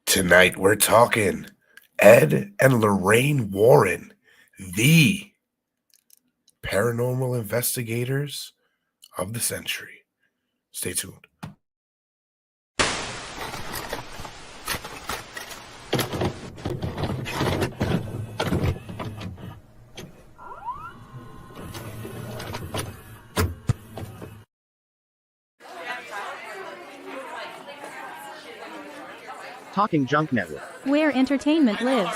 Tonight we're talking Ed and Lorraine Warren, the paranormal investigators of the century. Stay tuned. Talking Junk Network, where entertainment lives.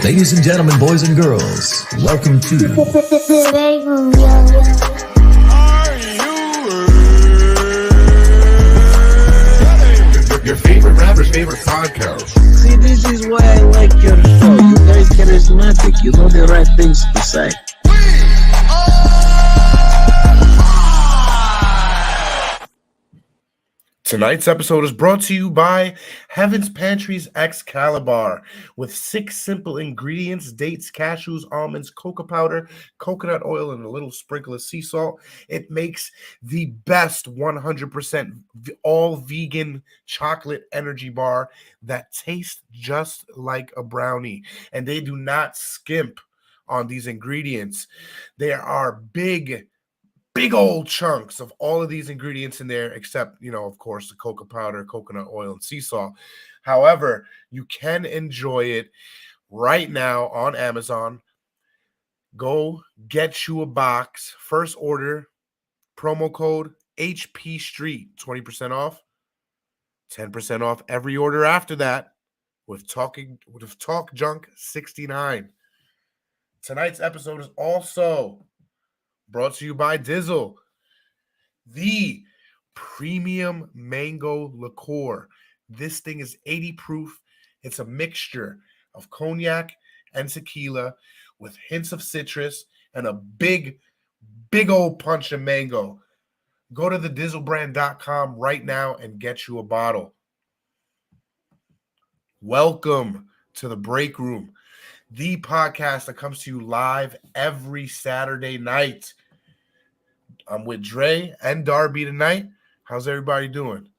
Ladies and gentlemen, boys and girls, welcome to BreakRoom, Your favorite rapper's favorite podcast. See, this is why I like your show. You guys charismatic, you know the right things to say. Tonight's episode is brought to you by Heaven's Pantry's Excalibur. With 6 simple ingredients: dates, cashews, almonds, cocoa powder, coconut oil, and a little sprinkle of sea salt, it makes the best 100% all vegan chocolate energy bar that tastes just like a brownie. And they do not skimp on these ingredients. There are big old chunks of all of these ingredients in there, except, of course, the cocoa powder, coconut oil, and sea salt. However, you can enjoy it right now on Amazon. Go get you a box. First order, promo code HP Street, 20% off, 10% off every order after that with Talk Junk 69. Tonight's episode is also brought to you by Dizzle, the premium mango liqueur. This thing is 80 proof. It's a mixture of cognac and tequila with hints of citrus and a big old punch of mango. Go to thedizzlebrand.com right now and get you a bottle. Welcome to the Break Room, the podcast that comes to you live every Saturday night. I'm with Dre and Darby tonight. How's everybody doing?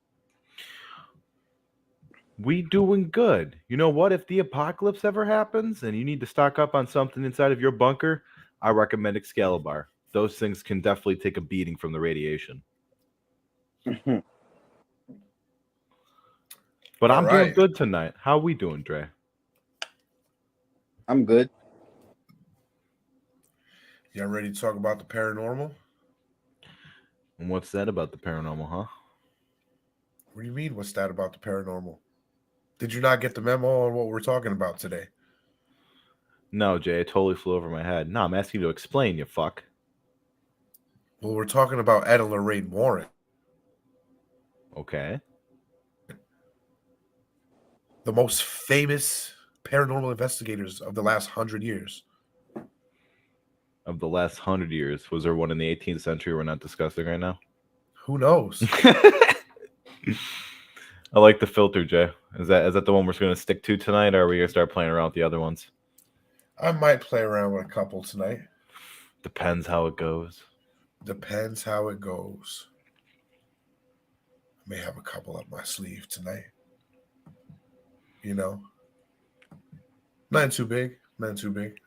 We doing good. You know what? If the apocalypse ever happens and you need to stock up on something inside of your bunker, I recommend Excalibur. Those things can definitely take a beating from the radiation. But I'm doing good tonight. How we doing, Dre? I'm good. Y'all ready to talk about the paranormal? And what's that about the paranormal, huh? What do you mean, what's that about the paranormal? Did you not get the memo on what we're talking about today? No, Jay, it totally flew over my head. No, I'm asking you to explain, you fuck. Well, we're talking about Ed and Lorraine Warren. Okay. The most famous paranormal investigators of the last 100 years. Of the last 100 years. Was there one in the 18th century we're not discussing right now? Who knows? I like the filter, Jay. Is that the one we're going to stick to tonight, or are we going to start playing around with the other ones? I might play around with a couple tonight. Depends how it goes. Depends how it goes. I may have a couple up my sleeve tonight. Nothing too big.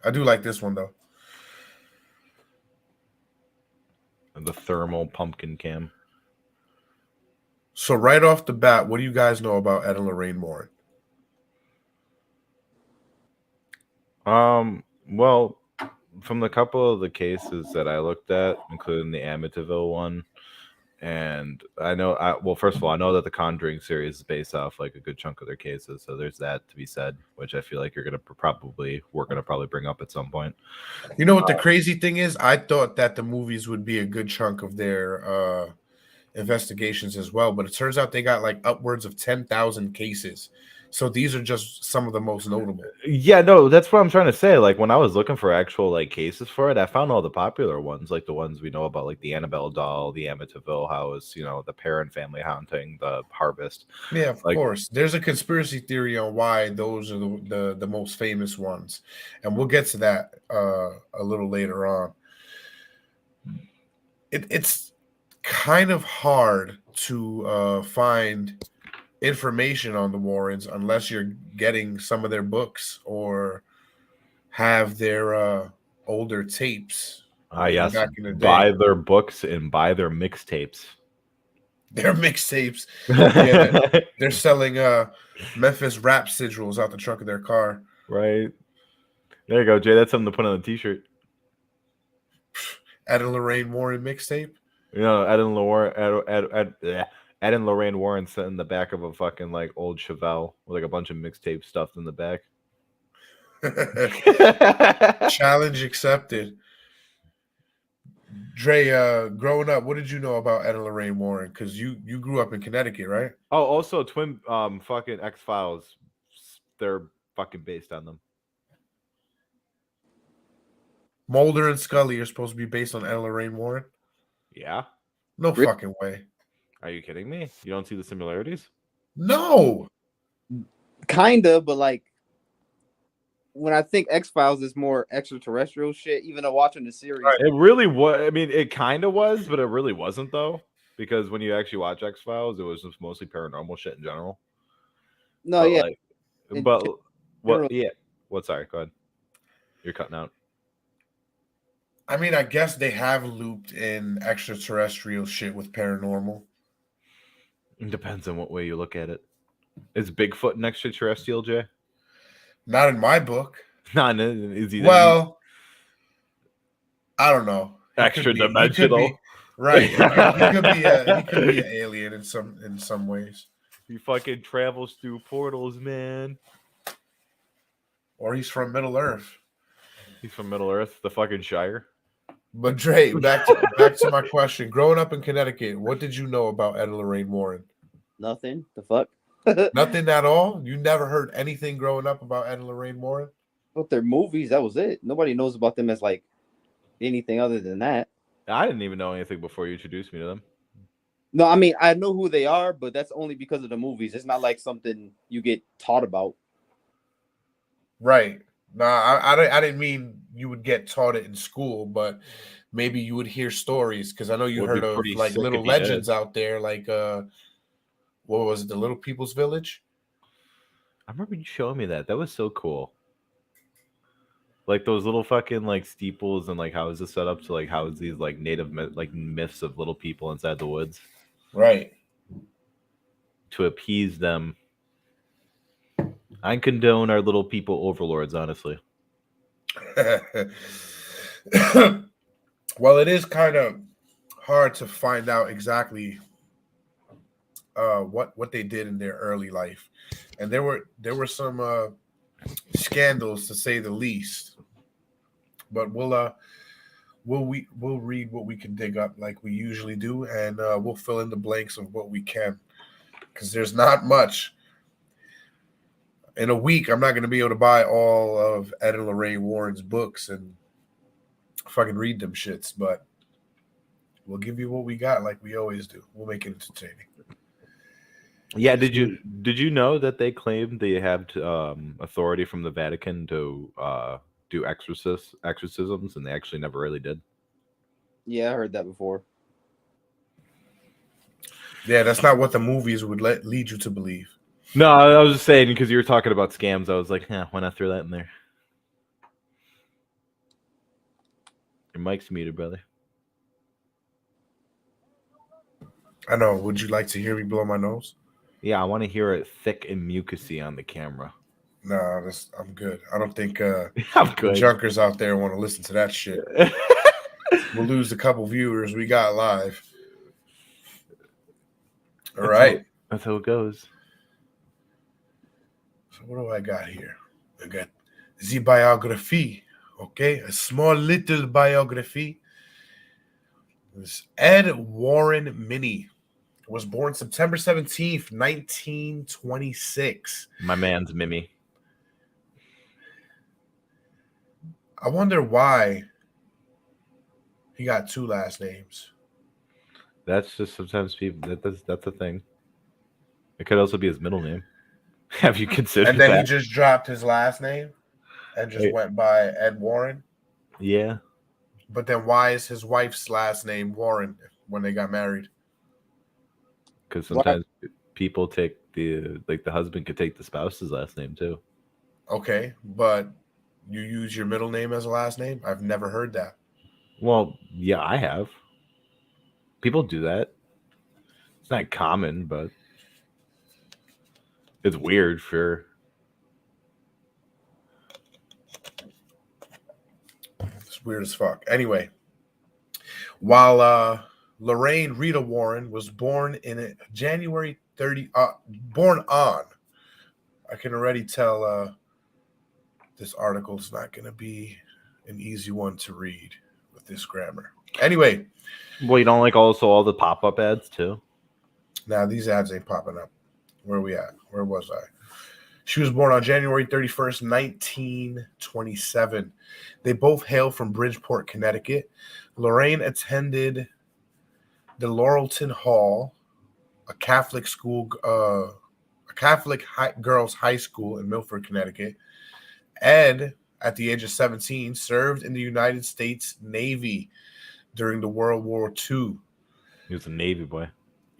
I do like this one, though. The thermal pumpkin cam. So right off the bat, what do you guys know about Ed and Lorraine Warren? Well, from the couple of the cases that I looked at, including the Amityville one, and first of all, I know that the Conjuring series is based off like a good chunk of their cases, so there's that to be said, which I feel like we're gonna probably bring up at some point. You know what the crazy thing is? I thought that the movies would be a good chunk of their investigations as well, but it turns out they got like upwards of 10,000 cases So these are just some of the most notable. Yeah, no, that's what I'm trying to say. Like when I was looking for actual like cases for it, I found all the popular ones, like the ones we know about, like the Annabelle doll, the Amityville house, the Perrin family haunting, the Harvest. Yeah, of Like, course. There's a conspiracy theory on why those are the most famous ones, and we'll get to that a little later on. It's kind of hard to find information on the Warrens unless you're getting some of their books or have their older tapes yes, back in the day. buy their books and buy their mixtapes. Their mixtapes. Yeah, they're selling Memphis rap sigils out the trunk of their car. Right. There you go, Jay. That's something to put on a t-shirt. Ed and Lorraine Warren mixtape. Ed and Lorraine Warren sat in the back of a fucking like old Chevelle with like a bunch of mixtapes stuffed in the back. Challenge accepted. Dre, growing up, what did you know about Ed and Lorraine Warren? Because you grew up in Connecticut, right? Oh, also twin fucking X-Files. They're fucking based on them. Mulder and Scully are supposed to be based on Ed and Lorraine Warren. Yeah. No fucking way. Are you kidding me? You don't see the similarities? No. Kinda, but like when I think X-Files is more extraterrestrial shit, even though watching the series. Right. It really was. I mean, it kind of was, but it really wasn't though. Because when you actually watch X-Files, it was just mostly paranormal shit in general. No, but yeah. But what? Yeah. What? Sorry. Go ahead. You're cutting out. I mean, I guess they have looped in extraterrestrial shit with paranormal. It depends on what way you look at it. Is Bigfoot an extraterrestrial, Jay? Not in my book. Not is he? Well, I don't know. Extra dimensional. Right. He could be an alien in some ways. He fucking travels through portals, man. Or he's from Middle Earth. He's from Middle Earth, the fucking Shire. But Dre, back to my question. Growing up in Connecticut, what did you know about Ed and Lorraine Warren? Nothing. The fuck? Nothing at all? You never heard anything growing up about Ed and Lorraine Warren? But their movies, that was it. Nobody knows about them as like anything other than that. I didn't even know anything before you introduced me to them. No, I mean, I know who they are, but that's only because of the movies. It's not like something you get taught about. Right. Nah, I didn't mean you would get taught it in school, but maybe you would hear stories because I know you heard of like little legends out there, like what was it, the Little People's Village? I remember you showing me that. That was so cool. Like those little fucking like steeples and like houses set up to like house these like native like myths of little people inside the woods. Right. To appease them. I condone our little people overlords, honestly. Well, it is kind of hard to find out exactly what they did in their early life, and there were some scandals to say the least. But we'll read what we can dig up like we usually do, and we'll fill in the blanks of what we can, because there's not much. In a week, I'm not going to be able to buy all of Ed and Lorraine Warren's books and fucking read them shits, but we'll give you what we got like we always do. We'll make it entertaining. Yeah, did you know that they claimed they have authority from the Vatican to do exorcisms, and they actually never really did? Yeah, I heard that before. Yeah, that's not what the movies would lead you to believe. No, I was just saying because you were talking about scams. I was like, why not throw that in there? Your mic's muted, brother. I know. Would you like to hear me blow my nose? Yeah, I want to hear it thick and mucusy on the camera. Nah, I'm good. I don't think I'm good. The junkers out there want to listen to that shit. We'll lose a couple viewers we got live. All right. That's how it goes. So what do I got here? I got the biography. Okay, a small little biography. This Ed Warren Mini was born September 17th, 1926. My man's Mimi. I wonder why he got two last names. That's just sometimes people. That's a thing. It could also be his middle name. Have you considered And then that? he just dropped his last name and just Wait. went by Ed Warren. Yeah. But then why is his wife's last name Warren when they got married? Because sometimes people take the husband could take the spouse's last name too. Okay, but you use your middle name as a last name? I've never heard that. Well, yeah, I have. People do that. It's not common, but it's weird, sure. It's weird as fuck. Anyway, while Lorraine Rita Warren was born in January 30, born on, I can already tell this article is not going to be an easy one to read with this grammar. Anyway. Well, you don't like also all the pop-up ads too? Now, these ads ain't popping up. Where are we at? Where was I? She was born on January 31st, 1927. They both hail from Bridgeport, Connecticut. Lorraine attended the Laurelton Hall, a Catholic school, girls' high school in Milford, Connecticut. Ed, at the age of 17, served in the United States Navy during the World War II. He was a Navy boy.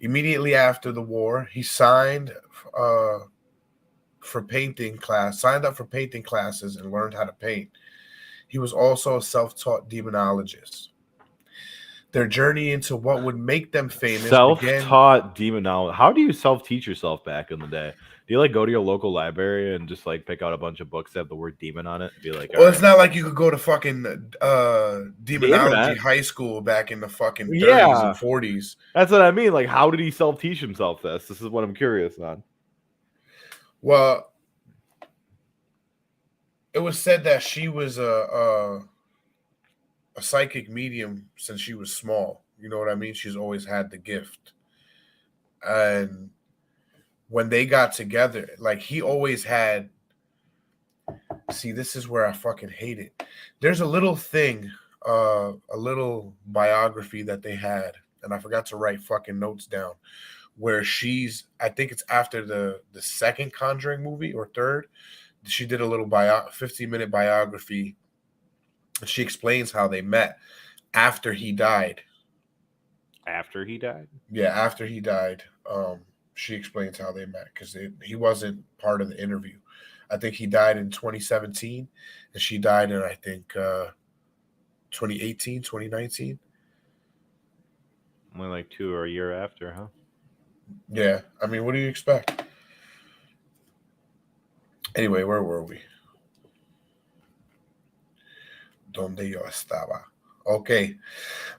Immediately after the war, he signed up for painting classes and learned how to paint. He was also a self-taught demonologist. Their journey into what would make them famous Self-taught demonologist. How do you self-teach yourself back in the day? Do you like go to your local library and just like pick out a bunch of books that have the word demon on it and be like, well, it's not like you could go to fucking demonology Demonat. high school back in the fucking 30s Yeah. and 40s. That's what I mean. Like, how did he self-teach himself this? This is what I'm curious on. Well, it was said that she was a psychic medium since she was small. You know what I mean? She's always had the gift. And when they got together, like he always had. See, this is where I fucking hate it. There's a little thing, a little biography that they had, and I forgot to write fucking notes down, where I think it's after the second Conjuring movie or third, she did a little 15-minute biography. She explains how they met after he died. After he died? Yeah, after he died. She explains how they met because he wasn't part of the interview. I think he died in 2017 and she died in, I think, 2018, 2019. Only like 2 or a year after, huh? Yeah. I mean, what do you expect? Anyway, where were we? Donde yo estaba? Okay.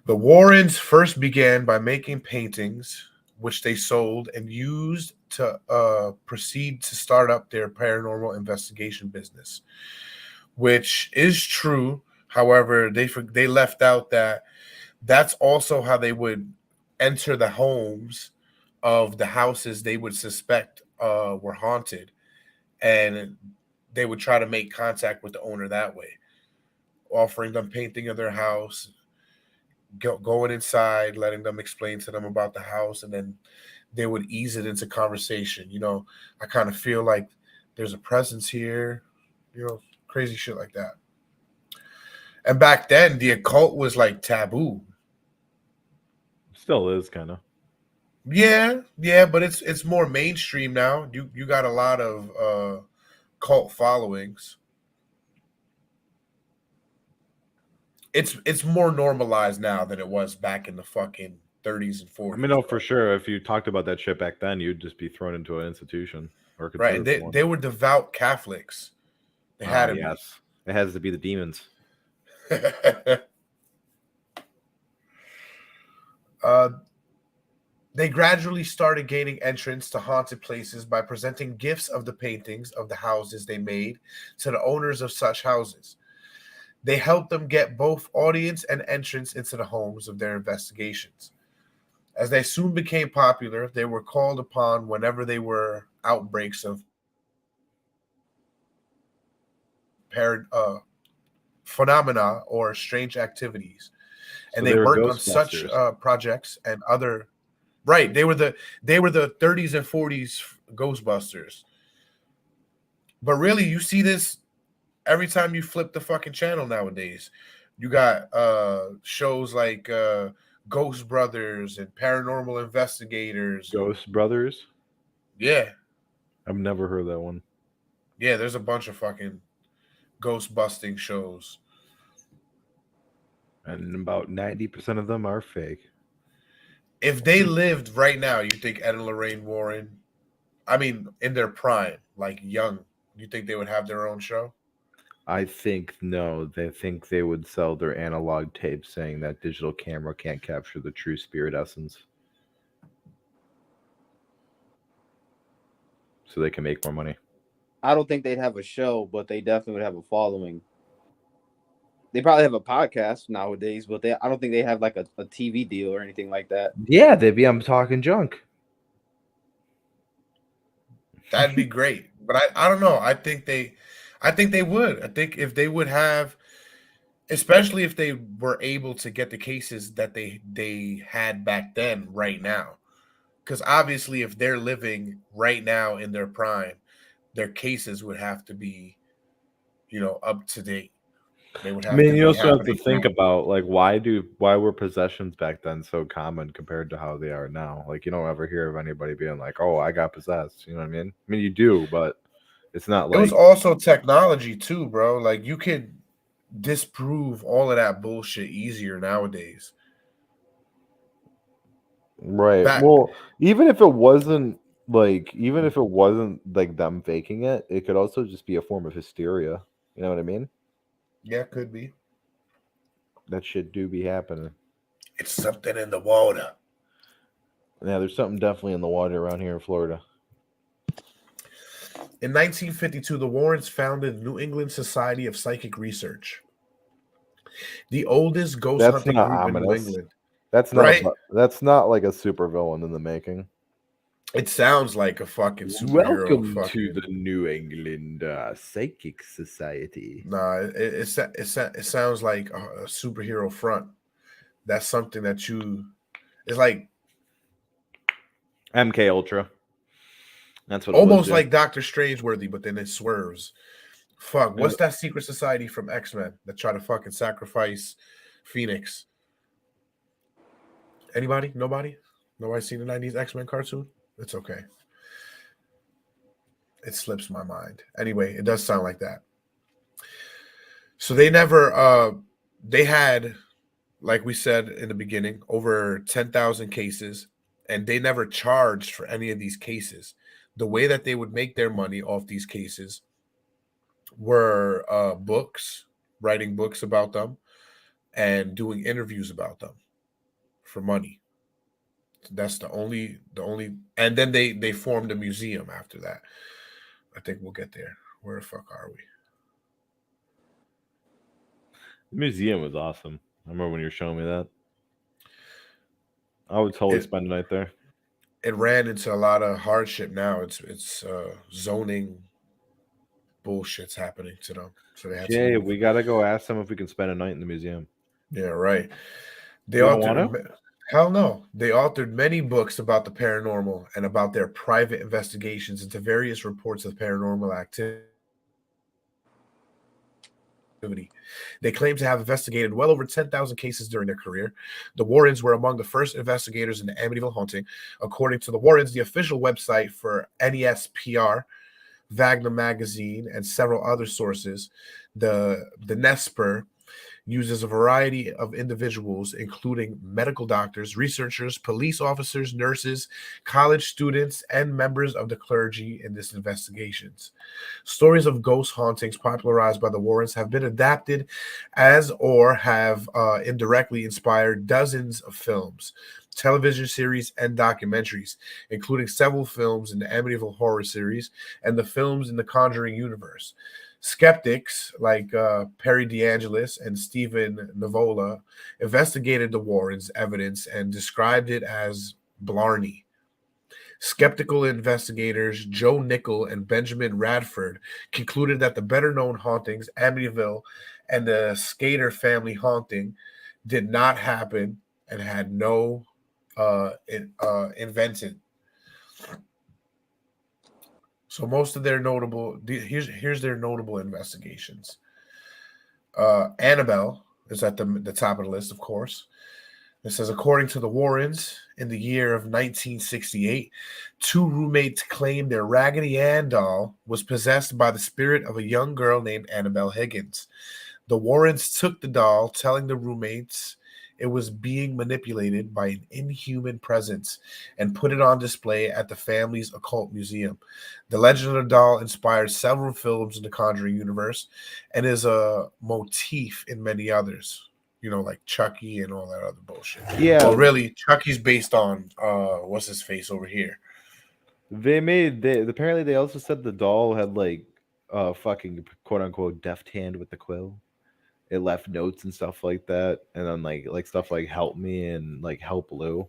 The Warrens first began by making paintings, which they sold and used to proceed to start up their paranormal investigation business, which is true. However, they left out that that's also how they would enter the homes of the houses they would suspect were haunted, and they would try to make contact with the owner that way, offering them painting of their house, going inside, letting them explain to them about the house, and then they would ease it into conversation. You know, I kind of feel like there's a presence here, you know, crazy shit like that. And back then, the occult was like taboo. Still is kind of. Yeah, but it's more mainstream now. You got a lot of cult followings. It's more normalized now than it was back in the fucking 30s and 40s. I mean, no, for sure. If you talked about that shit back then, you'd just be thrown into an institution or right. They were devout Catholics. They had to yes. It has to be the demons. They gradually started gaining entrance to haunted places by presenting gifts of the paintings of the houses they made to the owners of such houses. They helped them get both audience and entrance into the homes of their investigations. As they soon became popular, they were called upon whenever they were outbreaks of phenomena or strange activities, and So they they were worked on such Ghostbusters. projects and other. Right, they were the 30s and 40s Ghostbusters. But really, you see this every time you flip the fucking channel nowadays. You got shows like Ghost Brothers and Paranormal Investigators. Ghost Brothers. Yeah, I've never heard that one. yeah. There's a bunch of fucking ghost busting shows. And about 90% of them are fake. If they lived right now, you think Ed and Lorraine Warren, I mean, in their prime, like young, you think they would have their own show? I think no, they think they would sell their analog tape saying that digital camera can't capture the true spirit essence. So they can make more money. I don't think they'd have a show, but they definitely would have a following. They probably have a podcast nowadays, but I don't think they have like a TV deal or anything like that. Yeah, they'd be I'm talking junk. That'd be great. But I don't know. I think they would. I think if they would have, especially if they were able to get the cases that they had back then right now. Because obviously if they're living right now in their prime, their cases would have to be, up to date. They would have I mean, to you be also have to happening. think about like why were possessions back then so common compared to how they are now? Like you don't ever hear of anybody being like, "Oh, I got possessed." You know what I mean? I mean, you do, but it's not It like was also technology too, bro. Like you could disprove all of that bullshit easier nowadays. right. Back, Well, even if it wasn't like them faking it, it could also just be a form of hysteria. You know what I mean? yeah, could be. That shit do be happening. It's something in the water. Yeah, there's something definitely in the water around here in Florida. In 1952, the Warrens founded the New England Society of Psychic Research, the oldest ghost That's hunting not group in New ominous. England. That's not Right? that's not like a supervillain in the making. It sounds like a fucking superhero. Welcome to the New England Psychic Society. Nah, it sounds like a superhero front. That's something that it's like MK Ultra. That's what almost it was, like Doctor Strangeworthy, but then it swerves. Fuck, what's yeah. that secret society from X-Men that try to fucking sacrifice Phoenix? Anybody? Nobody seen the 90s X-Men cartoon? It's okay. It slips my mind. Anyway, it does sound like that. So they never they had, like we said in the beginning, over 10,000 cases, and they never charged for any of these cases. The way that they would make their money off these cases were books, writing books about them, and doing interviews about them for money. That's the only, and then they formed a museum after that. I think we'll get there. Where the fuck are we? The museum was awesome. I remember when you were showing me that. I would totally spend the night there. It ran into a lot of hardship now. It's zoning bullshit's happening to them. So they had Jay, to we gotta go ask them if we can spend a night in the museum. Yeah, right. They You don't authored wanna? hell no. They authored many books about the paranormal and about their private investigations into various reports of paranormal activity. They claim to have investigated well over 10,000 cases during their career. The Warrens were among the first investigators in the Amityville haunting. According to the Warrens, the official website for NESPR, Wagner Magazine, and several other sources, the NESPR uses a variety of individuals, including medical doctors, researchers, police officers, nurses, college students, and members of the clergy in these investigations. Stories of ghost hauntings popularized by the Warrens have been adapted as or have indirectly inspired dozens of films, television series, and documentaries, including several films in the Amityville horror series and the films in the Conjuring universe. Skeptics like Perry DeAngelis and Stephen Nivola investigated the Warrens' evidence and described it as blarney. Skeptical investigators Joe Nickel and Benjamin Radford concluded that the better-known hauntings, Amityville and the Skater family haunting, did not happen and had no invented. So most of their notable here's their notable investigations. Annabelle is at the top of the list, of course. It says, according to the Warrens, in the year of 1968, two roommates claimed their Raggedy Ann doll was possessed by the spirit of a young girl named Annabelle Higgins. The Warrens took the doll, telling the roommates it was being manipulated by an inhuman presence, and put it on display at the family's occult museum. The legend of the doll inspired several films in the Conjuring universe and is a motif in many others. You know, like Chucky and all that other bullshit. Yeah. Well, really, Chucky's based on what's his face over here. Apparently they also said the doll had like fucking quote unquote deft hand with the quill. It left notes and stuff like that, and then like stuff like help me and like help Lou.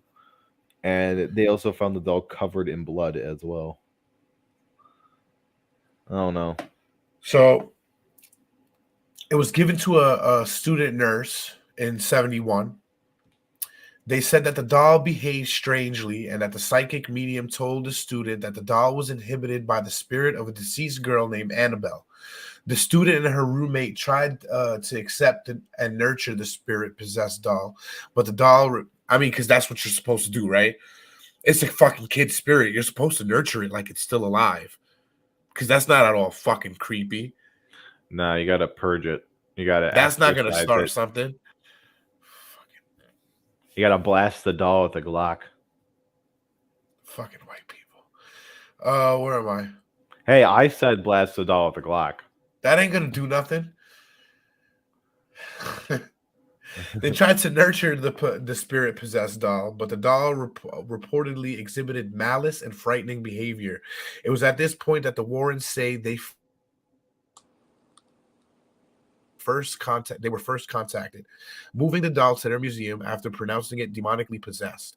And they also found the doll covered in blood as well. I don't know. So it was given to a student nurse in 1971. They said that the doll behaved strangely and that the psychic medium told the student that the doll was inhibited by the spirit of a deceased girl named Annabelle. The student and her roommate tried to accept and nurture the spirit-possessed doll, but the doll, because that's what you're supposed to do, right? It's a fucking kid spirit. You're supposed to nurture it like it's still alive, because that's not at all fucking creepy. Nah, you gotta purge it. You gotta. That's not gonna exorcise start it. something. You gotta blast the doll with a Glock. Fucking white people. Where am I? Hey, I said blast the doll with a Glock. That ain't gonna do nothing. They tried to nurture the spirit-possessed doll, but the doll reportedly exhibited malice and frightening behavior. It was at this point that the Warrens say they were first contacted, moving the doll to their museum after pronouncing it demonically possessed.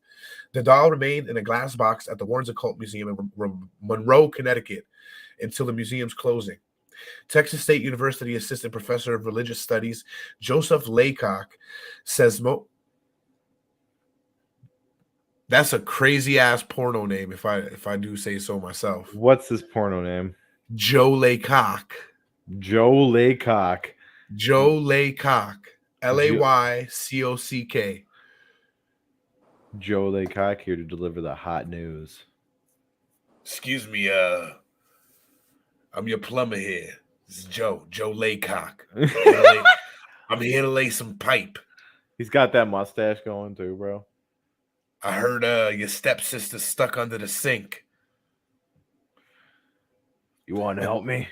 The doll remained in a glass box at the Warrens Occult Museum in Monroe, Connecticut, until the museum's closing. Texas State University assistant professor of religious studies Joseph Laycock says that's a crazy ass porno name if I do say so myself. What's this porno name? Joe Laycock. Joe Laycock. Joe Laycock. Laycock. Joe Laycock here to deliver the hot news. Excuse me, I'm your plumber here. This is Joe Laycock. I'm here to lay some pipe. He's got that mustache going too, bro. I heard your stepsister's stuck under the sink. You want to help me?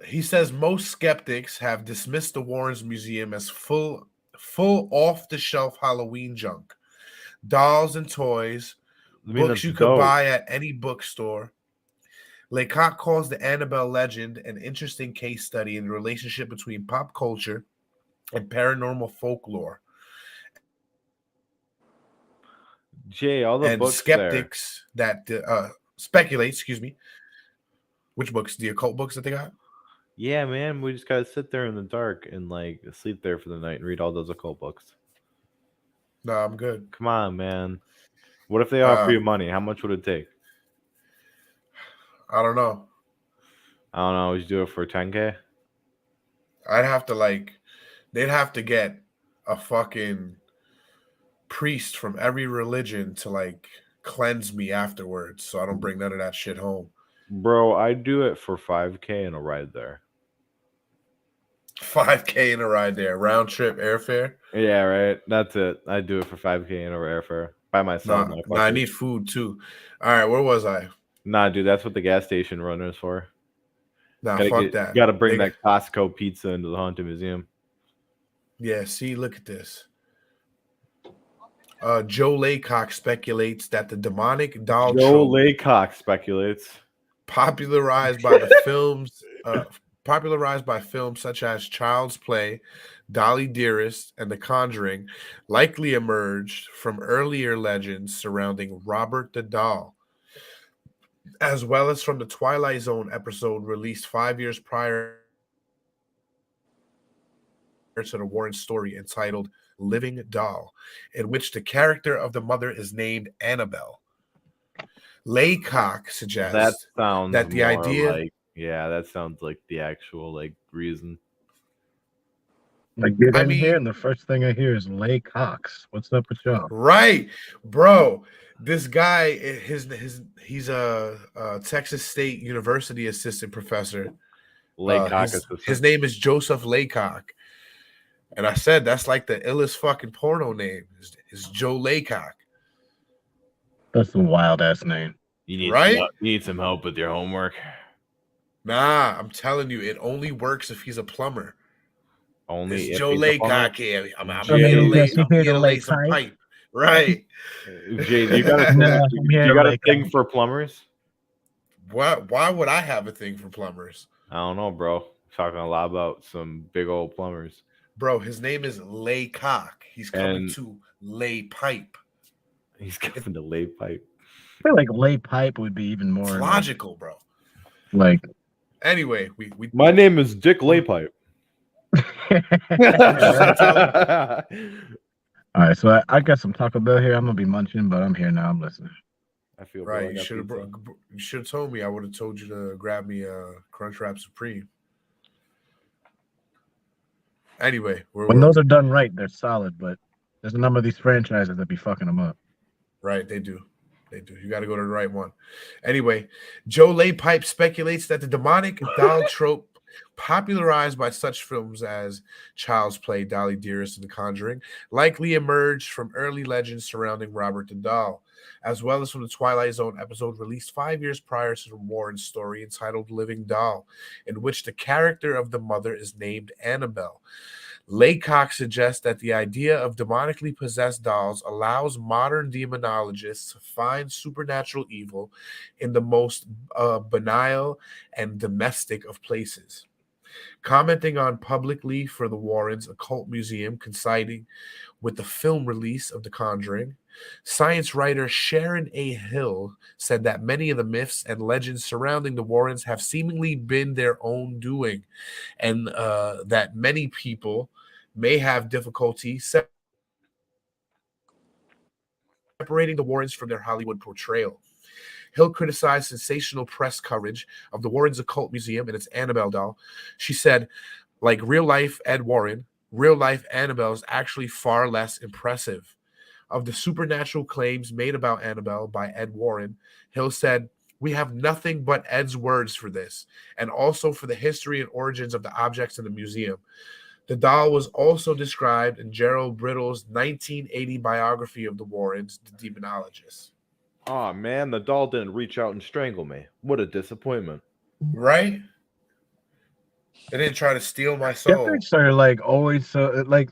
He says most skeptics have dismissed the Warrens Museum as full off-the-shelf Halloween junk. Dolls and toys, books you could buy at any bookstore. Laycock calls the Annabelle legend an interesting case study in the relationship between pop culture and paranormal folklore. Jay, all the and books skeptics there. That speculate, excuse me. Which books? The occult books that they got? Yeah, man. We just gotta sit there in the dark and like sleep there for the night and read all those occult books. No, I'm good. Come on, man. What if they offer you money? How much would it take? I don't know. Would you do it for 10K? I'd have to they'd have to get a fucking priest from every religion to cleanse me afterwards, so I don't bring none of that shit home. Bro, I'd do it for 5K and a ride there. 5K and a ride there, round trip airfare. Yeah, right. That's it. I'd do it for 5K and a airfare by myself. Nah, I need food too. All right, where was I? Nah, dude, that's what the gas station runner is for. Nah, fuck that. You gotta bring that Costco pizza into the Haunted Museum. Yeah, see, look at this. Joe Laycock speculates that the demonic doll. Joe Laycock speculates. popularized by the films, popularized by films such as Child's Play, Dolly Dearest, and The Conjuring, likely emerged from earlier legends surrounding Robert the Doll, as well as from the Twilight Zone episode released 5 years prior to the Warren story entitled Living Doll, in which the character of the mother is named Annabelle. Laycock That suggests sounds that the more idea like that sounds like the actual like reason. I get I in here, mean, and the first thing I hear is Lay Cox. What's up with y'all? right, bro. This guy, he's a Texas State University assistant professor. Laycock His name is Joseph Laycock, and I said that's like the illest fucking porno name. Is Joe Laycock, That's a wild ass name. right? You need some help with your homework. Nah, I'm telling you, it only works if he's a plumber. Only It's if Joe he's a plumber. Laycock here. I'm Jay, here to lay, yes, I'm here here to to lay lay some pipe. pipe. Right. Jay, you got a No, thing, I'm here you to got a lay thing pipe. for plumbers? Why would I have a thing for plumbers? I don't know, bro. Talking a lot about some big old plumbers. Bro, his name is Laycock. He's coming And- to lay pipe. He's coming to lay pipe. I feel like Lay Pipe would be even It's more logical, bro. like. Anyway, we My name is Dick Laypipe. All right, so I got some Taco Bell here. I'm gonna be munching, but I'm here now. I'm listening. I feel right. You should have told me. I would have told you to grab me a Crunchwrap Supreme. Anyway, When those are done right, they're solid. But there's a number of these franchises that be fucking them up. right, they do. They do. You got to go to the right one. Anyway, Joe Laypipe speculates that the demonic doll trope, popularized by such films as Child's Play, Dolly Dearest, and The Conjuring, likely emerged from early legends surrounding Robert the Doll, as well as from the Twilight Zone episode released 5 years prior to the Warren story entitled Living Doll, in which the character of the mother is named Annabelle. Laycock suggests that the idea of demonically possessed dolls allows modern demonologists to find supernatural evil in the most banal and domestic of places. Commenting on publicly for the Warrens Occult Museum coinciding with the film release of The Conjuring, science writer Sharon A. Hill said that many of the myths and legends surrounding the Warrens have seemingly been their own doing, and that many people may have difficulty separating the Warrens from their Hollywood portrayal. Hill criticized sensational press coverage of the Warrens Occult Museum and its Annabelle doll. She said, like real-life Ed Warren, real-life Annabelle is actually far less impressive. Of the supernatural claims made about Annabelle by Ed Warren, Hill said, "We have nothing but Ed's words for this, and also for the history and origins of the objects in the museum." The doll was also described in Gerald Brittle's 1980 biography of the Warrens, The Demonologist. Oh man, the doll didn't reach out and strangle me. What a disappointment. Right? They didn't try to steal my soul. Skeptics are like always so like,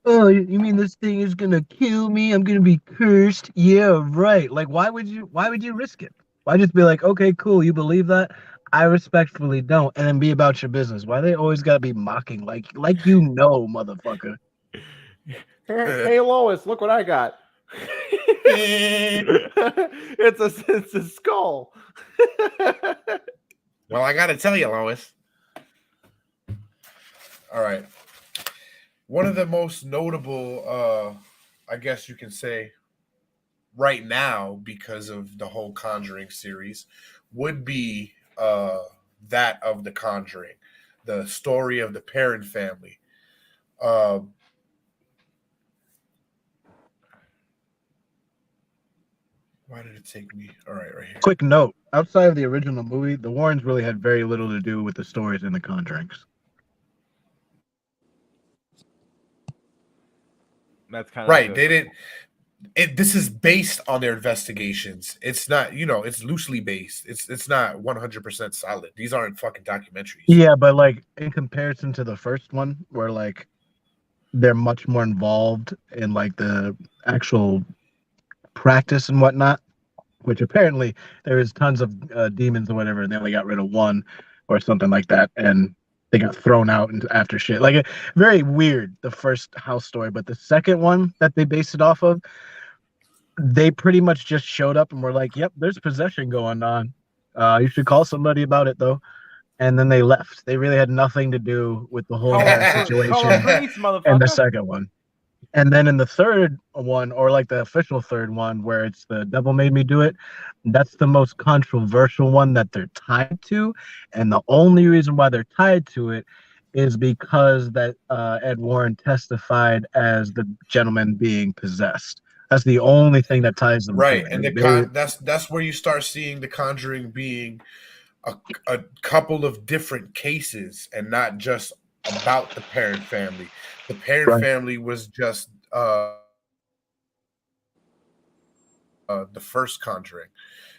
oh, you mean this thing is gonna kill me? I'm gonna be cursed. Yeah, right. Like, why would you risk it? Why just be like, okay, cool, you believe that? I respectfully don't, and then be about your business. Why they always gotta be mocking, like you know, motherfucker. Hey Lois, look what I got. it's a skull. Well, I gotta tell you, Lois. All right. One of the most notable, I guess you can say, right now, because of the whole Conjuring series, would be that of The Conjuring, the story of the Perron family. Why did it take me? All right, right here. Quick note: outside of the original movie, the Warrens really had very little to do with the stories in the Conjurings. That's kind of Right. They didn't. This is based on their investigations. It's not, it's loosely based. It's not 100% solid. These aren't fucking documentaries. Yeah, but like in comparison to the first one, where like they're much more involved in like the actual practice and whatnot, which apparently there is tons of demons or whatever, and they only got rid of one or something like that, and they got thrown out into after shit. Like very weird, the first house story, but the second one that they based it off of, they pretty much just showed up and were like, "Yep, there's possession going on. You should call somebody about it, though." And then they left. They really had nothing to do with the whole Call a situation priest, in the motherfucker. second one. And then in the third one, or like the official third one, where it's the devil made me do it, that's the most controversial one that they're tied to. And the only reason why they're tied to it is because that Ed Warren testified as the gentleman being possessed. That's the only thing that ties them Right, to and it. that's where you start seeing the Conjuring being a couple of different cases and not just about the parent family. The parent Right. family was just the first Conjuring.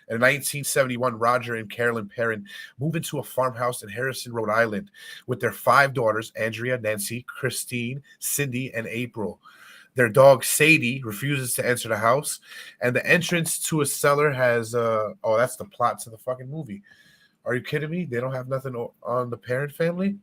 In 1971, Roger and Carolyn Perrin moved into a farmhouse in Harrison, Rhode Island, with their 5 daughters: Andrea, Nancy, Christine, Cindy, and April. Their dog Sadie refuses to enter the house, and the entrance to a cellar has oh, that's the plot to the fucking movie. Are you kidding me? They don't have nothing on the parent family?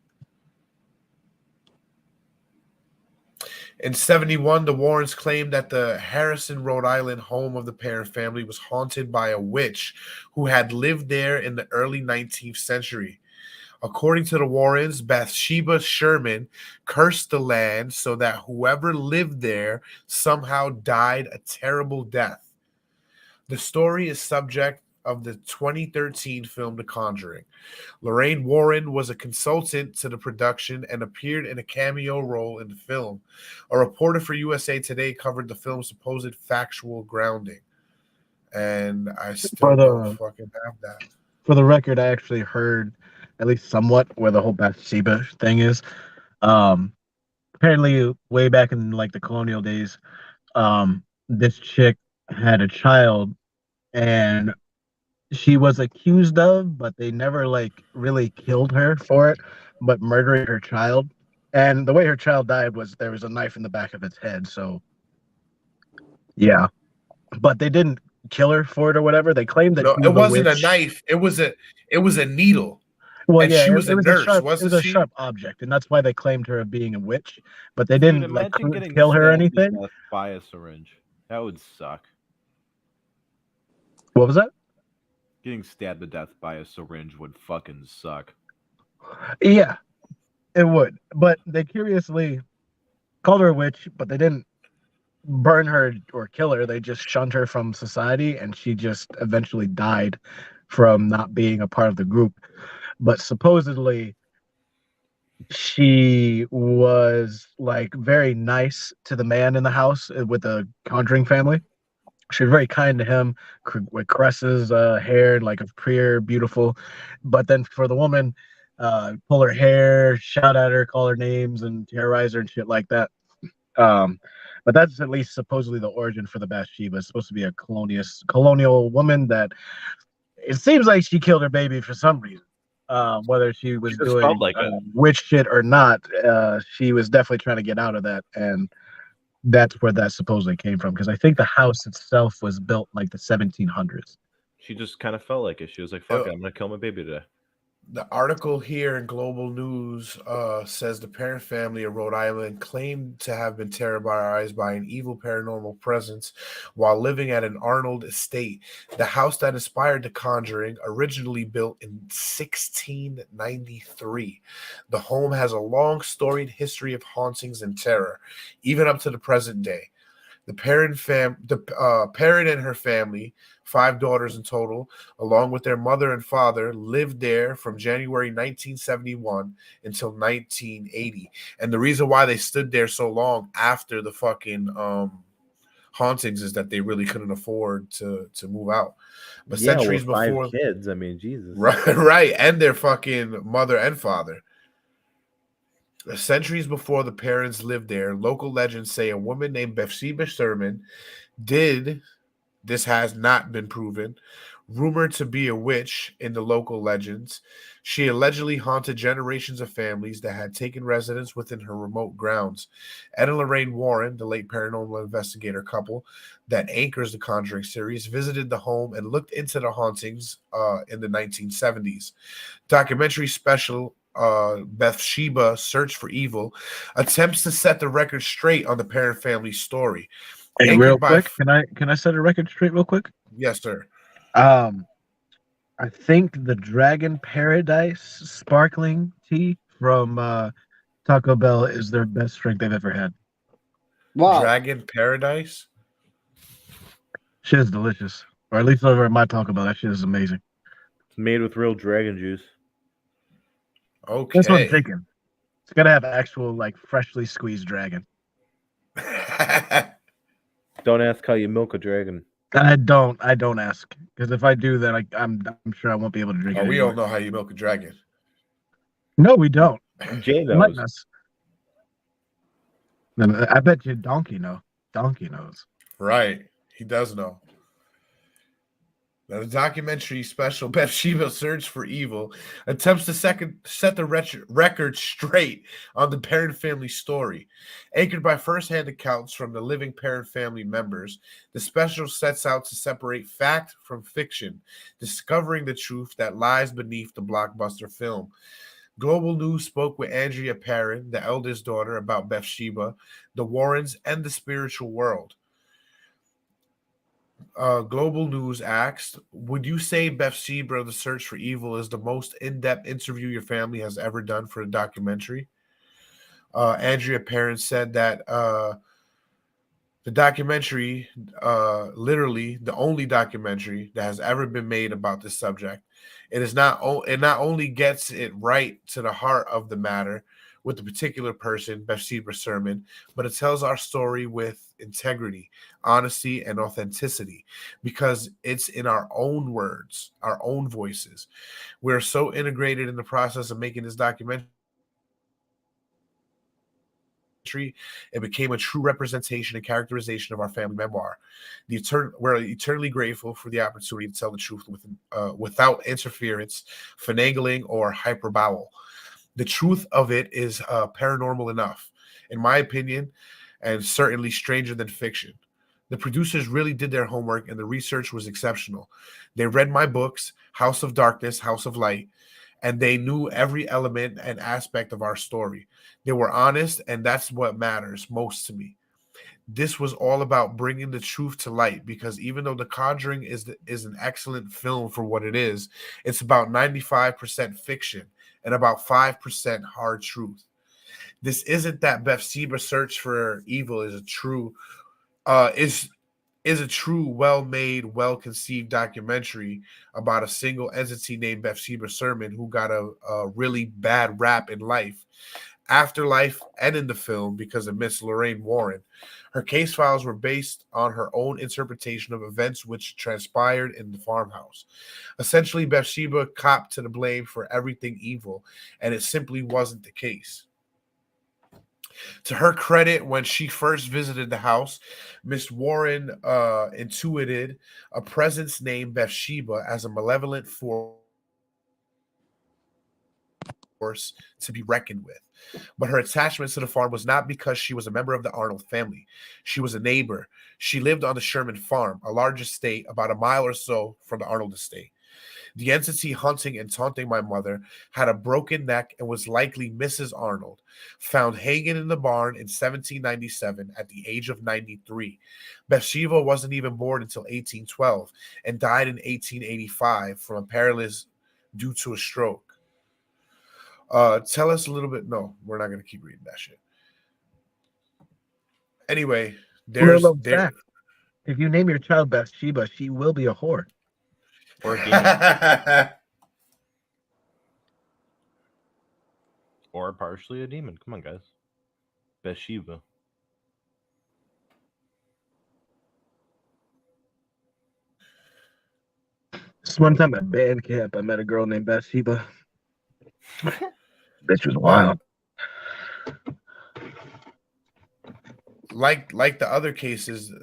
In 71, the Warrens claimed that the Harrison, Rhode Island home of the parent family was haunted by a witch who had lived there in the early 19th century. According to the Warrens, Bathsheba Sherman cursed the land so that whoever lived there somehow died a terrible death. The story is subject of the 2013 film The Conjuring. Lorraine Warren was a consultant to the production and appeared in a cameo role in the film. A reporter for USA Today covered the film's supposed factual grounding. And I still don't fucking have that. For the record, I actually heard at least somewhat where the whole Bathsheba thing is. Apparently, way back in like the colonial days, this chick had a child, and she was accused of, but they never like really killed her for it, but murdering her child. And the way her child died was there was a knife in the back of its head. So, yeah, but they didn't kill her for it or whatever. They claimed that No, she it was a wasn't a witch. knife. It was a needle. Well, And yeah, she was it a was nurse, it wasn't was a she? sharp object, and that's why they claimed her of being a witch. But they Dude, didn't like imagine getting kill her or stabbed to anything. death by a syringe. That would suck. What was that? Getting stabbed to death by a syringe would fucking suck. Yeah, it would. But they curiously called her a witch, but they didn't burn her or kill her. They just shunned her from society, and she just eventually died from not being a part of the group. But supposedly she was like very nice to the man in the house with the Conjuring family. She was very kind to him, with caresses, hair like a pure, beautiful. But then for the woman, pull her hair, shout at her, call her names, and terrorize her and shit like that. But that's at least supposedly the origin for the Bathsheba. It's supposed to be a colonial woman that it seems like she killed her baby for some reason. Whether she was It just doing felt like it. witch shit or not, she was definitely trying to get out of that, and that's where that supposedly came from. Because I think the house itself was built like the 1700s. She just kind of felt like it. She was like, fuck it, I'm going to kill my baby today. The article here in Global News says the parent family of Rhode Island claimed to have been terrorized by an evil paranormal presence while living at an Arnold estate. The house that inspired The Conjuring, originally built in 1693. The home has a long storied history of hauntings and terror, even up to the present day. The parent and her family, 5 daughters in total, along with their mother and father, lived there from January 1971 until 1980. And the reason why they stood there so long after the fucking hauntings is that they really couldn't afford to move out. But centuries with 5 before, kids, I mean, Jesus. right, and their fucking mother and father. Centuries before the parents lived there, local legends say a woman named Bathsheba Sherman did, this has not been proven, Rumored to be a witch in the local legends, she allegedly haunted generations of families that had taken residence within her remote grounds. Ed and Lorraine Warren, the late paranormal investigator couple that anchors the Conjuring series, visited the home and looked into the hauntings in the 1970s. Documentary special Bathsheba Search for Evil attempts to set the record straight on the Parent family story. Hey, Anchored real by quick, can I set a record straight real quick? Yes, sir. I think the Dragon Paradise sparkling tea from Taco Bell is their best drink they've ever had. Wow. Dragon Paradise. Shit is delicious, or at least over at my Taco Bell, that shit is amazing. It's made with real dragon juice. Okay. That's what I'm thinking. It's gotta have actual like freshly squeezed dragon. Don't ask how you milk a dragon. I don't ask, because if I do, then I'm sure I won't be able to drink it. We anymore. don't know how you milk a dragon. No, we don't. Jay Enlighten knows. us. Then I bet you Donkey knows. Donkey knows. Right. He does know. Now, the documentary special Bathsheba Search for Evil attempts to set the record straight on the Parent family story. Anchored by first-hand accounts from the living Parent family members, the special sets out to separate fact from fiction, discovering the truth that lies beneath the blockbuster film. Global News spoke with Andrea Perrin, the eldest daughter, about Bathsheba, the Warrens, and the spiritual world. Global News asked, would you say Bathsheba, The Search for Evil is the most in-depth interview your family has ever done for a documentary? Andrea Perrin said that the documentary, literally the only documentary that has ever been made about this subject. It not only gets it right to the heart of the matter with the particular person, Bathsheba Sermon, but it tells our story with integrity, honesty, and authenticity, because it's in our own words, our own voices. We're so integrated in the process of making this documentary, it became a true representation and characterization of our family memoir. We're eternally grateful for the opportunity to tell the truth without interference, finagling, or hyperbole. The truth of it is paranormal enough, in my opinion, and certainly stranger than fiction. The producers really did their homework, and the research was exceptional. They read my books, House of Darkness, House of Light, and they knew every element and aspect of our story. They were honest, and that's what matters most to me. This was all about bringing the truth to light, because even though The Conjuring is an excellent film for what it is, it's about 95% fiction and about 5% hard truth. This isn't that Bathsheba Search for Evil is a true, well-made, well-conceived documentary about a single entity named Bathsheba Sermon who got a really bad rap in life, afterlife, and in the film because of Miss Lorraine Warren. Her case files were based on her own interpretation of events which transpired in the farmhouse. Essentially, Bathsheba copped to the blame for everything evil, and it simply wasn't the case. To her credit, when she first visited the house, Miss Warren intuited a presence named Bathsheba as a malevolent force to be reckoned with. But her attachment to the farm was not because she was a member of the Arnold family. She was a neighbor. She lived on the Sherman farm, a large estate about a mile or so from the Arnold estate. The entity hunting and taunting my mother had a broken neck and was likely Mrs. Arnold, found hanging in the barn in 1797 at the age of 93. Bathsheba wasn't even born until 1812 and died in 1885 from a paralysis due to a stroke. Tell us a little bit. No, we're not going to keep reading that shit. Anyway, Fact. If you name your child Bathsheba, she will be a whore. Or a demon. Or partially a demon. Come on, guys. Bathsheba. This one time at band camp, I met a girl named Bathsheba. Bitch was wild. Like the other cases,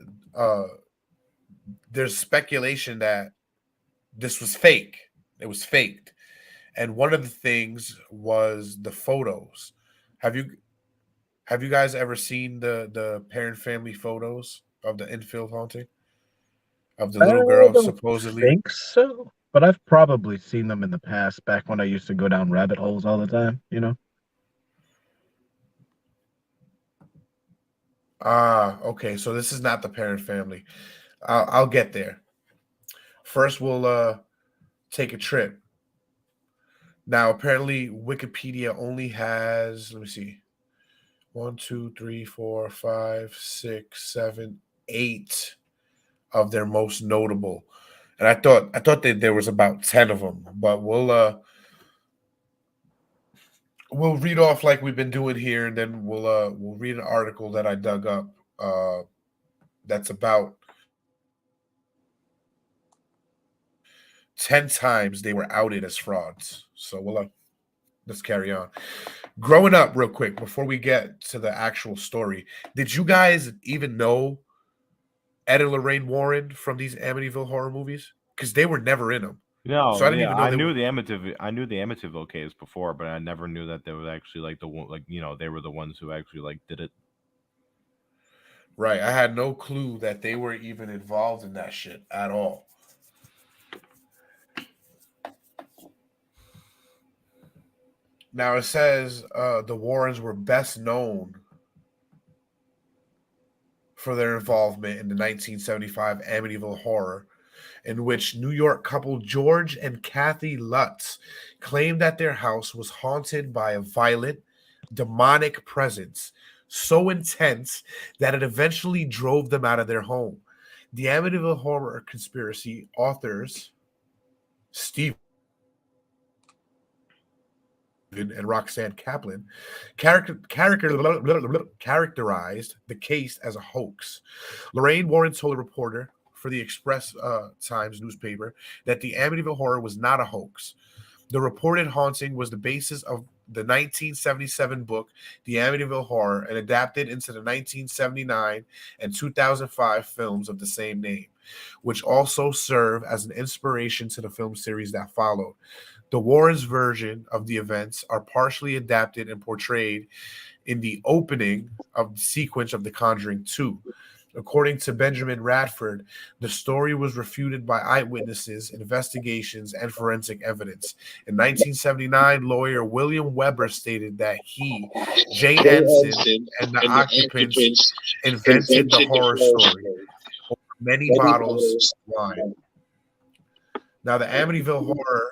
there's speculation that this was fake. It was faked. And one of the things was the photos. Have you guys ever seen the parent family photos of the infield haunting of the I little girl don't supposedly? think so, but I've probably seen them in the past, back when I used to go down rabbit holes all the time, you know? Ah, okay. So this is not the parent family. I'll get there. First, we'll take a trip. Now, apparently, Wikipedia only has, let me see, 8 of their most notable. And I thought that there was about 10 of them, but we'll read off like we've been doing here, and then we'll read an article that I dug up that's about 10 times they were outed as frauds. So let's carry on. Growing up, real quick, before we get to the actual story, did you guys even know Ed and Lorraine Warren from these Amityville horror movies? Because they were never in them. No, So I didn't yeah, even know I they knew were. the Amityville case before, but I never knew that they were actually like they were the ones who actually like did it. Right. I had no clue that they were even involved in that shit at all. Now it says the Warrens were best known for their involvement in the 1975 Amityville horror, in which New York couple George and Kathy Lutz claimed that their house was haunted by a violent, demonic presence so intense that it eventually drove them out of their home. The Amityville horror conspiracy authors Steve and Roxanne Kaplan characterized the case as a hoax. Lorraine Warren told a reporter for the Express Times newspaper that the Amityville horror was not a hoax. The reported haunting was the basis of the 1977 book, The Amityville Horror, and adapted into the 1979 and 2005 films of the same name, which also serve as an inspiration to the film series that followed. The Warrens' version of the events are partially adapted and portrayed in the opening of the sequence of The Conjuring 2. According to Benjamin Radford, the story was refuted by eyewitnesses, investigations, and forensic evidence. In 1979, lawyer William Weber stated that he, Jay Ensign, and the occupants invented the horror story over many bottles of wine. Now, the Amityville Horror,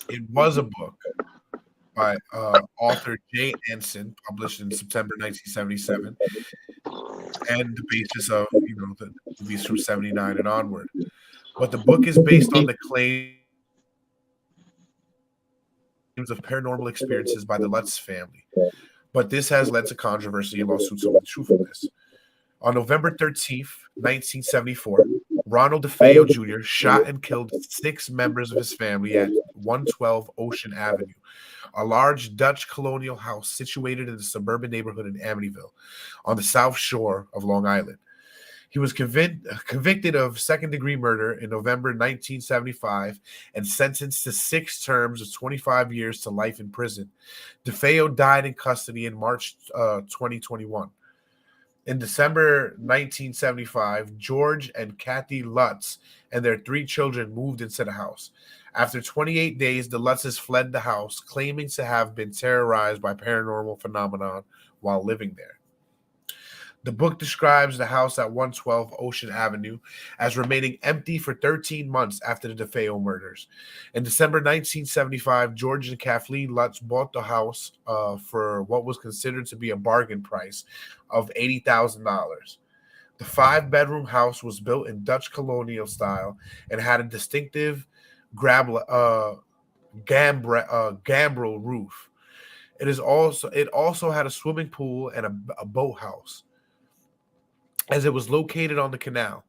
it was a book by author Jay Anson, published in September 1977, and the basis of the movies from '79 and onward. But the book is based on the claims of paranormal experiences by the Lutz family. But this has led to controversy and lawsuits over the truthfulness. On November 13th, 1974, Ronald DeFeo Jr. shot and killed 6 members of his family at 112 Ocean Avenue, a large Dutch colonial house situated in the suburban neighborhood in Amityville on the south shore of Long Island. He was convicted of second-degree murder in November 1975 and sentenced to 6 terms of 25 years to life in prison. DeFeo died in custody in March 2021. In December 1975, George and Kathy Lutz and their 3 children moved into the house. After 28 days, the Lutzes fled the house, claiming to have been terrorized by paranormal phenomenon while living there. The book describes the house at 112 Ocean Avenue as remaining empty for 13 months after the DeFeo murders. In December 1975, George and Kathleen Lutz bought the house for what was considered to be a bargain price of $80,000. The 5-bedroom house was built in Dutch colonial style and had a distinctive gambrel roof. It also had a swimming pool and a boathouse, as it was located on the canal.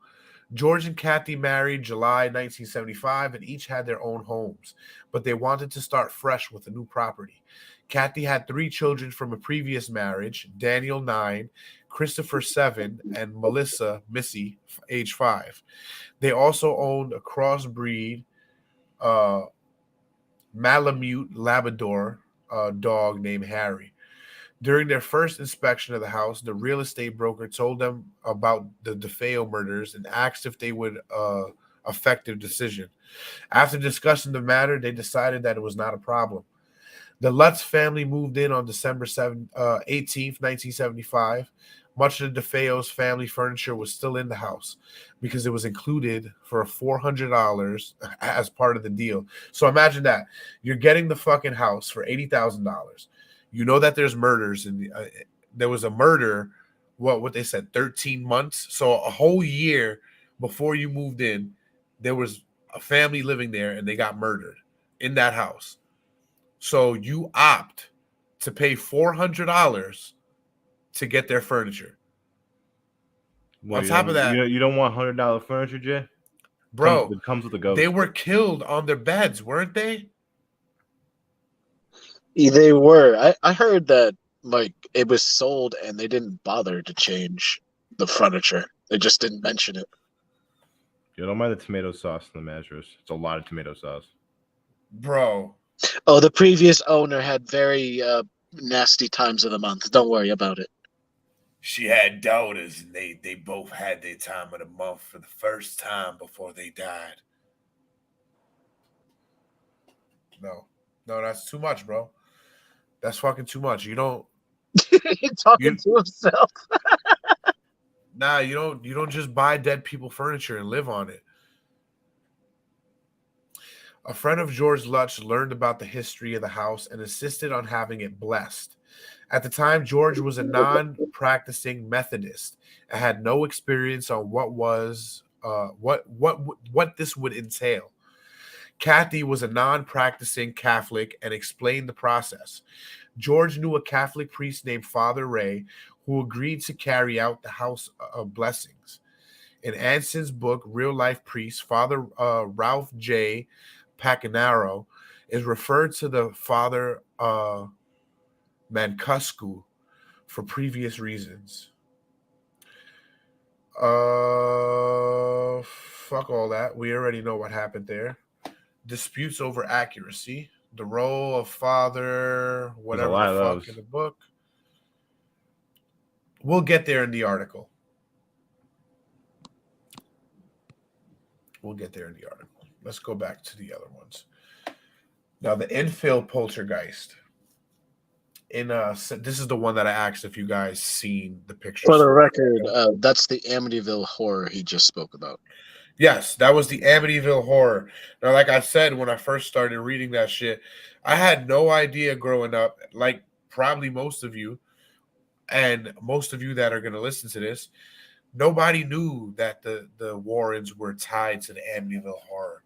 George and Kathy married July 1975 and each had their own homes, but they wanted to start fresh with a new property. Kathy had 3 children from a previous marriage: Daniel 9, Christopher 7, and Melissa Missy, age 5. They also owned a crossbreed Malamute Labrador dog named Harry. During their first inspection of the house, the real estate broker told them about the DeFeo murders and asked if they would affect their decision. After discussing the matter, they decided that it was not a problem. The Lutz family moved in on December 18th, 1975. Much of the DeFeo's family furniture was still in the house because it was included for $400 as part of the deal. So imagine that. You're getting the fucking house for $80,000. You know that there's murders, and there was a murder, what they said, 13 months. So a whole year before you moved in, there was a family living there, and they got murdered in that house. So you opt to pay $400 to get their furniture. Well, On top of that, you don't want $100 furniture, Jay? Bro, it comes with a ghost. They were killed on their beds, weren't they? They were. I heard that like it was sold and they didn't bother to change the furniture. They just didn't mention it. You don't mind the tomato sauce in the mattress. It's a lot of tomato sauce. Bro. Oh, the previous owner had very nasty times of the month. Don't worry about it. She had daughters, and they both had their time of the month for the first time before they died. No, that's too much, bro. That's fucking too much. You don't. He's talking to himself. Nah, you don't just buy dead people furniture and live on it. A friend of George Lutz learned about the history of the house and insisted on having it blessed. At the time, George was a non-practicing Methodist and had no experience on what this would entail. Kathy was a non-practicing Catholic and explained the process. George knew a Catholic priest named Father Ray who agreed to carry out the house of blessings. In Anson's book, Real Life Priest, Father Ralph J. Pacanaro is referred to the Father Mancuscu for previous reasons. Fuck all that. We already know what happened there. Disputes over accuracy. The role of father, whatever the fuck in the book. We'll get there in the article. Let's go back to the other ones. Now, the infill poltergeist. This is the one that I asked if you guys seen the pictures. For the record, that's the Amityville horror he just spoke about. Yes, that was the Amityville horror. Now, like I said, when I first started reading that shit, I had no idea growing up, like probably most of you, and most of you that are going to listen to this, nobody knew that the Warrens were tied to the Amityville horror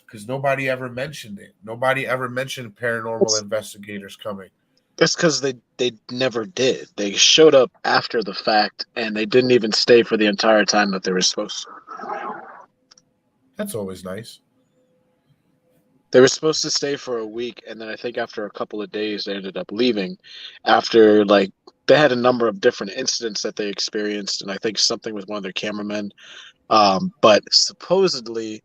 because nobody ever mentioned it. Nobody ever mentioned paranormal investigators coming. That's because they never did. They showed up after the fact, and they didn't even stay for the entire time that they were supposed to. That's always nice. They were supposed to stay for a week, and then I think after a couple of days, they ended up leaving. After, like, they had a number of different incidents that they experienced, and I think something with one of their cameramen. But supposedly,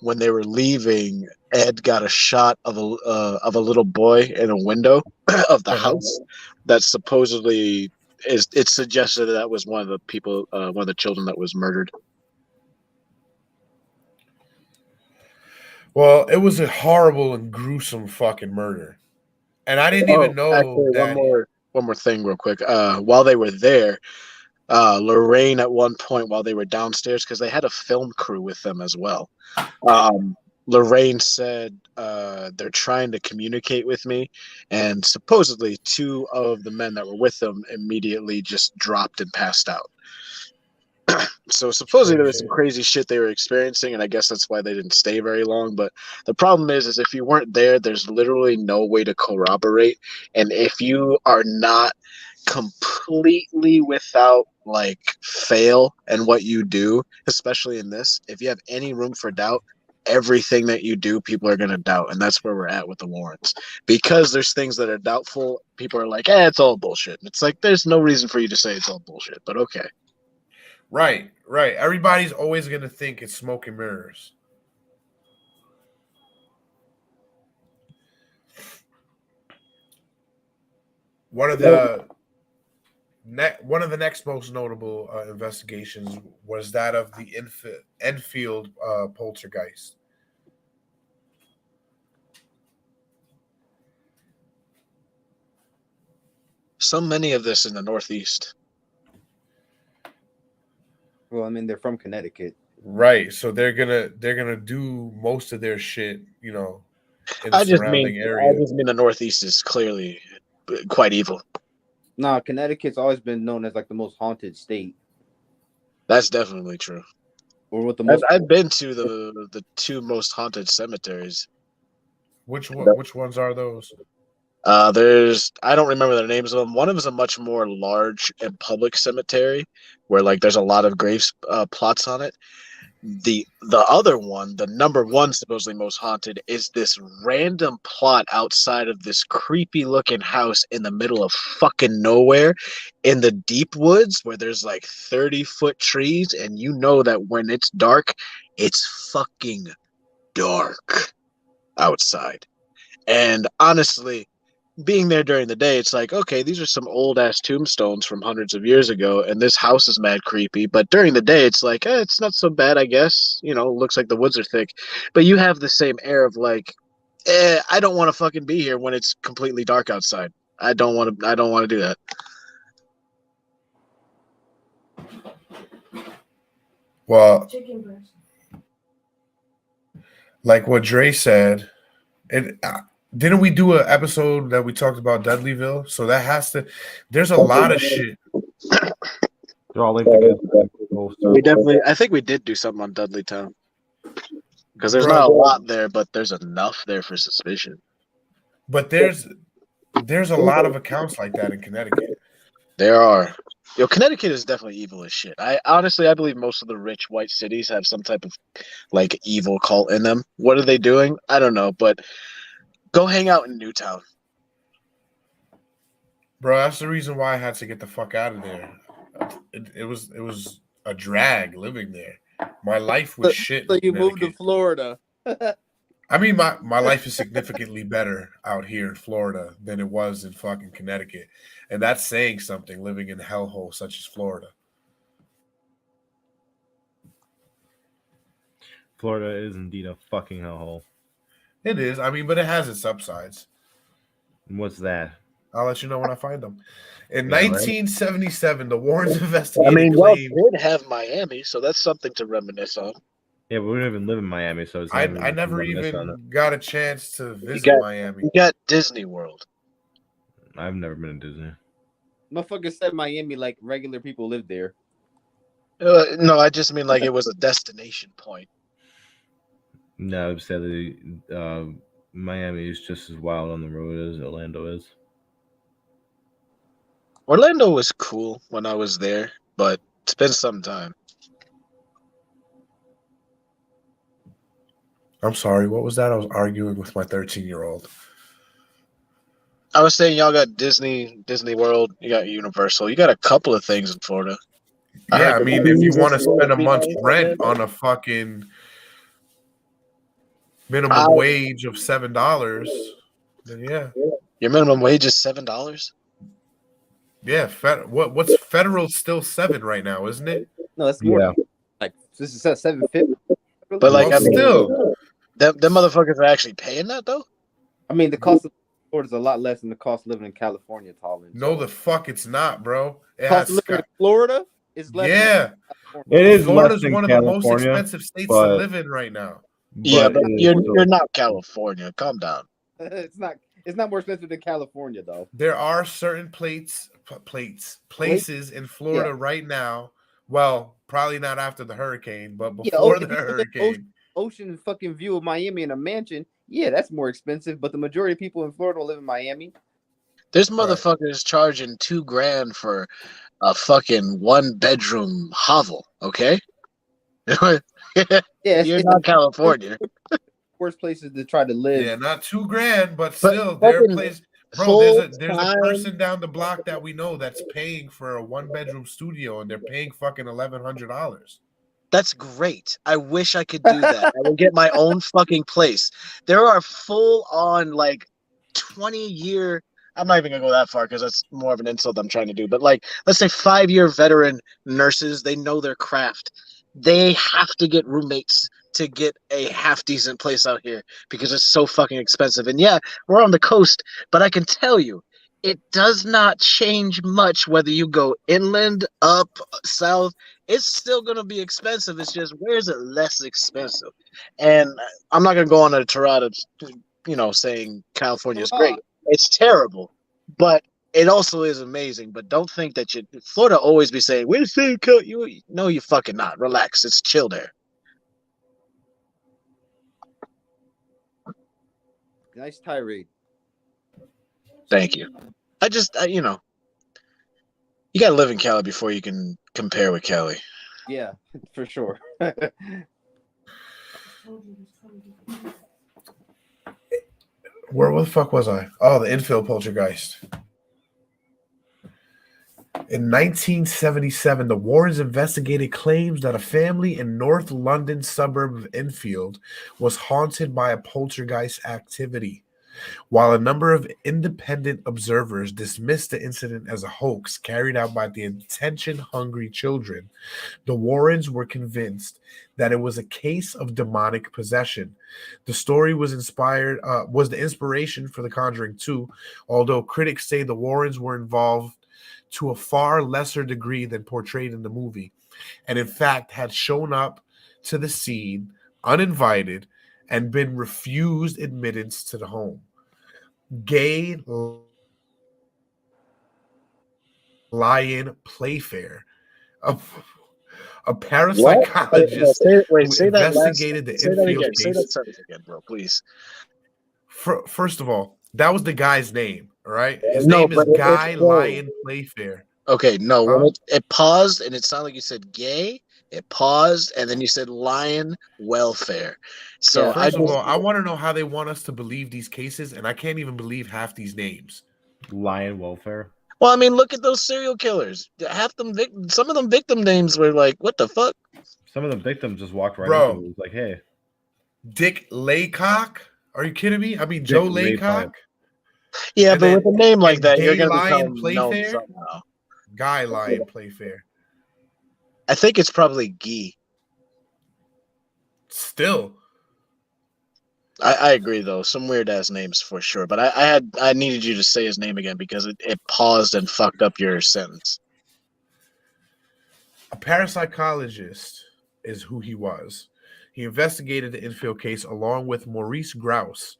when they were leaving, Ed got a shot of a little boy in a window of the house. That supposedly it suggested that was one of the people, one of the children that was murdered. Well, it was a horrible and gruesome fucking murder, and I didn't even know actually, that. One more thing, real quick. While they were there, Lorraine at one point while they were downstairs, because they had a film crew with them as well. Lorraine said they're trying to communicate with me, and supposedly two of the men that were with them immediately just dropped and passed out. So supposedly there was some crazy shit they were experiencing, and I guess that's why they didn't stay very long. But the problem is if you weren't there, there's literally no way to corroborate. And if you are not completely without like fail in what you do, especially in this, if you have any room for doubt, everything that you do, people are going to doubt. And that's where we're at with the Warrens. Because there's things that are doubtful, people are like, it's all bullshit. And it's like, there's no reason for you to say it's all bullshit, but okay. Right. Everybody's always going to think it's smoke and mirrors. One of the next most notable investigations was that of the Enfield poltergeist. So many of this in the Northeast. Well, I mean, they're from Connecticut, right? So they're gonna do most of their shit, in the surrounding area. I just mean the Northeast is clearly quite evil. Nah, Connecticut's always been known as like the most haunted state. That's definitely true. Or with the most. I've been to the two most haunted cemeteries. Which ones are those? I don't remember the names of them. One of them is a much more large and public cemetery where like there's a lot of graves plots on it. The other one, the number one supposedly most haunted, is this random plot outside of this creepy looking house in the middle of fucking nowhere in the deep woods where there's like 30-foot trees, and you know that when it's dark, it's fucking dark outside. And honestly, being there during the day, it's like, okay, these are some old ass tombstones from hundreds of years ago, and this house is mad creepy. But during the day, it's like, it's not so bad, I guess. Looks like the woods are thick. But you have the same air of like, I don't want to fucking be here when it's completely dark outside. I don't want to do that. Well, like what Dre said, didn't we do an episode that we talked about Dudleyville? So that has to. There's a lot of shit. They're all linked together. We definitely. I think we did do something on Dudleytown because there's not a lot there, but there's enough there for suspicion. But there's a lot of accounts like that in Connecticut. There are. Connecticut is definitely evil as shit. I believe most of the rich white cities have some type of like evil cult in them. What are they doing? I don't know, but. Go hang out in Newtown. Bro, that's the reason why I had to get the fuck out of there. It was a drag living there. My life was shit. So you moved to Florida. I mean, my life is significantly better out here in Florida than it was in fucking Connecticut. And that's saying something, living in a hellhole such as Florida. Florida is indeed a fucking hellhole. It is. I mean, but it has its upsides. What's that? I'll let you know when I find them. In 1977, the Warrens investigated. I mean, y'all did have Miami, so that's something to reminisce on. Yeah, but we don't even live in Miami, so it's I never even got a chance to visit Miami. You got Disney World. I've never been to Disney. Motherfucker said Miami like regular people live there. No, I just mean like it was a destination point. No, sadly, Miami is just as wild on the road as Orlando is. Orlando was cool when I was there, but it's been some time. I'm sorry, what was that? I was arguing with my 13-year-old. I was saying y'all got Disney World, you got Universal, you got a couple of things in Florida. Yeah, I mean, if you want to spend a month's rent on a fucking minimum wage of $7, then yeah. Your minimum wage is $7? Yeah, what's federal still $7 right now, isn't it? No, that's more. Yeah. Like this is $7.50. But like, I mean, still, them motherfuckers are actually paying that though. I mean, the cost of Florida is a lot less than the cost of living in California, Talvin. No, the fuck it's not, bro. Cost of living in Florida is less. Yeah, it is. Florida's one of the most expensive states to live in right now. Yeah, but you're not California. Calm down. It's not. It's not more expensive than California, though. There are certain places in Florida right now. Well, probably not after the hurricane, but before the hurricane. Ocean fucking view of Miami in a mansion. Yeah, that's more expensive. But the majority of people in Florida live in Miami. There's motherfuckers charging $2,000 for a fucking 1-bedroom hovel. Okay. Yeah, you're not California. worst places to try to live. Yeah, not $2,000, but still, there are fucking places. Bro, there's a full-time- person down the block that we know that's paying for a 1-bedroom studio, and they're paying fucking $1,100. That's great. I wish I could do that. I would get my own fucking place. There are full-on like 20-year. I'm not even gonna go that far because that's more of an insult I'm trying to do. But like, let's say 5-year veteran nurses, they know their craft. They have to get roommates to get a half decent place out here because it's so fucking expensive. And yeah, we're on the coast, but I can tell you, it does not change much whether you go inland, up, south. It's still gonna be expensive. It's just where is it less expensive? And I'm not gonna go on a tirade, saying California is great. It's terrible, but it also is amazing. But don't think that Florida always be saying we're the same. No, you fucking not. Relax. It's chill there. Nice tirade. Thank you. You gotta live in Cali before you can compare with Cali. Yeah, for sure. Where the fuck was I? Oh, the infill poltergeist. In 1977, the Warrens investigated claims that a family in North London suburb of Enfield was haunted by a poltergeist activity. While a number of independent observers dismissed the incident as a hoax carried out by the attention-hungry children, the Warrens were convinced that it was a case of demonic possession. The story was the inspiration for The Conjuring 2, although critics say the Warrens were involved to a far lesser degree than portrayed in the movie, and in fact had shown up to the scene uninvited and been refused admittance to the home. Gay Lion Playfair, a parapsychologist say who that investigated the infield case. Say that sentence again, bro, please. First of all, that was the guy's name, all right? His No, name is but Guy Lion Playfair. Okay, no, Huh? when it paused and it sounded like you said gay. It paused and then you said lion welfare. So First of all, I want to know how they want us to believe these cases, and I can't even believe half these names. Lion welfare. Well, I mean, look at those serial killers. Some of them victim names were like, what the fuck? Some of the victims just walked right Bro. into it. It was like, hey. Dick Laycock? Are you kidding me? I mean, Joe Laycock? Yeah, And but then- with a name like that, Gay you're gonna Lion become known Playfair? somehow. Guy Lion Playfair. I think it's probably Guy. Still. I agree though. Some weird ass names for sure. But I needed you to say his name again because it paused and fucked up your sentence. A parapsychologist is who he was. He investigated the infield case along with Maurice Grouse.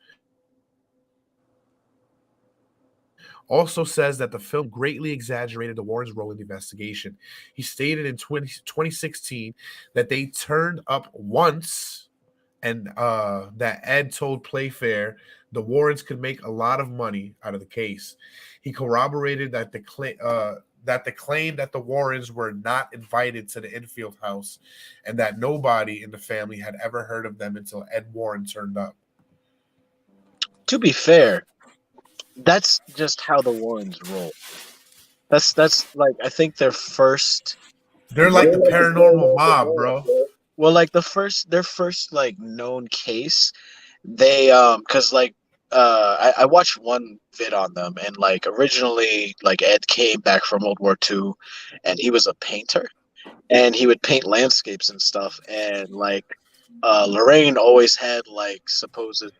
Also says that the film greatly exaggerated the Warrens' role in the investigation. He stated in 2016 that they turned up once and that Ed told Playfair the Warrens could make a lot of money out of the case. He corroborated that the claim that the Warrens were not invited to the infield house and that nobody in the family had ever heard of them until Ed Warren turned up. To be fair, that's just how the Warrens roll. That's like I think their first. They're like the paranormal mob, bro. Well, like their first like known case, they because like I watched one vid on them and like originally like Ed came back from World War II, and he was a painter, and he would paint landscapes and stuff, and like Lorraine always had like supposed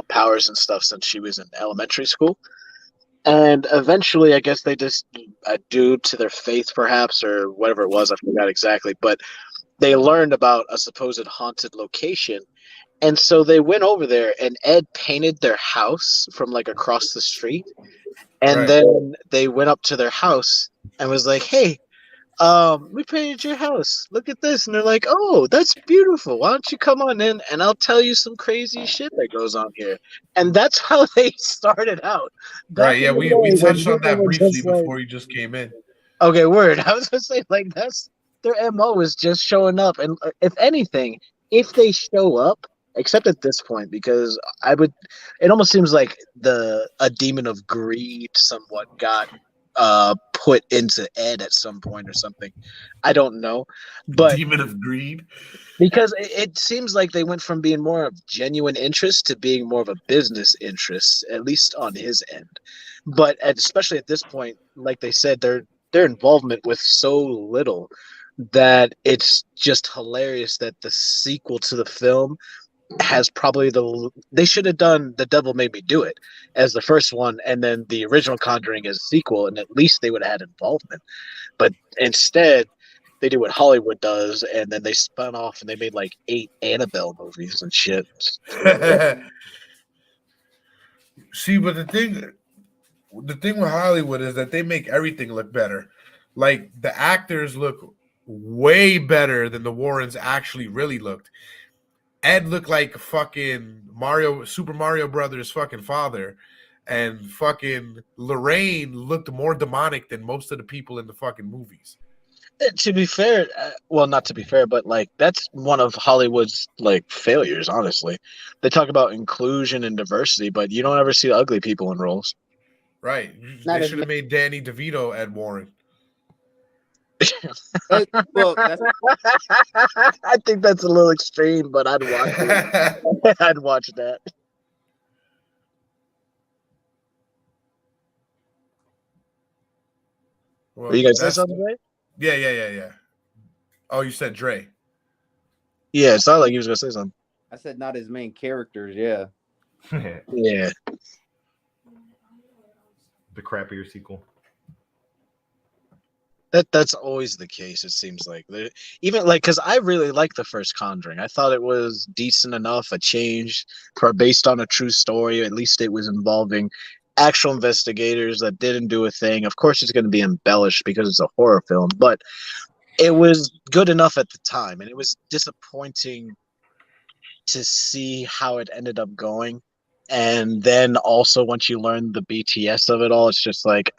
powers and stuff since she was in elementary school. And eventually, I guess they just, due to their faith perhaps, or whatever it was, I forgot exactly, but they learned about a supposed haunted location. And so they went over there, and Ed painted their house from like across the street. And then they went up to their house and was like, hey, we painted your house. Look at this. And they're like, oh, that's beautiful. Why don't you come on in and I'll tell you some crazy shit that goes on here. And that's how they started out. Right, yeah, we touched on that briefly before you just came in. Okay, word. I was going to say, like, that's their MO is just showing up. And if anything, if they show up except at this point, because it almost seems like a demon of greed somewhat got put into Ed at some point or something. I don't know, but Demon of greed. because it seems like they went from being more of genuine interest to being more of a business interest, at least on his end. But especially at this point, like they said, their involvement with so little that it's just hilarious that the sequel to the film has probably they should have done The Devil Made Me Do It as the first one, and then the original Conjuring as a sequel, and at least they would have had involvement. But instead, they do what Hollywood does, and then they spun off and they made like 8 Annabelle movies and shit. See, but the thing with Hollywood is that they make everything look better. Like the actors look way better than the Warrens actually really looked. Ed looked like fucking Super Mario Brothers fucking father, and fucking Lorraine looked more demonic than most of the people in the fucking movies. To be fair, well, not to be fair, but like that's one of Hollywood's like failures. Honestly, they talk about inclusion and diversity, but you don't ever see ugly people in roles. Right? Not They as should have made Danny DeVito Ed Warren. Well, that's I think that's a little extreme, but I'd watch it. I'd watch that. Well, Are you guys say something, right? Yeah. Oh, you said Dre. Yeah, it sounded like he was gonna say something. I said not his main characters. Yeah. Yeah. The crappier sequel. That's always the case. It seems like even like because I really like the first Conjuring. I thought it was decent enough, a change based on a true story. At least it was involving actual investigators that didn't do a thing. Of course, it's going to be embellished because it's a horror film, but it was good enough at the time, and it was disappointing to see how it ended up going. And then also once you learn the BTS of it all, it's just like,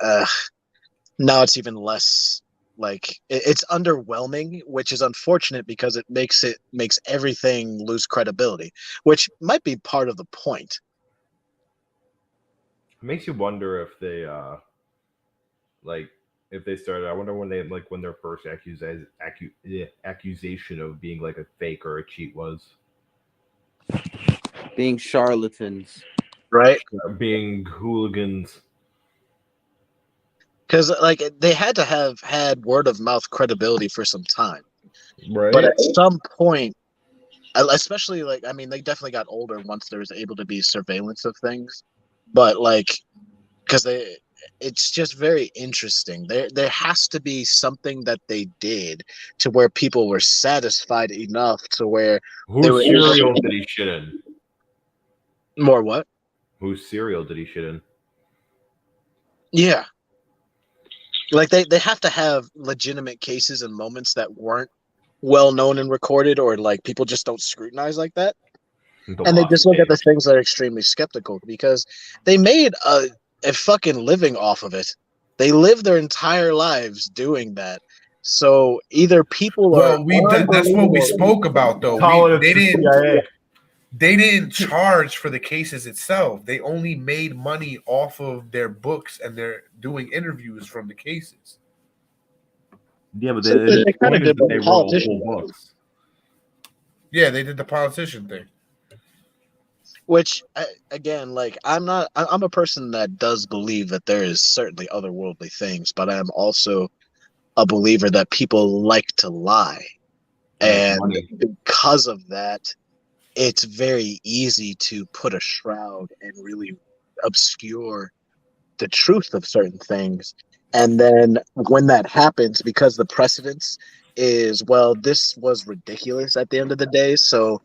now it's even less like it's underwhelming, which is unfortunate because it makes everything lose credibility, which might be part of the point. It makes you wonder if they if they started. I wonder when their first accusation of being like a fake or a cheat was. Being charlatans, right? Being hooligans. Because like they had to have had word of mouth credibility for some time, right? But at some point, especially like I mean, they definitely got older once there was able to be surveillance of things. But like, because it's just very interesting. There has to be something that they did to where people were satisfied enough to where whose cereal did he shit in? More what? Whose cereal did he shit in? Yeah. Like they have to have legitimate cases and moments that weren't well known and recorded, or like people just don't scrutinize like that. And they just look at the things that are extremely skeptical because they made a fucking living off of it. They live their entire lives doing that. So either people are. Well, that's what we spoke about though. They didn't charge for the cases itself. They only made money off of their books and they're doing interviews from the cases. Yeah, but they kind of did the politician books. Yeah, they did the politician thing. Which, again, like I'm a person that does believe that there is certainly otherworldly things, but I'm also a believer that people like to lie. And because of that, it's very easy to put a shroud and really obscure the truth of certain things. And then when that happens, because the precedence is, well, this was ridiculous at the end of the day, so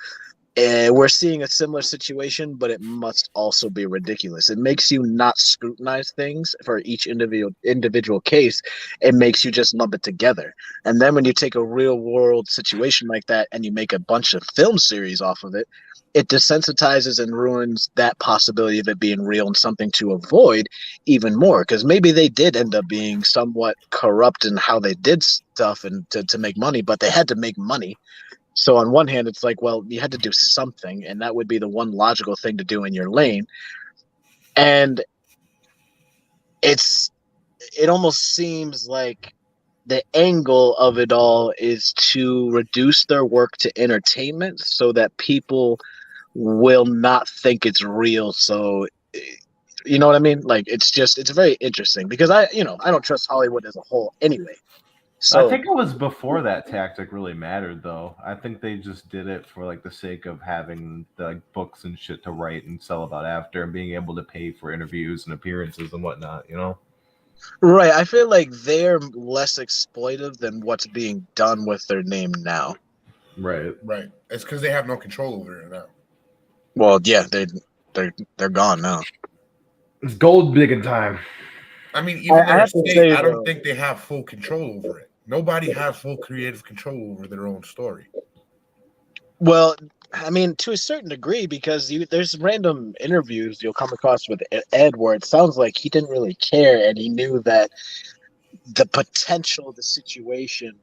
we're seeing a similar situation, but it must also be ridiculous. It makes you not scrutinize things for each individual case. It makes you just lump it together. And then when you take a real world situation like that and you make a bunch of film series off of it, it desensitizes and ruins that possibility of it being real and something to avoid even more. Because maybe they did end up being somewhat corrupt in how they did stuff and to make money, but they had to make money. So on one hand, it's like, well, you had to do something, and that would be the one logical thing to do in your lane. And it almost seems like the angle of it all is to reduce their work to entertainment so that people will not think it's real. So, you know what I mean? Like, it's very interesting because I don't trust Hollywood as a whole anyway. So I think it was before that tactic really mattered, though. I think they just did it for like the sake of having the books and shit to write and sell about after, and being able to pay for interviews and appearances and whatnot. You know? right, I feel like they're less exploitive than what's being done with their name now. Right. Right. It's because they have no control over it now. Well, yeah, they're gone now. It's gold digging time. I mean, even I their have to estate, say, I don't though- think they have full control over it. Nobody has full creative control over their own story. Well, I mean, to a certain degree, because there's random interviews you'll come across with Ed where it sounds like he didn't really care, and he knew that the potential of the situation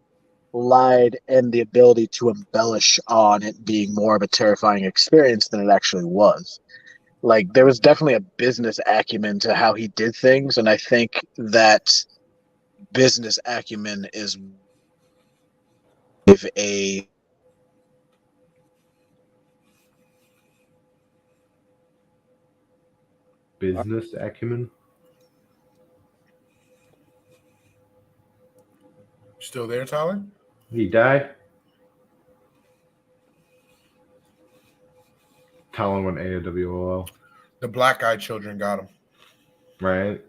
lied in the ability to embellish on it being more of a terrifying experience than it actually was. Like, there was definitely a business acumen to how he did things, and I think that business acumen is if a Business acumen. Still there, Tyler? He died. Talon went AWOL. The black-eyed children got him. Right.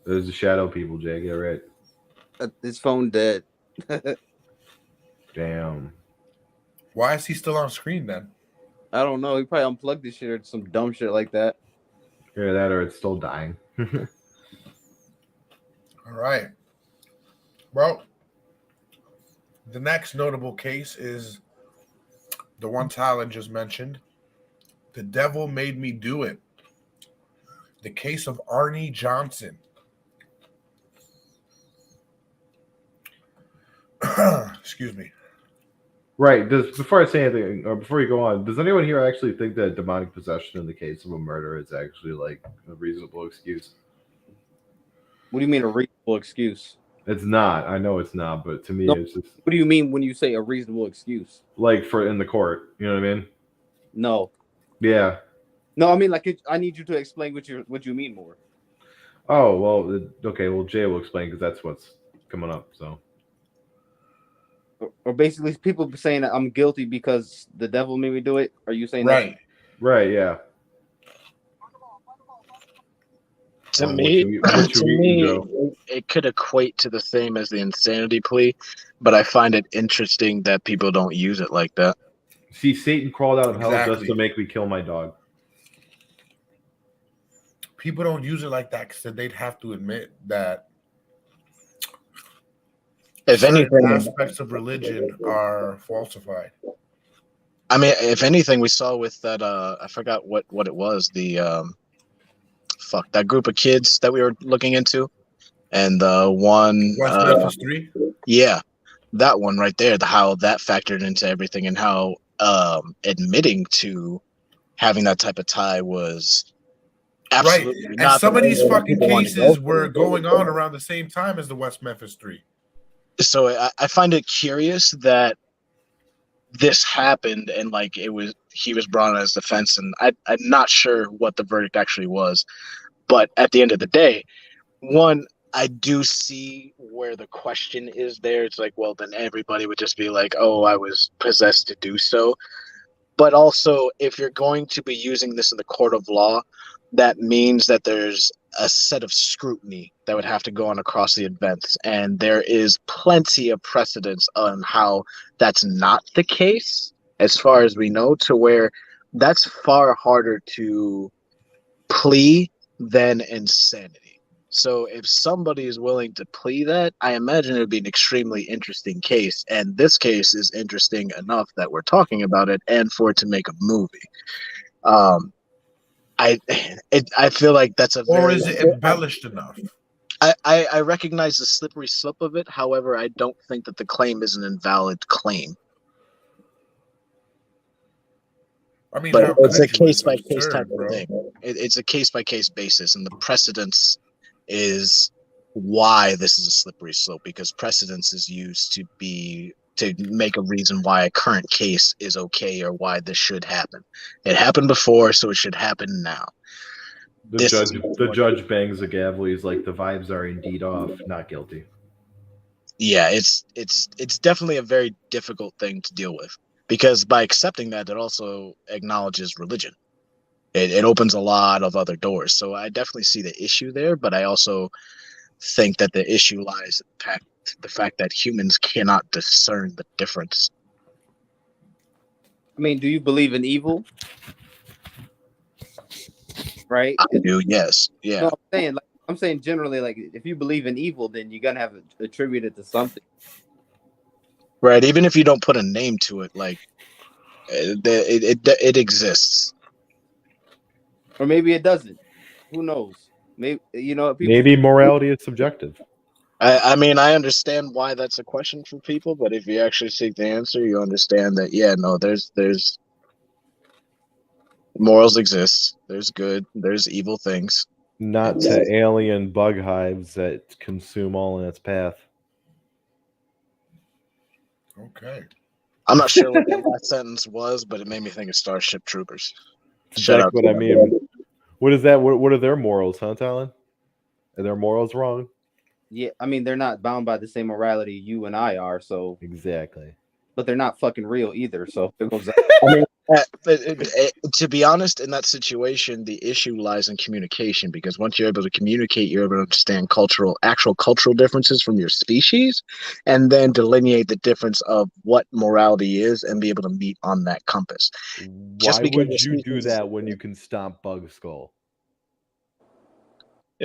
There's the shadow people, Jay. Get right. His phone dead. Damn. Why is he still on screen then? I don't know. He probably unplugged this shit or some dumb shit like that. Either that or it's still dying. All right. Well, the next notable case is the one Tyler just mentioned. The Devil Made Me Do It. The case of Arnie Johnson. Excuse me. Right. Before I say anything, or before you go on, does anyone here actually think that demonic possession in the case of a murder is actually like a reasonable excuse? What do you mean a reasonable excuse? It's not. I know it's not, but to me, No. it's just What do you mean when you say a reasonable excuse? like for in the court. You know what I mean? No. Yeah. No, I mean I need you to explain what you mean more. Oh well. Okay. Well, Jay will explain because that's what's coming up. So. Or basically people saying that I'm guilty because the devil made me do it. Are you saying Right. that? Right. Yeah. To What me, you mean, Joe? it could equate to the same as the insanity plea, but I find it interesting that people don't use it like that. See, Satan crawled out of hell just Exactly. to make me kill my dog. People don't use it like that because they'd have to admit that If certain anything, aspects of religion are falsified. I mean, if anything, we saw with that. I forgot what it was. That group of kids that we were looking into, and the one. West Memphis 3? Yeah, that one right there. How that factored into everything, and how admitting to having that type of tie was absolutely Right. not. And some the of way these that fucking people want to cases go were for. going on around the same time as the West Memphis 3. So I find it curious that this happened and like he was brought on his defense, and I'm not sure what the verdict actually was, but at the end of the day, one, I do see where the question is there. It's like, well, then everybody would just be like, oh, I was possessed to do so. But also, if you're going to be using this in the court of law, that means that there's a set of scrutiny that would have to go on across the events. And there is plenty of precedence on how that's not the case, as far as we know, to where that's far harder to plea than insanity. So if somebody is willing to plea that, I imagine it would be an extremely interesting case. And this case is interesting enough that we're talking about it and for it to make a movie. I feel like that's a Or is it embellished enough? I recognize the slippery slope of it. However, I don't think that the claim is an invalid claim. I mean, But how it's a could you? case It's by case absurd, type of bro. thing. It's a case by case basis, and the precedence is why this is a slippery slope, because precedence is used to make a reason why a current case is okay or why this should happen. It happened before, so it should happen now. The judge bangs the gavel. He's like, the vibes are indeed off. Not guilty. Yeah, it's definitely a very difficult thing to deal with, because by accepting that, it also acknowledges religion. It opens a lot of other doors. So I definitely see the issue there, but I also think that the issue lies in the fact that humans cannot discern the difference. I mean, do you believe in evil? Right? I do, yes. Yeah. No, I'm saying generally, like, if you believe in evil, then you're gonna have it attributed to something. Right. Even if you don't put a name to it, like it exists. Or maybe it doesn't. Who knows? Maybe people. Maybe morality is subjective. I mean, I understand why that's a question for people, but if you actually seek the answer, you understand that there's morals exist. There's good. There's evil things. Not to alien bug hives that consume all in its path. Okay. I'm not sure what that last sentence was, but it made me think of Starship Troopers. Shout out That's what I mean. What is that? What are their morals, huh, Talon? Are their morals wrong? Yeah, I mean, they're not bound by the same morality you and I are, so exactly. But they're not fucking real either. So there goes that. I mean, to be honest, in that situation, the issue lies in communication, because once you're able to communicate, you're able to understand actual cultural differences from your species, and then delineate the difference of what morality is and be able to meet on that compass. Why would you do that when you can stomp Bug Skull?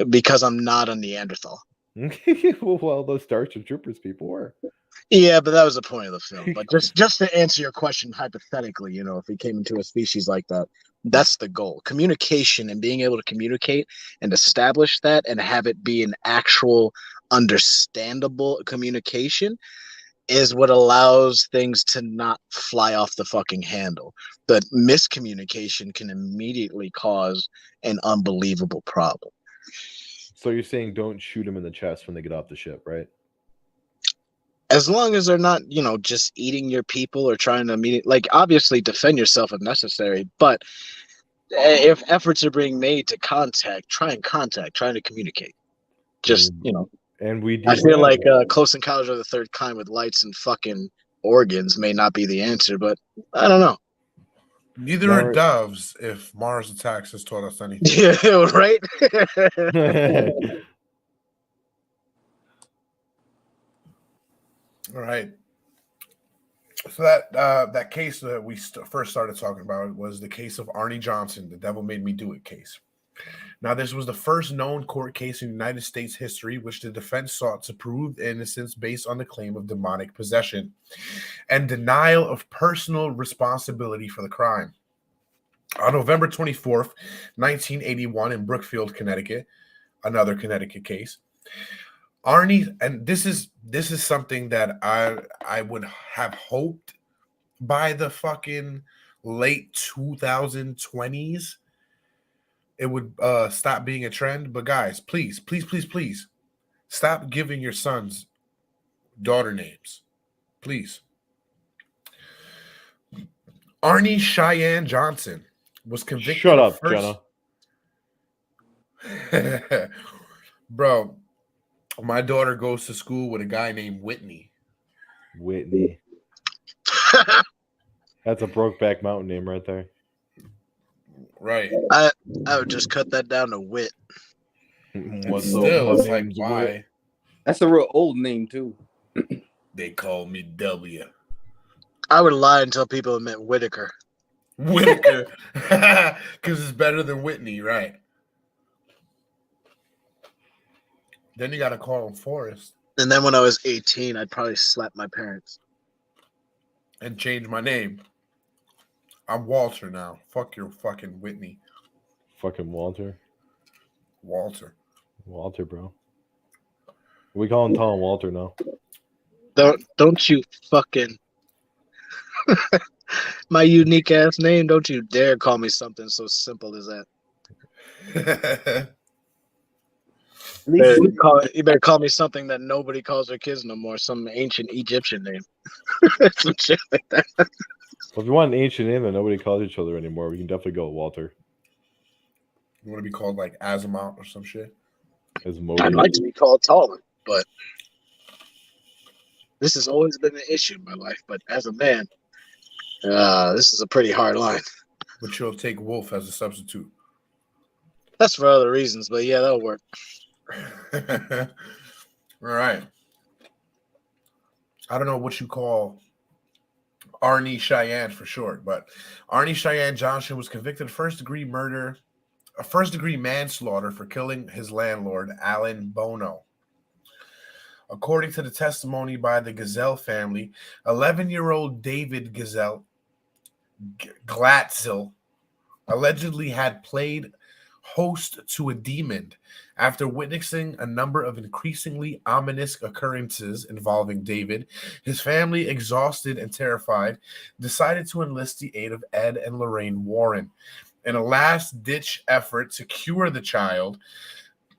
Because I'm not a Neanderthal. Well, those Starship Troopers people were. Yeah, but that was the point of the film. But just to answer your question hypothetically, if we came into a species like that, that's the goal. Communication, and being able to communicate and establish that and have it be an actual understandable communication is what allows things to not fly off the fucking handle. But miscommunication can immediately cause an unbelievable problem. So you're saying don't shoot them in the chest when they get off the ship, right? As long as they're not, just eating your people or trying to obviously defend yourself if necessary. But if efforts are being made to try to communicate. Just, And we do. I feel like Close Encounters of the Third Kind with lights and fucking organs may not be the answer, but I don't know. Neither are doves if Mars Attacks has taught us anything. Yeah, right? All right. So that case that we first started talking about was the case of Arnie Johnson, the Devil Made Me Do It case. Now, this was the first known court case in United States history which the defense sought to prove innocence based on the claim of demonic possession and denial of personal responsibility for the crime. On November 24th, 1981, in Brookfield, Connecticut, another Connecticut case, Arnie, and this is something that I would have hoped by the fucking late 2020s it would stop being a trend. But guys, please stop giving your sons daughter names, please. Arnie Cheyenne Johnson was convicted. Shut up, Jenna. Bro, my daughter goes to school with a guy named Whitney. Whitney. That's a Brokeback Mountain name right there. Right. I would just cut that down to Wit. Still, it's like, why? That's a real old name, too. They call me W. I would lie and tell people it meant Whitaker. Whitaker. Because it's better than Whitney, right? Then you got to call him Forrest. And then when I was 18, I'd probably slap my parents. And change my name. I'm Walter now. Fuck your fucking Whitney. Fucking Walter. Walter, bro. We call him Walter now. Don't you fucking... My unique ass name. Don't you dare call me something so simple as that. At least You better call me something that nobody calls their kids no more. Some ancient Egyptian name. Some shit like that. Well, if you want an ancient name that nobody calls each other anymore, we can definitely go with Walter. You want to be called like Azimuth or some shit? As I'd Modi. like to be called taller, but this has always been an issue in my life. But as a man, this is a pretty hard line. But you'll take Wolf as a substitute. That's for other reasons, but yeah, that'll work. All right. I don't know what you call Arnie Cheyenne for short, but Arnie Cheyenne Johnson was convicted of first-degree manslaughter for killing his landlord, Alan Bono. According to the testimony by the Gazelle family, 11-year-old David Glatzel allegedly had played host to a demon after witnessing a number of increasingly ominous occurrences involving David. His family, exhausted and terrified, decided to enlist the aid of Ed and Lorraine Warren. In a last-ditch effort to cure the child,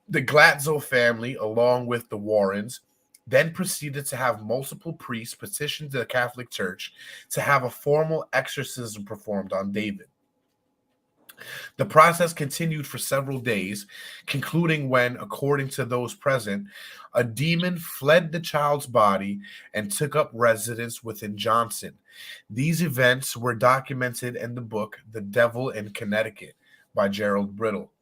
the Glatzel family, along with the Warrens, then proceeded to have multiple priests petition the Catholic Church to have a formal exorcism performed on David. The process continued for several days, concluding when, according to those present, a demon fled the child's body and took up residence within Johnson. These events were documented in the book The Devil in Connecticut by Gerald Brittle.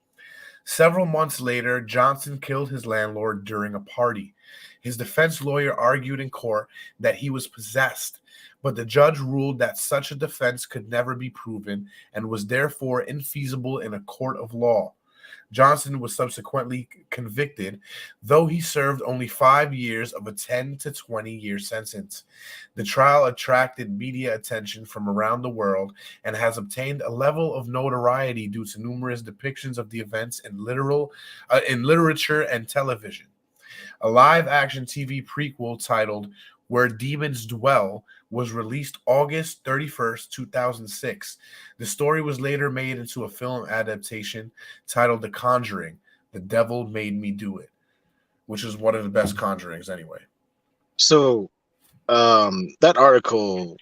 Several months later, Johnson killed his landlord during a party. His defense lawyer argued in court that he was possessed, but the judge ruled that such a defense could never be proven and was therefore infeasible in a court of law. Johnson was subsequently convicted, though he served only 5 years of a 10 to 20-year sentence. The trial attracted media attention from around the world and has obtained a level of notoriety due to numerous depictions of the events in literature and television. A live-action TV prequel titled Where Demons Dwell was released August 31st, 2006. The story was later made into a film adaptation titled The Conjuring, The Devil Made Me Do It, which is one of the best Conjurings anyway. So, that article,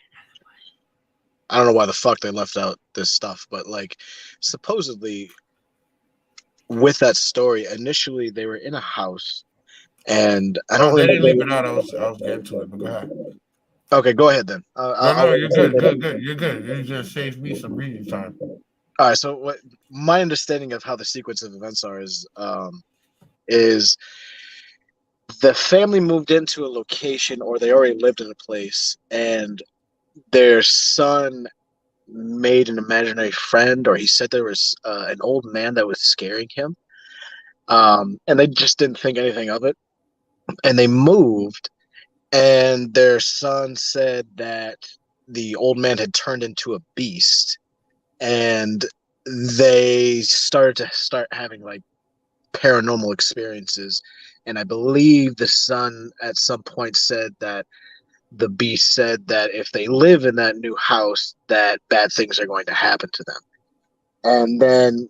I don't know why the fuck they left out this stuff, but like, supposedly, with that story, initially they were in a house, and I don't They remember. didn't leave it out. I was getting to it, but go ahead. Okay, go ahead then. No, you're good. You're good. You just saved me some reading time. All right. So, what my understanding of how the sequence of events are is the family moved into a location, or they already lived in a place, and their son made an imaginary friend, or he said there was an old man that was scaring him, and they just didn't think anything of it, and they moved. And their son said that the old man had turned into a beast, and they started having like paranormal experiences. And I believe the son at some point said that the beast said that if they live in that new house, that bad things are going to happen to them. And then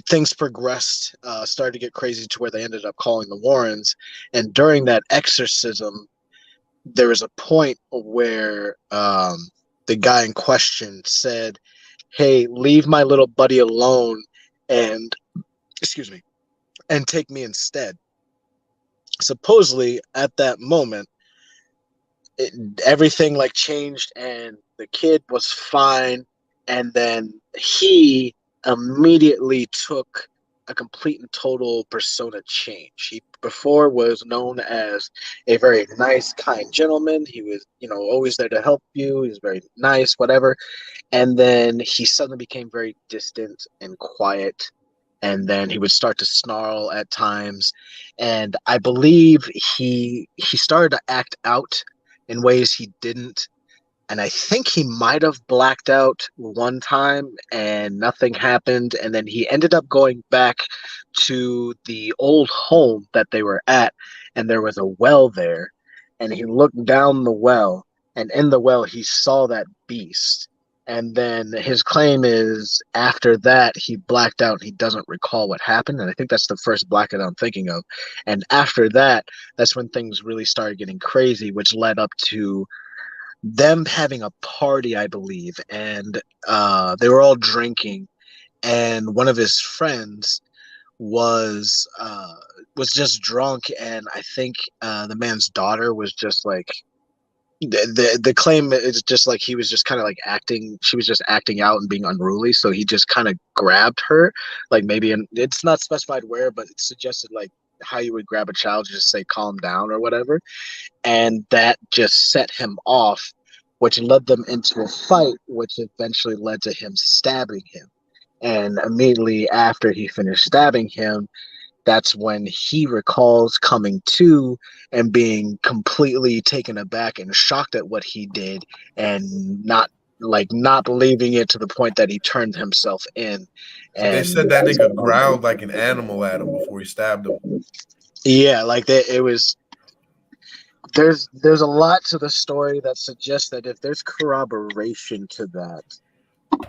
things progressed, started to get crazy to where they ended up calling the Warrens. And during that exorcism, there was a point where the guy in question said, "Hey, leave my little buddy alone and take me instead." Supposedly at that moment, everything like changed and the kid was fine, and then he immediately took a complete and total persona change. He before was known as a very nice, kind gentleman. He was, always there to help you. He was very nice, whatever. And then he suddenly became very distant and quiet. And then he would start to snarl at times. And I believe he started to act out in ways he didn't. And I think he might have blacked out one time and nothing happened. And then he ended up going back to the old home that they were at. And there was a well there. And he looked down the well and in the well he saw that beast. And then his claim is after that he blacked out and he doesn't recall what happened. And I think that's the first blackout I'm thinking of. And after that, that's when things really started getting crazy, which led up to them having a party, I believe. And they were all drinking. And one of his friends was just drunk, and I think the man's daughter was just like the claim is just like he was just kind of like acting. She was just acting out and being unruly, so he just kind of grabbed her, like maybe, and it's not specified where, but it suggested like how you would grab a child, just say calm down or whatever, and that just set him off, which led them into a fight, which eventually led to him stabbing him. And immediately after he finished stabbing him, that's when he recalls coming to and being completely taken aback and shocked at what he did, and not believing it to the point that he turned himself in. And They said that nigga growled like an animal at him before he stabbed him. yeah, like that. It was. There's a lot to the story that suggests that if there's corroboration to that,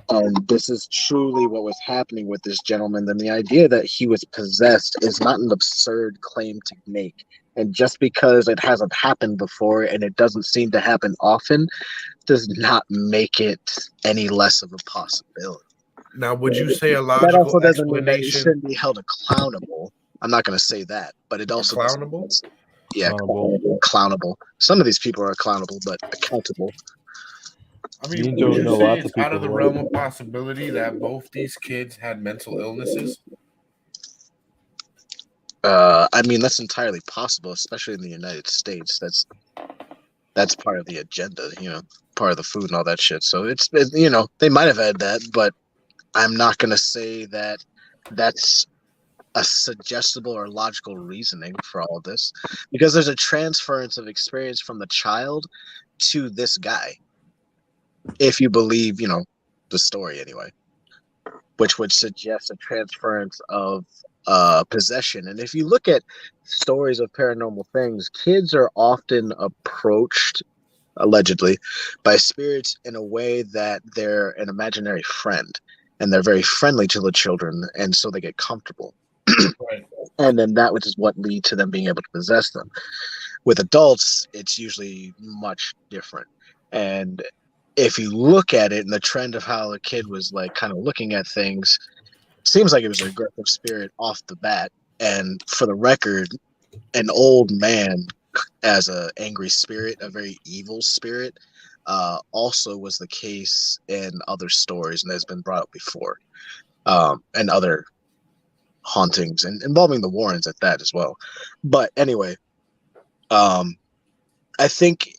and this is truly what was happening with this gentleman, then the idea that he was possessed is not an absurd claim to make. And just because it hasn't happened before and it doesn't seem to happen often, does not make it any less of a possibility. Now, would you say a That logical also doesn't mean that he explanation? shouldn't be held accountable. I'm not going to say that, but it also Accountable? yeah, clownable. Some of these people are clownable, but accountable. I mean, would you say it's out of the realm of possibility that both these kids had mental illnesses? I mean, that's entirely possible, especially in the United States. That's part of the agenda, part of the food and all that shit. So it's they might have had that, but I'm not going to say that that's a suggestible or logical reasoning for all of this, because there's a transference of experience from the child to this guy, if you believe, the story anyway, which would suggest a transference of possession. And if you look at stories of paranormal things, kids are often approached, allegedly, by spirits in a way that they're an imaginary friend, and they're very friendly to the children, and so they get comfortable. Right. And then that which is what leads to them being able to possess them. With adults, it's usually much different. And if you look at it and the trend of how the kid was like kind of looking at things, seems like it was an aggressive spirit off the bat. And for the record, an old man as an angry spirit, a very evil spirit, also was the case in other stories and has been brought up before, and other hauntings, and involving the Warrens at that as well. But anyway, I think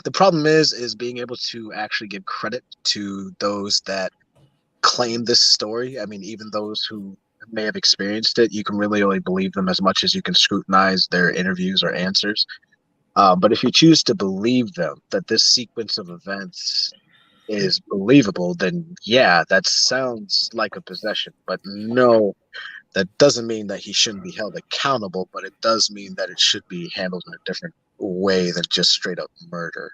the problem is being able to actually give credit to those that claim this story. I mean, even those who may have experienced it, you can really only believe them as much as you can scrutinize their interviews or answers. But if you choose to believe them, that this sequence of events is believable, then yeah, that sounds like a possession. But no, that doesn't mean that he shouldn't be held accountable, but it does mean that it should be handled in a different way than just straight up murder.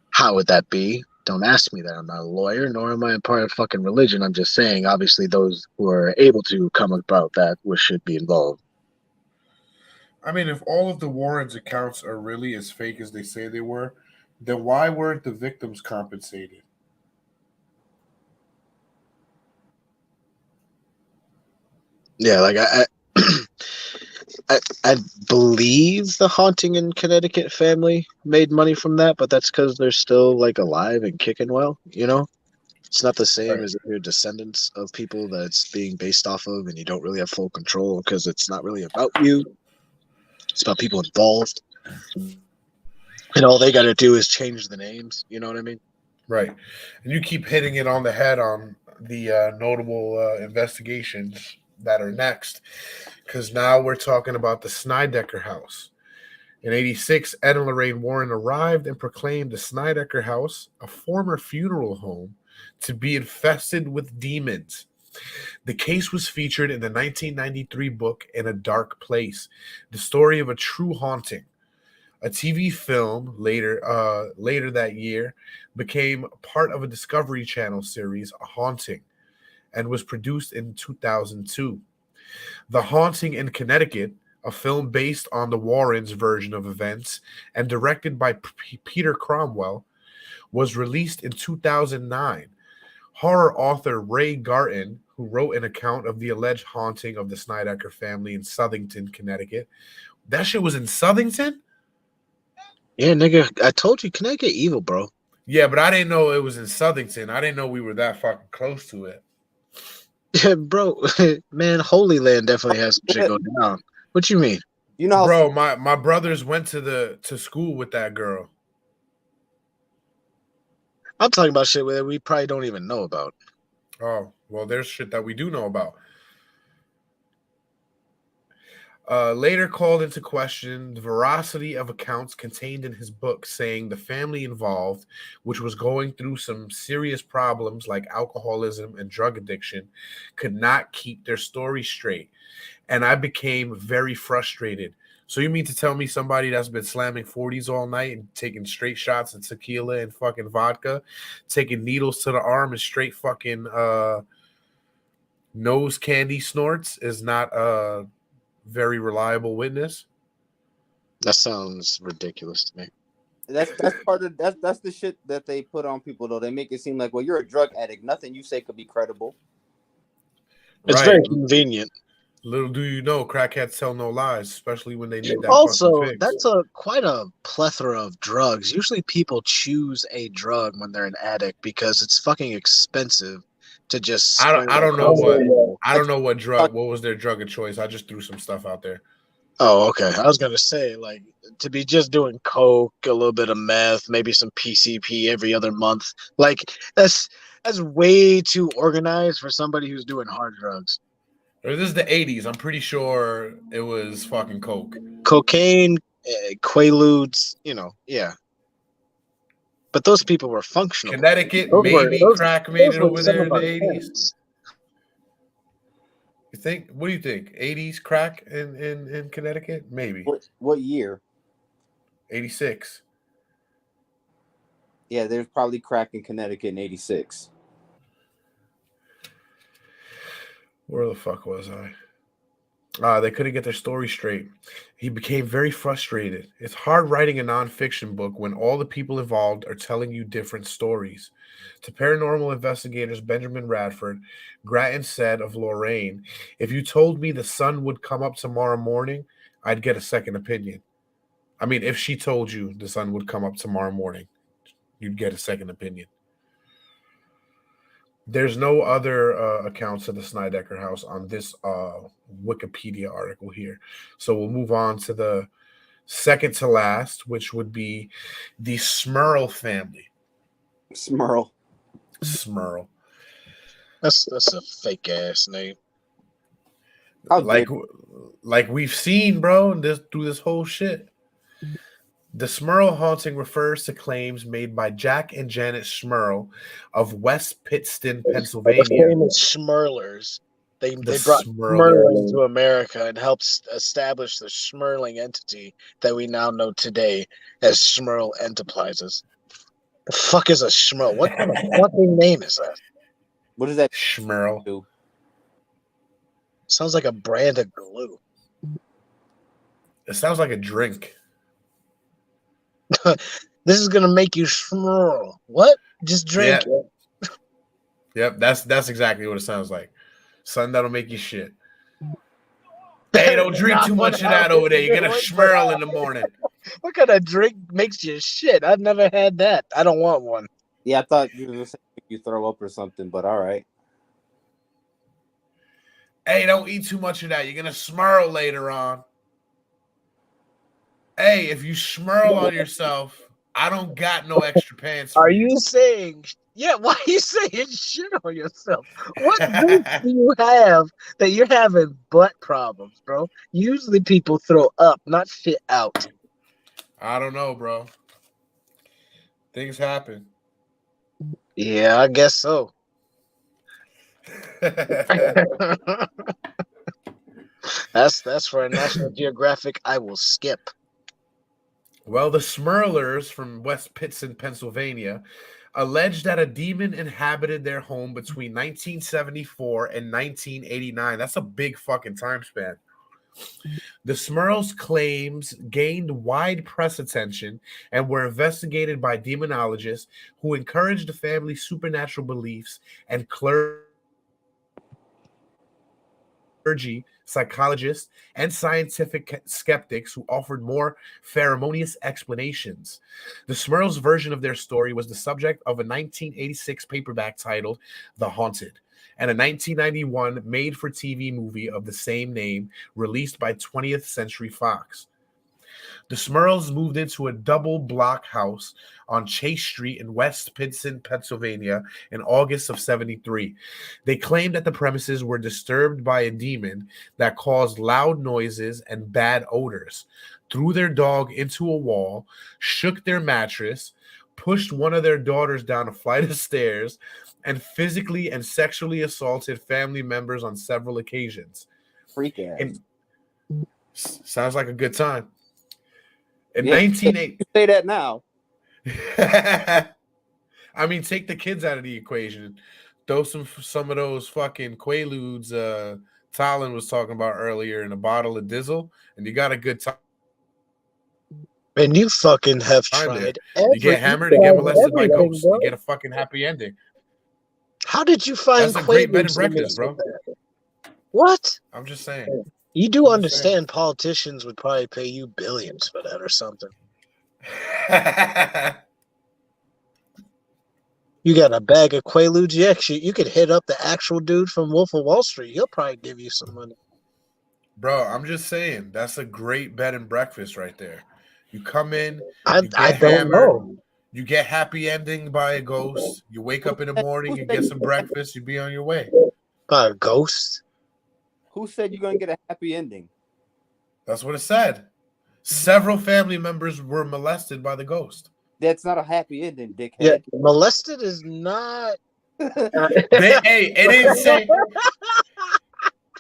How would that be? Don't ask me that. I'm not a lawyer, nor am I a part of fucking religion. I'm just saying, obviously, those who are able to come about that should be involved. I mean, if all of the Warrens' accounts are really as fake as they say they were, then why weren't the victims compensated? Yeah, like I believe the Haunting in Connecticut family made money from that, but that's because they're still like alive and kicking well, It's not the same as if you're descendants of people that it's being based off of and you don't really have full control because it's not really about you. It's about people involved. And all they got to do is change the names. You know what I mean? Right. And you keep hitting it on the head on the notable investigations that are next, because now we're talking about the Snydecker house. In 1986, Ed and Lorraine Warren arrived and proclaimed the Snydecker house, a former funeral home, to be infested with demons. The case was featured in the 1993 book In a Dark Place, the story of a true haunting. A TV film later that year became part of a Discovery Channel series, A Haunting, and was produced in 2002. The Haunting in Connecticut, a film based on the Warrens' version of events and directed by Peter Cromwell, was released in 2009. Horror author Ray Garton, who wrote an account of the alleged haunting of the Snydecker family in Southington, Connecticut. That shit was in Southington? Yeah, nigga, I told you Connecticut evil, bro. Yeah, but I didn't know it was in Southington. I didn't know we were that fucking close to it. Yeah, bro, man, Holy Land definitely has some shit go down. What you mean? You know, Bro, my brothers went to school with that girl. I'm talking about shit that we probably don't even know about. Oh, well, there's shit that we do know about. Later called into question the veracity of accounts contained in his book, saying the family involved, which was going through some serious problems like alcoholism and drug addiction, could not keep their story straight. And I became very frustrated. So you mean to tell me somebody that's been slamming 40s all night and taking straight shots of tequila and fucking vodka, taking needles to the arm and straight fucking nose candy snorts is not very reliable witness? That sounds ridiculous to me. that's part of that's the shit that they put on people though. They make it seem like, well, you're a drug addict. Nothing you say could be credible. It's Right. very convenient. Little do you know, crackheads tell no lies, especially when they need that Also, fucking fix. that's quite a plethora of drugs. Usually people choose a drug when they're an addict because it's fucking expensive to just I don't know what drug. Oh. What was their drug of choice? I just threw some stuff out there. Oh, okay. I was gonna say, like, to be just doing coke, a little bit of meth, maybe some PCP every other month. Like, that's way too organized for somebody who's doing hard drugs. Or this is the 80s. I'm pretty sure it was fucking coke. Cocaine, Quaaludes, yeah. But those people were functional. Connecticut, Those maybe were- crack made those it were over some there of in the our 80s. parents. You think? What do you think? 80s crack in Connecticut? Maybe. What year? 86. Yeah, there's probably crack in Connecticut in '86. Where the fuck was I? They couldn't get their story straight. He became very frustrated. It's hard writing a nonfiction book when all the people involved are telling you different stories. To paranormal investigators Benjamin Radford, Grattan said of Lorraine, "If you told me the sun would come up tomorrow morning, I'd get a second opinion." I mean, if she told you the sun would come up tomorrow morning, you'd get a second opinion. There's no other accounts of the Snydecker house on this Wikipedia article here. So we'll move on to the second to last, which would be the Smurl family. Smurl. Smurl. That's a fake ass name. Like we've seen, bro, through this whole shit. The Smurl haunting refers to claims made by Jack and Janet Smurl of West Pittston, Pennsylvania. The famous Schmerlers. They brought Schmerling to America and helped establish the Schmerling entity that we now know today as Schmerl Enterprises. The fuck is a Schmerl? What kind of fucking name is that? What is that? Schmerl. Do? Sounds like a brand of glue. It sounds like a drink. This is gonna make you Schmerl. What? Just drink it. Yep, that's exactly what it sounds like. Something that'll make you shit. Hey, don't drink too much of that over there. You're gonna Schmerl in the morning. What kind of drink makes you shit? I've never had that. I don't want one. Yeah, I thought you were gonna say you throw up or something, but all right. Hey, don't eat too much of that. You're gonna Smurl later on. Hey, if you Smurl on yourself, I don't got no extra pants. Are you saying? Yeah, why are you saying shit on yourself? What do you have that you're having butt problems, bro? Usually people throw up, not shit out. I don't know, bro. Things happen. Yeah, I guess so. That's for a National Geographic I will skip. Well, the Smurlers from West Pittston, Pennsylvania, alleged that a demon inhabited their home between 1974 and 1989. That's a big fucking time span. The Smurls' claims gained wide press attention and were investigated by demonologists who encouraged the family's supernatural beliefs and clergy, psychologists, and scientific skeptics who offered more pheromonious explanations. The Smurls' version of their story was the subject of a 1986 paperback titled The Haunted, and a 1991 made-for-TV movie of the same name released by 20th Century Fox. The Smurls moved into a double-block house on Chase Street in West Pittston, Pennsylvania in August of 73. They claimed that the premises were disturbed by a demon that caused loud noises and bad odors, threw their dog into a wall, shook their mattress, pushed one of their daughters down a flight of stairs, and physically and sexually assaulted family members on several occasions. Freak ass. Sounds like a good time. In Yeah, 1980, you say that now. I mean, take the kids out of the equation. Throw some of those fucking Quaaludes Talon was talking about earlier in a bottle of Dizzle, and you got a good time. And you fucking have There. tried. You get hammered and get molested by ghosts. You get a fucking happy ending. How did you find That's a great bed and Quaaludes breakfast, bro. What? I'm just saying. You do understand politicians would probably pay you billions for that or something. You got a bag of Quaaludes, you could hit up the actual dude from Wolf of Wall Street. He'll probably give you some money. Bro, I'm just saying. That's a great bed and breakfast right there. You come in, I get don't hammered, know. you get happy ending by a ghost, you wake up in the morning, you get some breakfast, you be on your way. By a ghost? Who said you're gonna get a happy ending? That's what it said. Several family members were molested by the ghost. That's not a happy ending, dickhead. Yeah, molested is not. It didn't say.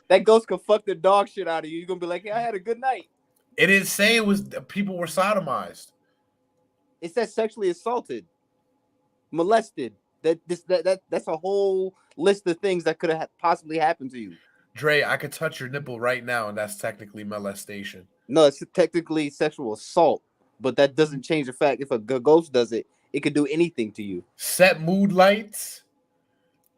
That ghost could fuck the dog shit out of you. You're gonna be like, "Yeah, I had a good night." It didn't say it was people were sodomized. It says sexually assaulted, molested. That's a whole list of things that could have possibly happened to you. Dre, I could touch your nipple right now, and that's technically molestation. No, it's technically sexual assault, but that doesn't change the fact if a ghost does it, it could do anything to you. Set mood lights,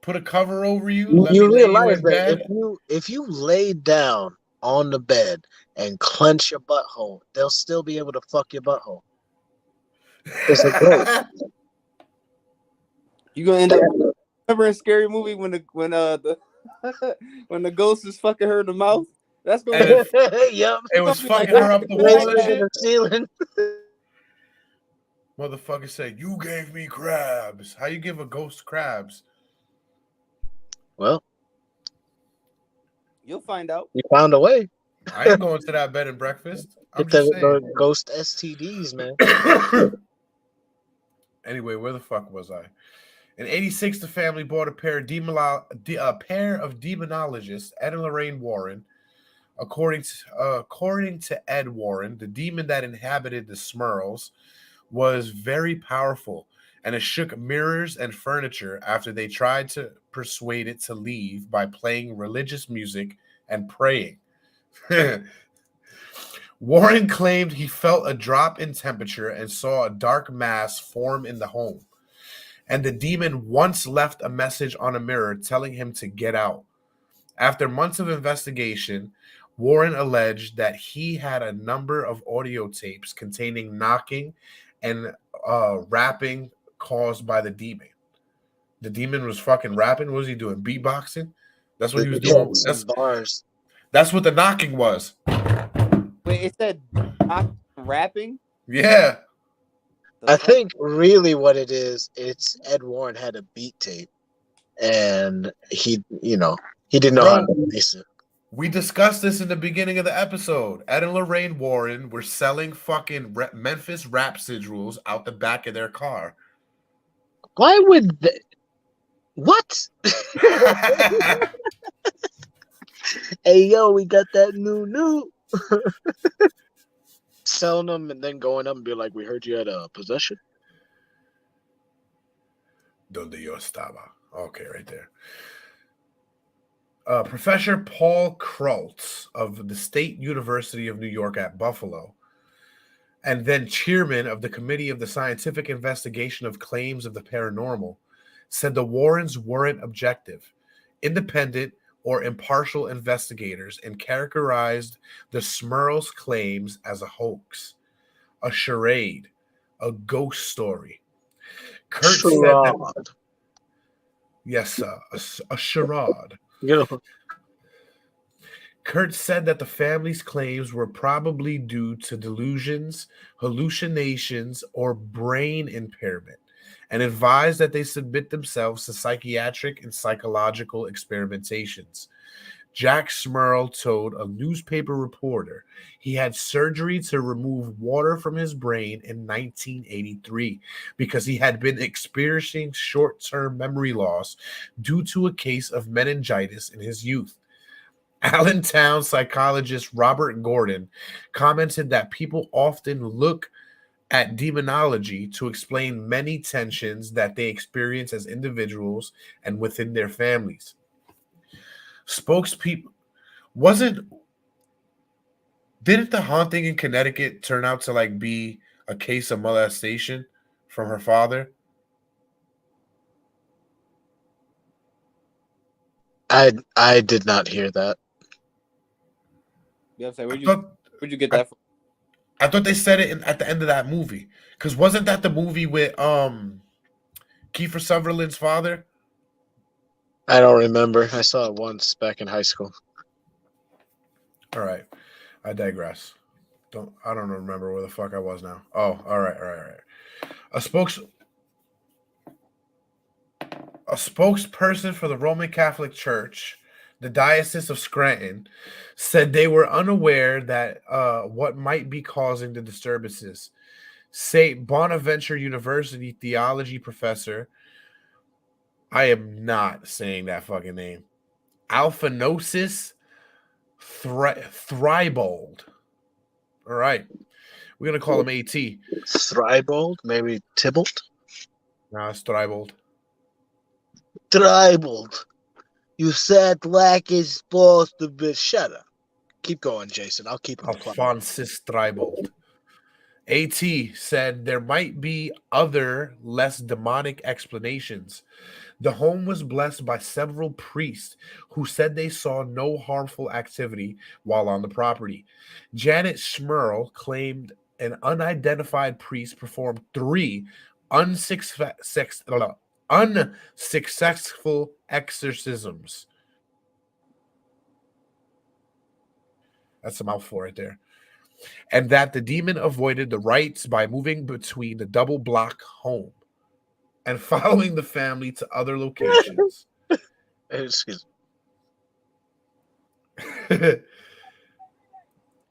put a cover over you. You realize that if you lay down on the bed and clench your butthole, they'll still be able to fuck your butthole. It's a ghost. You gonna end up remember in Scary Movie when the when the ghost is fucking her in the mouth? That's gonna Yep. It was fucking her up the wall and shit. The ceiling. Motherfucker said, "You gave me crabs." How you give a ghost crabs? Well, you'll find out. You found a way. I ain't going to that bed and breakfast. I'm Get just the ghost STDs, man. Anyway, where the fuck was I? In '86, the family bought a pair of demonologists, Ed and Lorraine Warren. According to Ed Warren, the demon that inhabited the Smurls was very powerful, and it shook mirrors and furniture after they tried to persuade it to leave by playing religious music and praying. Warren claimed he felt a drop in temperature and saw a dark mass form in the home. And the demon once left a message on a mirror telling him to get out. After months of investigation, Warren alleged that he had a number of audio tapes containing knocking and rapping caused by the demon. The demon was fucking rapping. What was he doing? Beatboxing? That's what he was doing. That's what the knocking was. Wait, it said rapping? Yeah. I think really what it is, it's Ed Warren had a beat tape, and he didn't know how to release it. We discussed this in the beginning of the episode. Ed and Lorraine Warren were selling fucking Memphis rap sigils out the back of their car. Why would they? What? Hey, yo, we got that new. selling them and then going up and be like, "We heard you had a possession." Donde yo estaba. Okay, right there. Professor Paul Kroltz of the State University of New York at Buffalo, and then chairman of the Committee of the Scientific Investigation of Claims of the Paranormal, said the Warrens weren't objective, independent, or impartial investigators and characterized the Smurls' claims as a hoax, a charade, a ghost story. Kurt said that, yes, sir, a charade. Kurt said that the family's claims were probably due to delusions, hallucinations, or brain impairment, and advised that they submit themselves to psychiatric and psychological experimentations. Jack Smurl told a newspaper reporter he had surgery to remove water from his brain in 1983 because he had been experiencing short-term memory loss due to a case of meningitis in his youth. Allentown psychologist Robert Gordon commented that people often look at demonology to explain many tensions that they experience as individuals and within their families. Spokespeople didn't the haunting in Connecticut turn out to like be a case of molestation from her father? I did not hear that. Yeah, where'd you get that from? I thought they said it at the end of that movie. Because wasn't that the movie with Kiefer Sutherland's father? I don't remember. I saw it once back in high school. All right. I digress. I don't remember where the fuck I was now. Oh, all right. A spokesperson for the Roman Catholic Church, the Diocese of Scranton, said they were unaware that what might be causing the disturbances. St. Bonaventure University theology professor, I am not saying that fucking name, Alphinosis Thribold. All right. We're going to call him AT. Thribold? Maybe Tybalt? No, it's Thribold. Thribold. You said like it's supposed to be. Shut up. Keep going, Jason. I'll keep him quiet. Alphonsus Thribold. AT said there might be other, less demonic explanations. The home was blessed by several priests who said they saw no harmful activity while on the property. Janet Smurl claimed an unidentified priest performed 3 unsuccessful exorcisms. That's a mouthful right there. And that the demon avoided the rites by moving between the double block home and following the family to other locations. Excuse me. In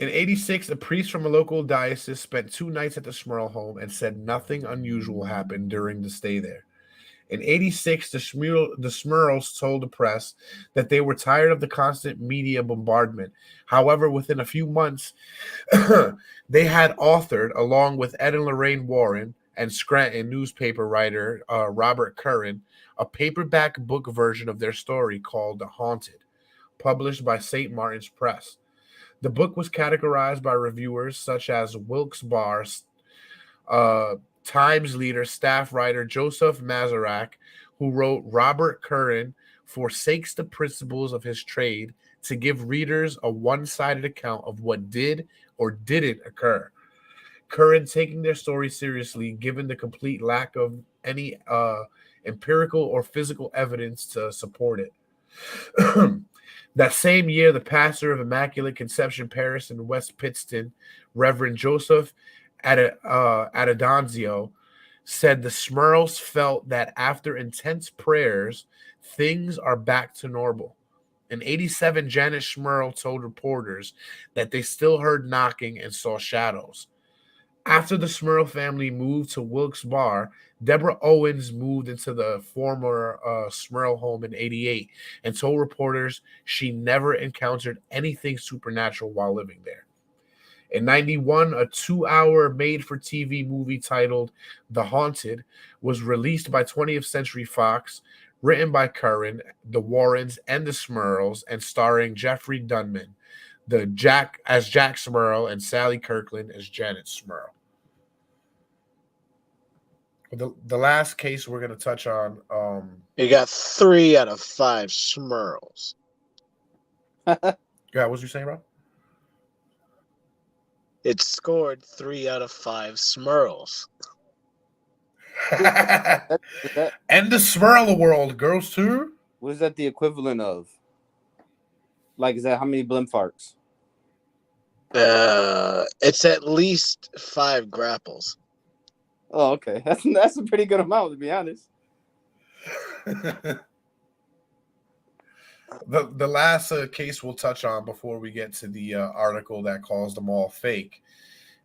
1986, a priest from a local diocese spent 2 nights at the Smurl home and said nothing unusual happened during the stay there. In 1986, the Smurls told the press that they were tired of the constant media bombardment. However, within a few months, they had authored, along with Ed and Lorraine Warren and Scranton newspaper writer Robert Curran, a paperback book version of their story called The Haunted, published by St. Martin's Press. The book was categorized by reviewers such as Wilkes-Barre, Times leader, staff writer Joseph Mazarak, who wrote Robert Curran forsakes the principles of his trade to give readers a one-sided account of what did or didn't occur. Curran taking their story seriously, given the complete lack of any empirical or physical evidence to support it. That same year, the pastor of Immaculate Conception Parish in West Pittston, Reverend Joseph Adonzio, said the Smurls felt that after intense prayers, things are back to normal. In 1987, Janet Smurl told reporters that they still heard knocking and saw shadows. After the Smurl family moved to Wilkes-Barre, Deborah Owens moved into the former Smurl home in 1988 and told reporters she never encountered anything supernatural while living there. In 91, a 2-hour made-for-TV movie titled The Haunted was released by 20th Century Fox, written by Curran, the Warrens, and the Smurls, and starring Jeffrey Dunman, Jack Smurl, and Sally Kirkland as Janet Smurl. The last case we're going to touch on. You got 3 out of 5 Smurls. Yeah, what was you saying, bro? It scored 3 out of 5 Smurls. And the Smurl world goes to. What is that the equivalent of? Like, is that how many Blimfarks? It's at least 5 grapples. Oh, okay. That's a pretty good amount, to be honest. The last case we'll touch on before we get to the article that calls them all fake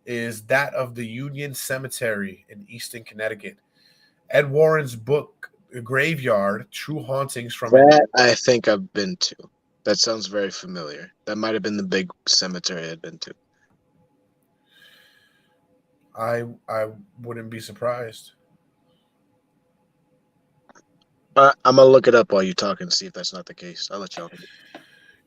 is that of the Union Cemetery in Easton, Connecticut. Ed Warren's book, Graveyard, True Hauntings from... That I think I've been to. That sounds very familiar. That might have been the big cemetery I'd been to. I wouldn't be surprised. I'm going to look it up while you talk and see if that's not the case. I'll let y'all know.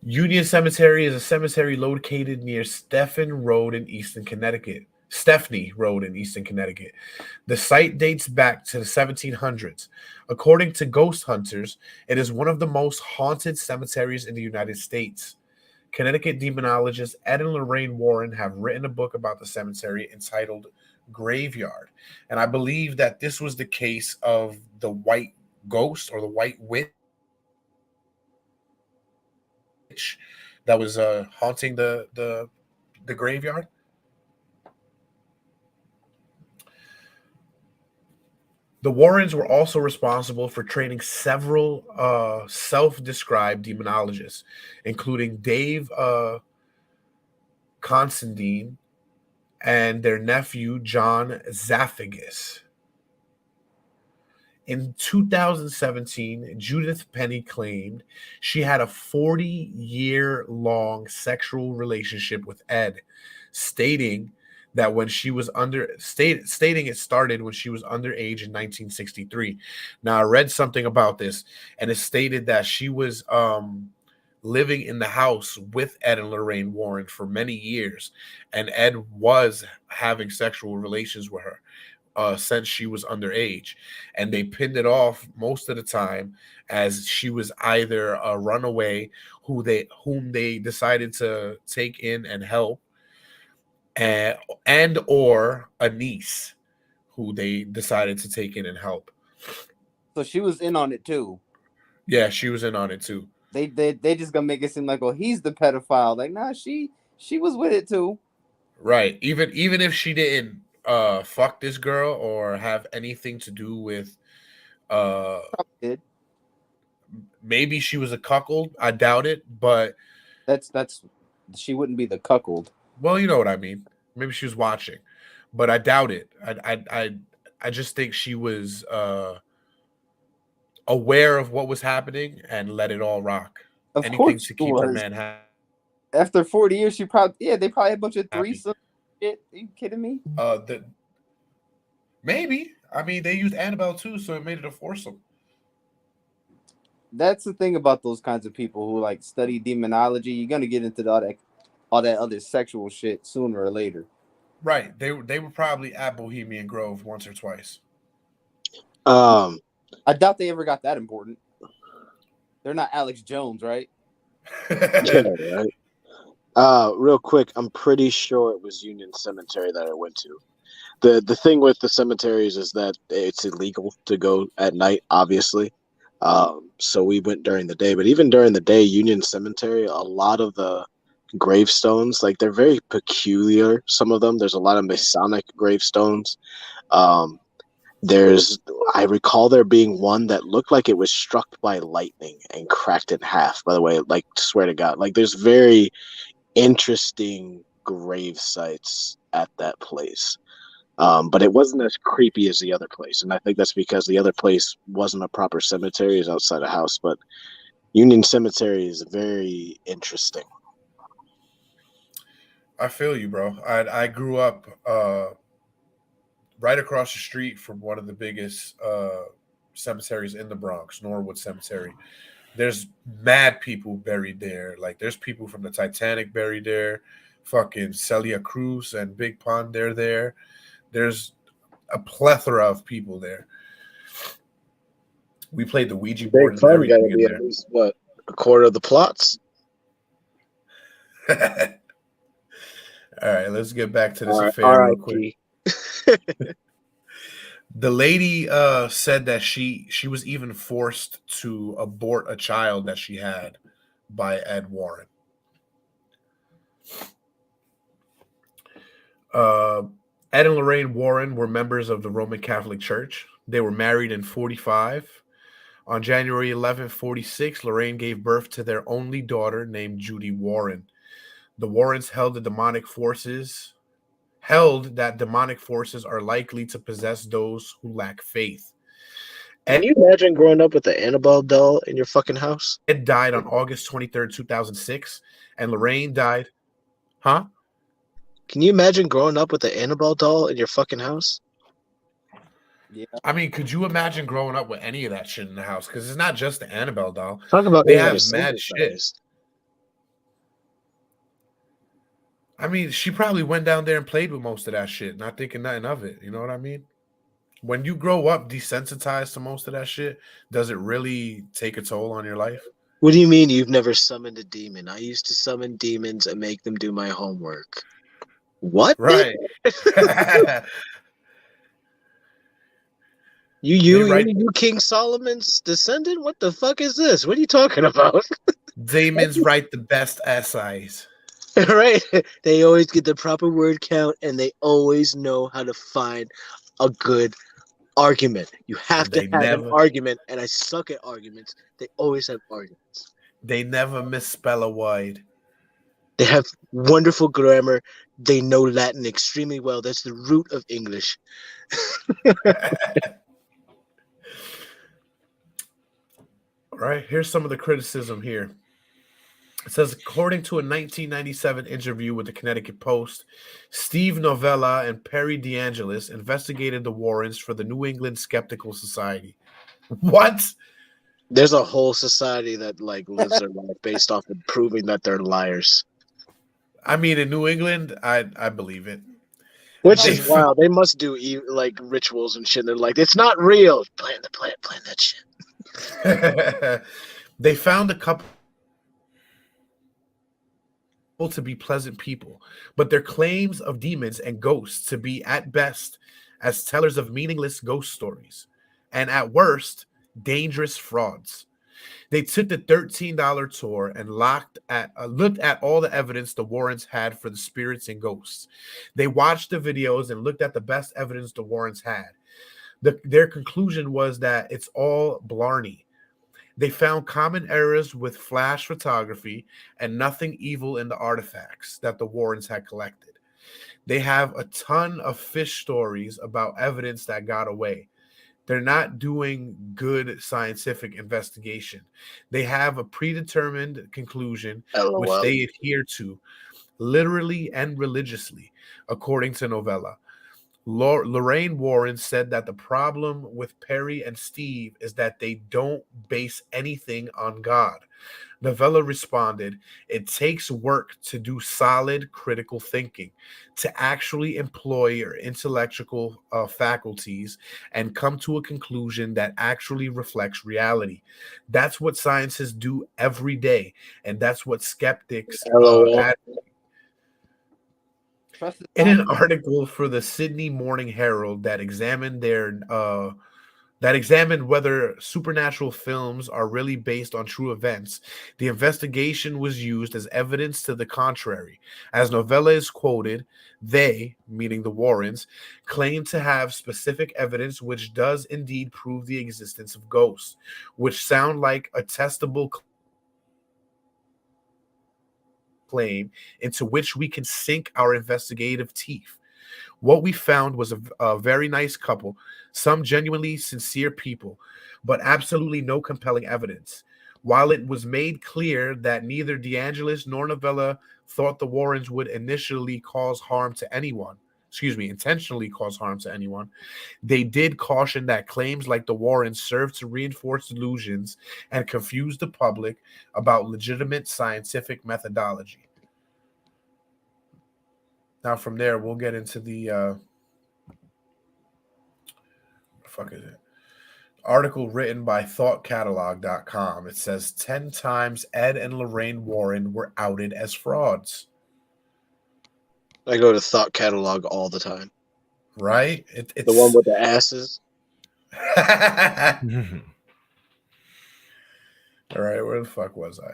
Union Cemetery is a cemetery located near Stepney Road in Easton, Connecticut. The site dates back to the 1700s. According to ghost hunters, it is one of the most haunted cemeteries in the United States. Connecticut demonologists Ed and Lorraine Warren have written a book about the cemetery entitled Graveyard. And I believe that this was the case of the white ghost or the white witch that was haunting the graveyard. The Warrens were also responsible for training several self-described demonologists, including Dave Considine and their nephew, John Zaphagus. In 2017, Judith Penny claimed she had a 40-year-long sexual relationship with Ed, stating when she was stating it started when she was underage in 1963. Now, I read something about this, and it stated that she was living in the house with Ed and Lorraine Warren for many years, and Ed was having sexual relations with her since she was underage, and they pinned it off most of the time as she was either a runaway whom they decided to take in and help, and or a niece who they decided to take in and help. So she was in on it too. Yeah, she was in on it too. They just gonna make it seem like, oh, he's the pedophile. Like, nah, she was with it too. Right. Even if she didn't fuck this girl or have anything to do with maybe she was a cuckold. I doubt it, but that's she wouldn't be the cuckold. Well, you know what I mean. Maybe she was watching, but I doubt it. I just think she was aware of what was happening and let it all rock. Of Anything course to keep her man happy. After 40 years, they probably had a bunch of threesomes. Shit, are you kidding me? Maybe. I mean, they used Annabelle too, so it made it a foursome. That's the thing about those kinds of people who like study demonology. You're gonna get into all that other sexual shit sooner or later. Right. They were probably at Bohemian Grove once or twice. I doubt they ever got that important. They're not Alex Jones, right? Yeah, right. Real quick, I'm pretty sure it was Union Cemetery that I went to. The thing with the cemeteries is that it's illegal to go at night, obviously. So we went during the day, but even during the day, Union Cemetery, a lot of the gravestones, like they're very peculiar. Some of them, there's a lot of Masonic gravestones. I recall there being one that looked like it was struck by lightning and cracked in half. By the way, like, swear to God, like there's very interesting grave sites at that place. But it wasn't as creepy as the other place. And I think that's because the other place wasn't a proper cemetery. It was outside a house. But Union Cemetery is very interesting. I feel you, bro. I grew up right across the street from one of the biggest cemeteries in the Bronx, Norwood Cemetery. There's mad people buried there. Like there's people from the Titanic buried there. Fucking Celia Cruz and Big Pond, they're there. There's a plethora of people there. We played the Ouija board Big and Fun got everything to in be at least what, a quarter of the plots. there. All right, let's get back to this All right, affair real quick. R.I.P. The lady said that she was even forced to abort a child that she had by Ed Warren. Ed and Lorraine Warren were members of the Roman Catholic Church. They were married in 45. On January 11th, 46, Lorraine gave birth to their only daughter named Judy Warren. The Warrens held that demonic forces are likely to possess those who lack faith. Can you imagine growing up with the Annabelle doll in your fucking house? Ed died on August 23rd, 2006, and Lorraine died. Huh? Can you imagine growing up with the Annabelle doll in your fucking house? Yeah. I mean, could you imagine growing up with any of that shit in the house? Because it's not just the Annabelle doll. Talk about They being have like mad shit. I mean, she probably went down there and played with most of that shit, not thinking nothing of it. You know what I mean? When you grow up desensitized to most of that shit, does it really take a toll on your life? What do you mean you've never summoned a demon? I used to summon demons and make them do my homework. What? Right. You King Solomon's descendant? What the fuck is this? What are you talking about? Demons write the best essays. Right? They always get the proper word count and they always know how to find a good argument. You have to have an argument, and I suck at arguments. They always have arguments. They never misspell a word. They have wonderful grammar. They know Latin extremely well. That's the root of English. All right, here's some of the criticism here. It says, according to a 1997 interview with the Connecticut Post, Steve Novella and Perry DeAngelis investigated the Warrens for the New England Skeptical Society. What? There's a whole society that like lives their life based off of proving that they're liars. I mean, in New England, I believe it. Which is wild. They must do like rituals and shit. They're like, it's not real. Plan that shit. They found a couple to be pleasant people, but their claims of demons and ghosts to be at best as tellers of meaningless ghost stories, and at worst, dangerous frauds. They took the $13 tour and looked at all the evidence the Warrens had for the spirits and ghosts. They watched the videos and looked at the best evidence the Warrens had. Their conclusion was that it's all blarney. They found common errors with flash photography and nothing evil in the artifacts that the Warrens had collected. They have a ton of fish stories about evidence that got away. They're not doing good scientific investigation. They have a predetermined conclusion, which they adhere to literally and religiously, according to Novella. Lorraine Warren said that the problem with Perry and Steve is that they don't base anything on God. Novella responded, it takes work to do solid critical thinking, to actually employ your intellectual faculties and come to a conclusion that actually reflects reality. That's what scientists do every day, and that's what skeptics advocate. In an article for the Sydney Morning Herald that examined whether supernatural films are really based on true events, the investigation was used as evidence to the contrary. As Novella is quoted, they, meaning the Warrens, claim to have specific evidence which does indeed prove the existence of ghosts, which sound like a testable claim into which we can sink our investigative teeth. What we found was a very nice couple, some genuinely sincere people, but absolutely no compelling evidence. While it was made clear that neither DeAngelis nor Novella thought the Warrens would intentionally cause harm to anyone, they did caution that claims like the Warrens served to reinforce delusions and confuse the public about legitimate scientific methodology. Now, from there, we'll get into the article written by thoughtcatalog.com. It says 10 times Ed and Lorraine Warren were outed as frauds. I go to Thought Catalog all the time. Right? It's the one with the asses. All right, where the fuck was I?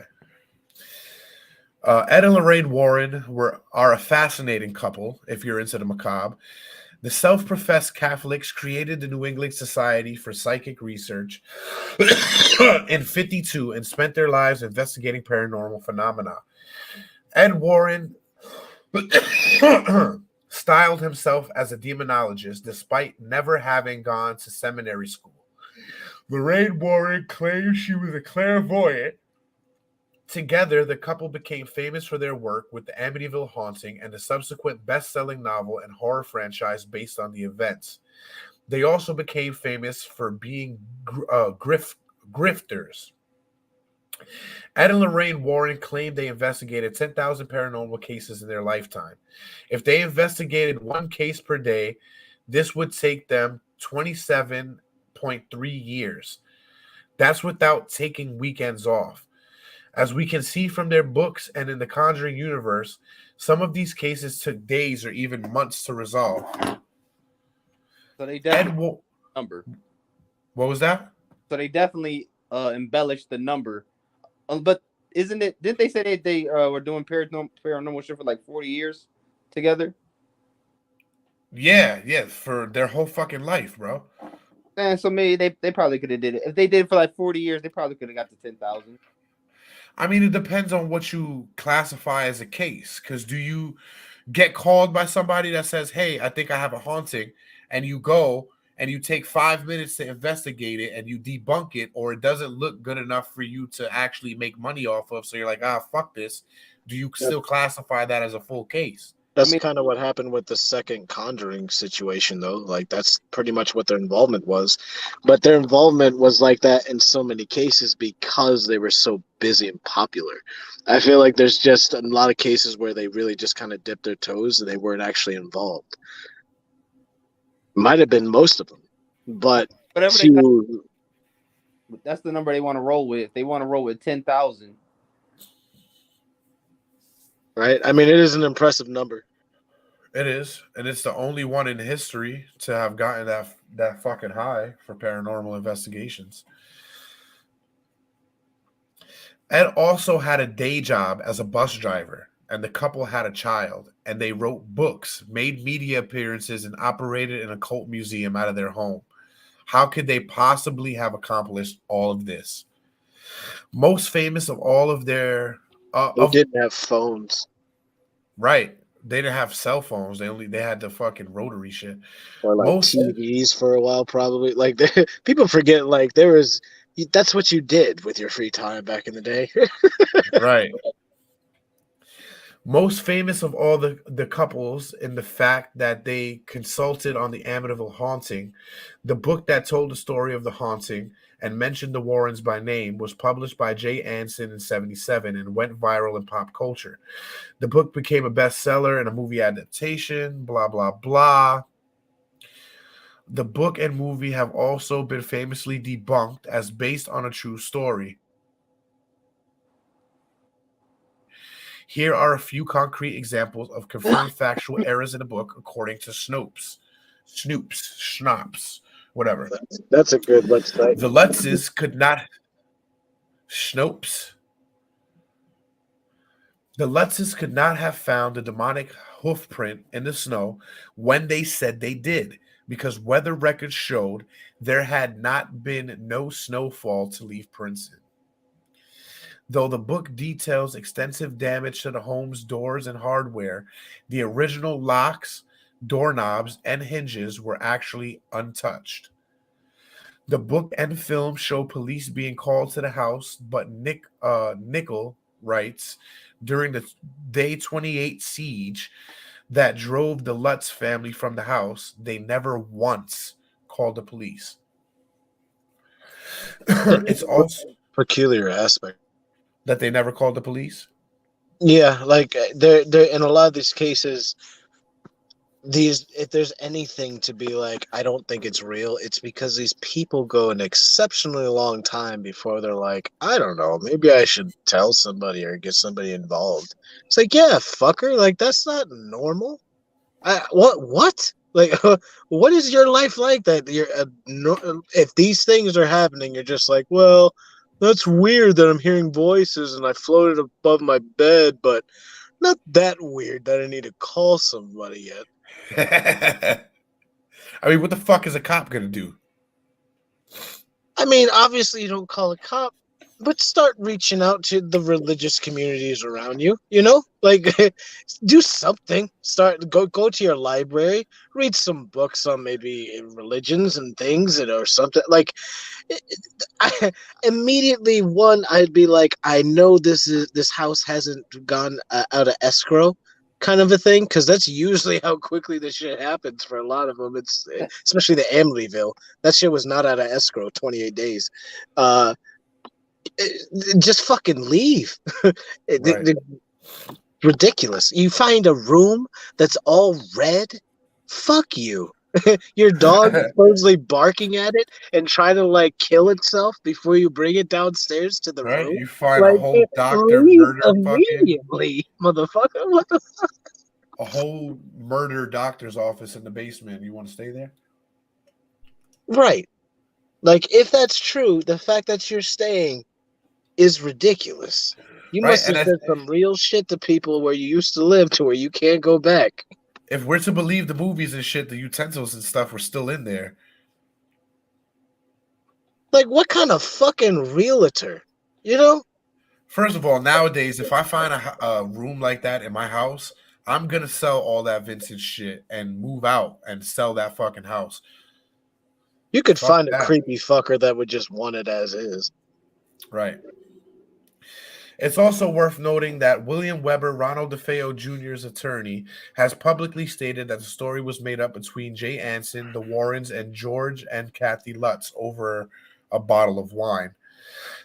Ed and Lorraine Warren are a fascinating couple, if you're into the macabre. The self-professed Catholics created the New England Society for Psychic Research in 1952 and spent their lives investigating paranormal phenomena. Ed Warren styled himself as a demonologist despite never having gone to seminary school. Lorraine Warren claimed she was a clairvoyant. Together, the couple became famous for their work with the Amityville Haunting and the subsequent best-selling novel and horror franchise based on the events. They also became famous for being grifters. Ed and Lorraine Warren claimed they investigated 10,000 paranormal cases in their lifetime. If they investigated one case per day, this would take them 27.3 years. That's without taking weekends off. As we can see from their books and in the Conjuring universe, some of these cases took days or even months to resolve. So they definitely number. What was that? So they definitely embellished the number. But isn't it? Didn't they say they were doing paranormal shit for like 40 years together? Yeah, for their whole fucking life, bro. And so maybe they probably could have did it. If they did it for like 40 years, they probably could have got to 10,000. I mean, it depends on what you classify as a case. Because do you get called by somebody that says, hey, I think I have a haunting, and you go and you take 5 minutes to investigate it and you debunk it, or it doesn't look good enough for you to actually make money off of, so you're like, fuck this. Do you still classify that as a full case? That's kind of what happened with the second Conjuring situation, though. Like, that's pretty much what their involvement was. But their involvement was like that in so many cases because they were so busy and popular. I feel like there's just a lot of cases where they really just kind of dipped their toes and they weren't actually involved. Might have been most of them. But that's the number they want to roll with. They want to roll with 10,000. Right? I mean, it is an impressive number. It is, and it's the only one in history to have gotten that fucking high for paranormal investigations. Ed also had a day job as a bus driver, and the couple had a child, and they wrote books, made media appearances, and operated an occult museum out of their home. How could they possibly have accomplished all of this? Most famous of all of their... they didn't have phones. Right. They didn't have cell phones. They had the fucking rotary shit. Or like TVs for a while, probably. Like people forget, like that's what you did with your free time back in the day. Right. Most famous of all the couples in the fact that they consulted on the Amityville Haunting. The book that told the story of the haunting and mentioned the Warrens by name was published by Jay Anson in 1977 and went viral in pop culture. The book became a bestseller and a movie adaptation, blah, blah, blah. The book and movie have also been famously debunked as based on a true story. Here are a few concrete examples of confirmed factual errors in the book, according to Schnapps, whatever. That's a good website. The Lutzes could not... Schnapps. The Lutzes could not have found the demonic hoof print in the snow when they said they did, because weather records showed there had not been no snowfall to leave prints in. Though the book details extensive damage to the home's doors and hardware, the original locks, doorknobs, and hinges were actually untouched. The book and film show police being called to the house, but Nickel writes during the day 28 siege that drove the Lutz family from the house, they never once called the police. It's also Peculiar aspect. that they never called the police. Yeah, like they're in a lot of these cases. These, if there's anything to be like, I don't think it's real, it's because these people go an exceptionally long time before they're like, I don't know, maybe I should tell somebody or get somebody involved. It's like, yeah, fucker, like that's not normal. What? Like, what is your life like that? If these things are happening, you're just like, well, that's weird that I'm hearing voices and I floated above my bed, but not that weird that I need to call somebody yet. I mean, what the fuck is a cop gonna do? I mean, obviously you don't call a cop, but start reaching out to the religious communities around you, you know? Like do something. Go to your library, read some books on maybe religions and things or something. Like immediately I'd be like, I know this house hasn't gone out of escrow, kind of a thing, because that's usually how quickly this shit happens for a lot of them. It's especially the Amityville. That shit was not out of escrow 28 days. Just fucking leave. Right. Ridiculous. You find a room that's all red. Fuck you. Your dog is supposedly barking at it and trying to like kill itself before you bring it downstairs to the Right? room. You find a Like, whole doctor leave murder immediately, motherfucker. What the fuck? a whole murder doctor's office in the basement. You want to stay there? Right. Like, if that's true, the fact that you're staying is ridiculous. You Right, must have and said some real shit to people where you used to live to where you can't go back. if we're to believe the movies and shit, the utensils and stuff were still in there. Like, what kind of fucking realtor? You know? First of all, nowadays, if I find a room like that in my house, I'm gonna sell all that vintage shit and move out and sell that fucking house. You could Fuck find a that. creepy fucker that would just want it as is. Right. It's also worth noting that William Weber, Ronald DeFeo Jr.'s attorney, has publicly stated that the story was made up between Jay Anson, the Warrens, and George and Kathy Lutz over a bottle of wine.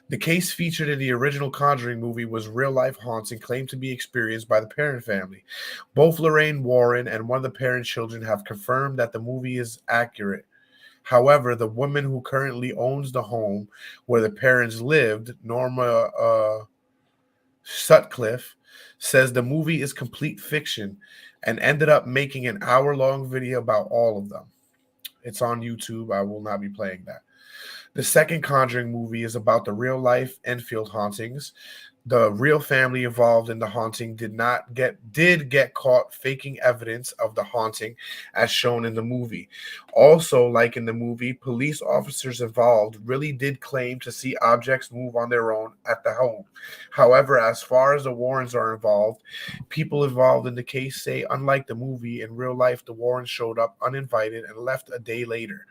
The case featured in the original Conjuring movie was real-life haunting claimed to be experienced by the parent family. Both Lorraine Warren and one of the parent children have confirmed that the movie is accurate. However, the woman who currently owns the home where the parents lived, Norma Sutcliffe, says the movie is complete fiction and ended up making an hour-long video about all of them. It's on YouTube. I will not be playing that. The second Conjuring movie is about the real-life Enfield hauntings. The real family involved in the haunting did get caught faking evidence of the haunting as shown in the movie. Also, like in the movie, police officers involved really did claim to see objects move on their own at the home. However, as far as the Warrens are involved, people involved in the case say, unlike the movie, in real life, the Warrens showed up uninvited and left a day later.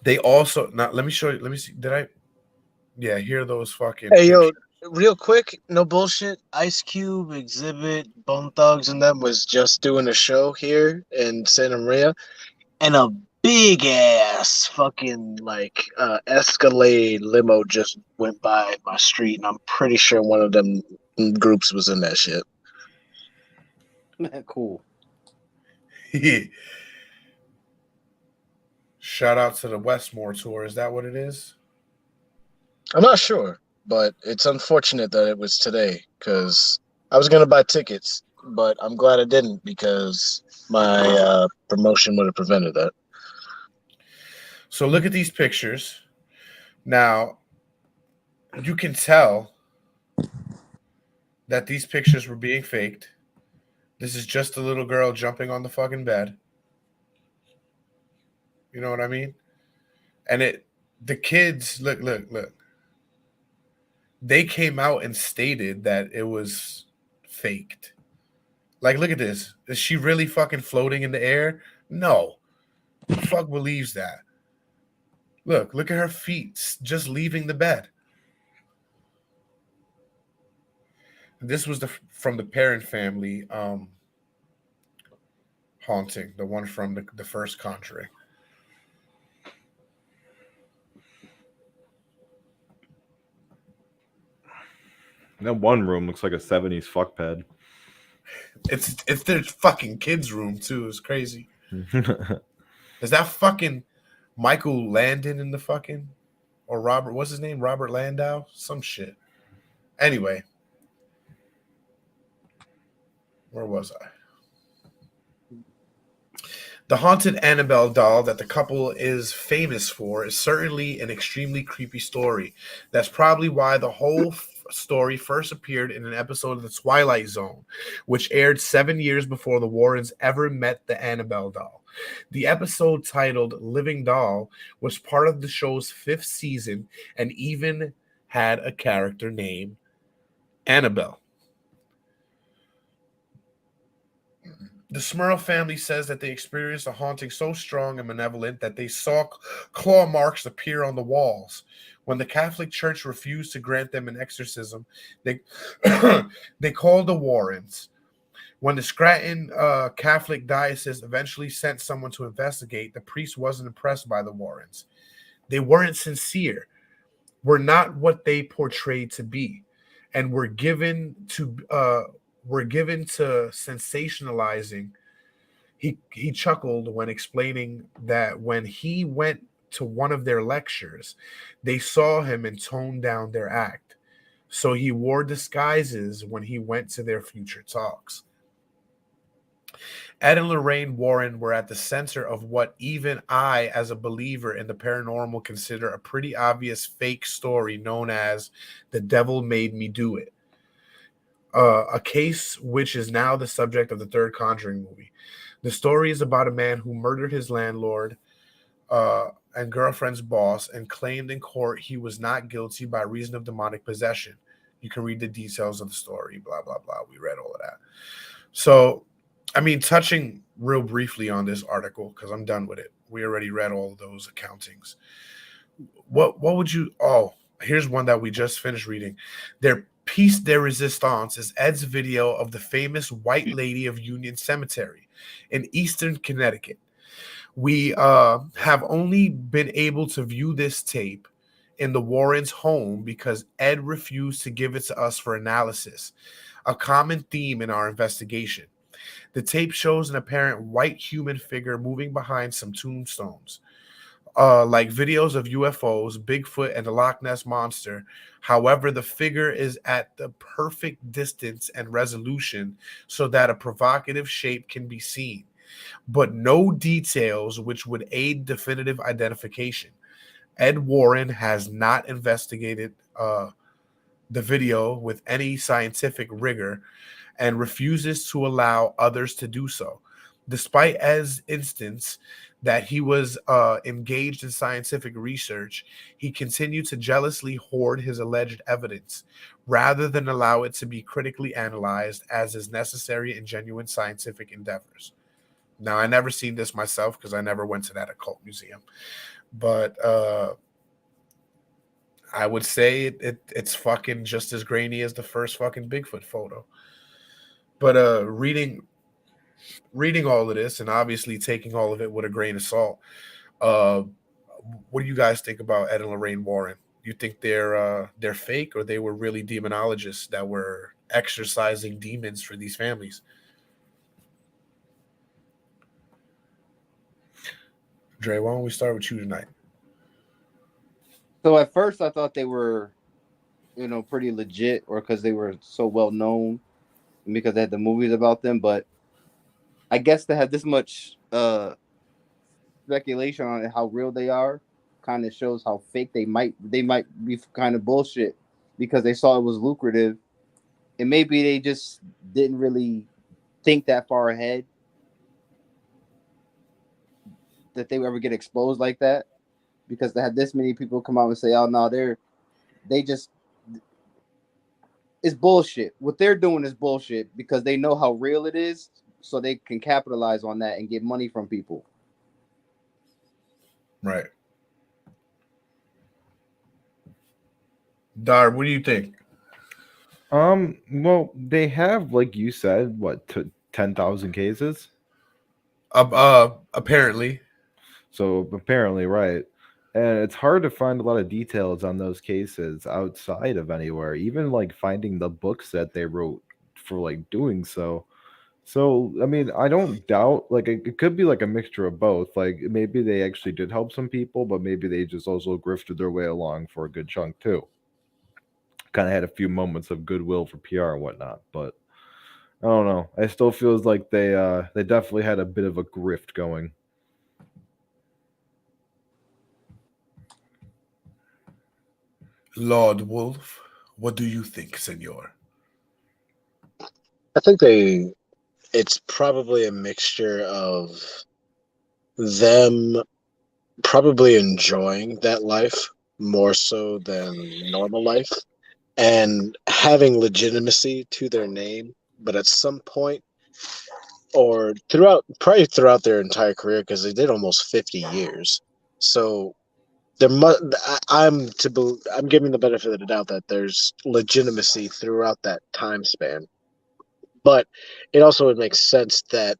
They also, now let me show you, let me see, hear those fucking Hey, yo, pictures. real quick, no bullshit. Ice Cube, Exhibit, Bone Thugs, and them was just doing a show here in Santa Maria, and a big ass fucking like Escalade limo just went by my street, and I'm pretty sure one of them groups was in that shit. Man, cool. Shout out to the Westmore tour. Is that what it is? I'm not sure, but it's unfortunate that it was today because I was gonna buy tickets, but I'm glad I didn't because my promotion would have prevented that. So look at these pictures. Now, you can tell that these pictures were being faked. This is just a little girl jumping on the fucking bed. You know what I mean? And the kids, look. They came out and stated that it was faked. Like, look at this. Is she really fucking floating in the air? No. Who the fuck believes that? Look at her feet just leaving the bed. This was from the parent family haunting, the one from the first Conjuring. That one room looks like a 70s fuck pad. It's their fucking kids' room too. It's crazy. Is that fucking Michael Landon in the fucking, or Robert? What's his name? Robert Landau? Some shit. Anyway, where was I? The haunted Annabelle doll that the couple is famous for is certainly an extremely creepy story. That's probably why the whole story first appeared in an episode of The Twilight Zone, which aired 7 years before the Warrens ever met the Annabelle doll. The episode, titled Living Doll, was part of the show's 5th season and even had a character named Annabelle. The Smurl family says that they experienced a haunting so strong and malevolent that they saw claw marks appear on the walls. When the Catholic Church refused to grant them an exorcism, they they called the Warrens. When the Scranton Catholic Diocese eventually sent someone to investigate, the priest wasn't impressed by the Warrens. They weren't sincere, were not what they portrayed to be, and were given to sensationalizing. He chuckled when explaining that when he went to one of their lectures, they saw him and toned down their act. So he wore disguises when he went to their future talks. Ed and Lorraine Warren were at the center of what even I, as a believer in the paranormal, consider a pretty obvious fake story known as The Devil Made Me Do It. A case which is now the subject of the third Conjuring movie. The story is about a man who murdered his landlord and girlfriend's boss and claimed in court he was not guilty by reason of demonic possession. You can read the details of the story, blah, blah, blah. We read all of that. So, I mean, touching real briefly on this article, because I'm done with it. We already read all of those accountings. What would you... Oh, here's one that we just finished reading. Their piece de resistance is Ed's video of the famous White Lady of Union Cemetery in eastern Connecticut. We have only been able to view this tape in the Warrens' home because Ed refused to give it to us for analysis, a common theme in our investigation. The tape shows an apparent white human figure moving behind some tombstones. Like videos of UFOs, Bigfoot, and the Loch Ness Monster. However, the figure is at the perfect distance and resolution so that a provocative shape can be seen, but no details which would aid definitive identification. Ed Warren has not investigated the video with any scientific rigor and refuses to allow others to do so. Despite Ed's instance that he was engaged in scientific research, he continued to jealously hoard his alleged evidence rather than allow it to be critically analyzed as is necessary in genuine scientific endeavors. Now, I never seen this myself because I never went to that occult museum, but I would say it's fucking just as grainy as the first fucking Bigfoot photo. But reading all of this and obviously taking all of it with a grain of salt, what do you guys think about Ed and Lorraine Warren? Do you think they're fake, or they were really demonologists that were exorcising demons for these families? Dre, why don't we start with you tonight? So at first I thought they were, pretty legit, or because they were so well known and because they had the movies about them. But I guess to have this much speculation on how real they are kind of shows how fake they might be, kind of bullshit, because they saw it was lucrative, and maybe they just didn't really think that far ahead that they would ever get exposed like that, because they had this many people come out and say, "Oh no, it's bullshit. What they're doing is bullshit," because they know how real it is, so they can capitalize on that and get money from people. Right. Dar, what do you think? Well, they have, like you said, what, 10,000 cases? Apparently. So apparently, right. And it's hard to find a lot of details on those cases outside of anywhere, even like finding the books that they wrote for like doing so. So, I mean, I don't doubt, like, it could be like a mixture of both. Like, maybe they actually did help some people, but maybe they just also grifted their way along for a good chunk too. Kind of had a few moments of goodwill for PR and whatnot, but I don't know. I still feels like they definitely had a bit of a grift going. Lord Wolf, what do you think, senor? I think it's probably a mixture of them probably enjoying that life more so than normal life and having legitimacy to their name, but at some point or probably throughout their entire career, because they did almost 50 years. So there must I'm giving the benefit of the doubt that there's legitimacy throughout that time span. But it also would make sense that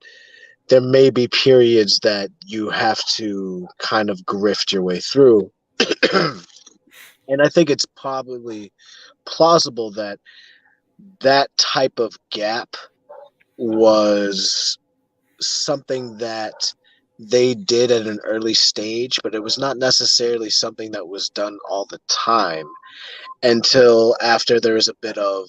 there may be periods that you have to kind of grift your way through. And I think it's probably plausible that that type of gap was something that they did at an early stage, but it was not necessarily something that was done all the time until after there was a bit of